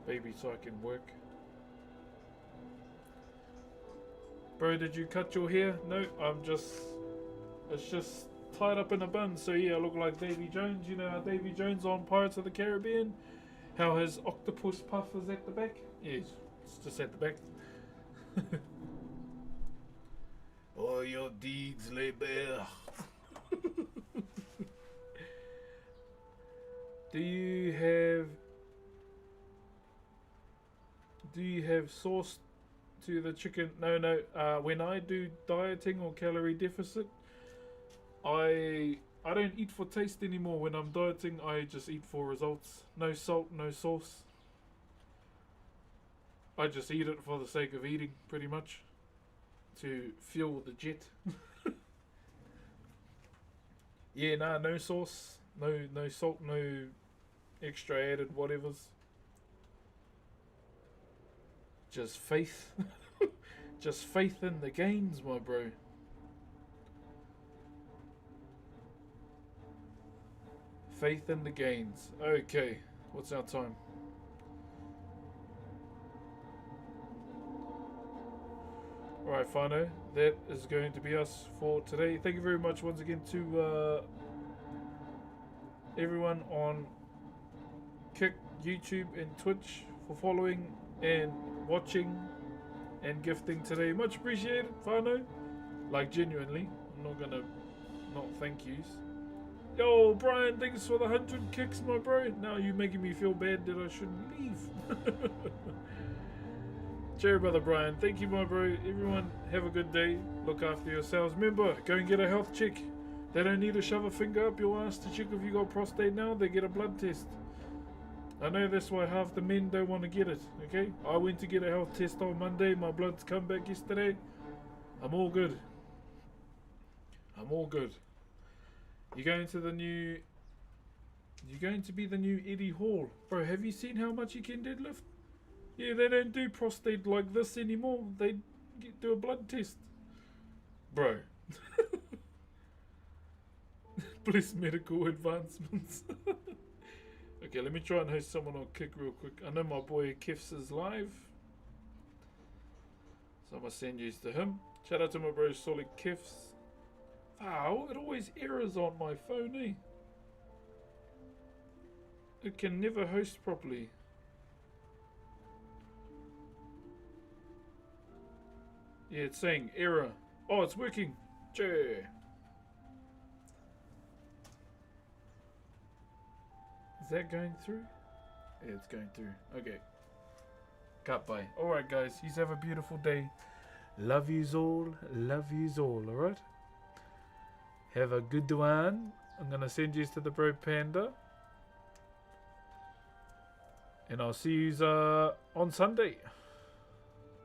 baby so I can work. Bro, did you cut your hair? No, it's just tied up in a bun. So yeah, I look like Davy Jones. You know how Davy Jones on Pirates of the Caribbean? How his octopus puff is at the back? Yeah, it's just at the back. All your deeds lay bare. Do you have sauce to the chicken? No. When I do dieting or calorie deficit, I don't eat for taste anymore. When I'm dieting, I just eat for results. No salt, no sauce. I just eat it for the sake of eating, pretty much, to fuel the jet. Yeah, nah, no sauce, no salt, no extra added whatevers. Just faith. Just faith in the gains, my bro. Faith in the gains. Okay, what's our time? Alright, Fano, that is going to be us for today. Thank you very much once again to everyone on Kick, YouTube and Twitch for following and watching and gifting today. Much appreciated, Fano. Like, genuinely. I'm not gonna not thank yous. Yo, Brian, thanks for the 100 kicks, my bro. Now you're making me feel bad that I shouldn't leave. Cherry Brother Brian, thank you, my bro. Everyone, have a good day. Look after yourselves. Remember, go and get a health check. They don't need to shove a finger up your ass to check if you got prostate now. They get a blood test. I know that's why half the men don't want to get it, okay? I went to get a health test on Monday. My blood's come back yesterday. I'm all good. I'm all good. You're going to be the new Eddie Hall. Bro, have you seen how much he can deadlift? Yeah, they don't do prostate like this anymore. They do a blood test. Bro. Bless medical advancements. Okay, let me try and host someone on Kick real quick. I know my boy Kifs is live. So I'm going to send you to him. Shout out to my bro Solid Kifs. Wow, it always errors on my phone, eh? It can never host properly. Yeah, it's saying error. Oh, it's working. Jay. Is that going through? Yeah, it's going through. Okay. Cut by. Alright, guys. You have a beautiful day. Love yous all. Love yous all. Alright? Have a good one. I'm going to send yous to the Bro Panda. And I'll see yous on Sunday.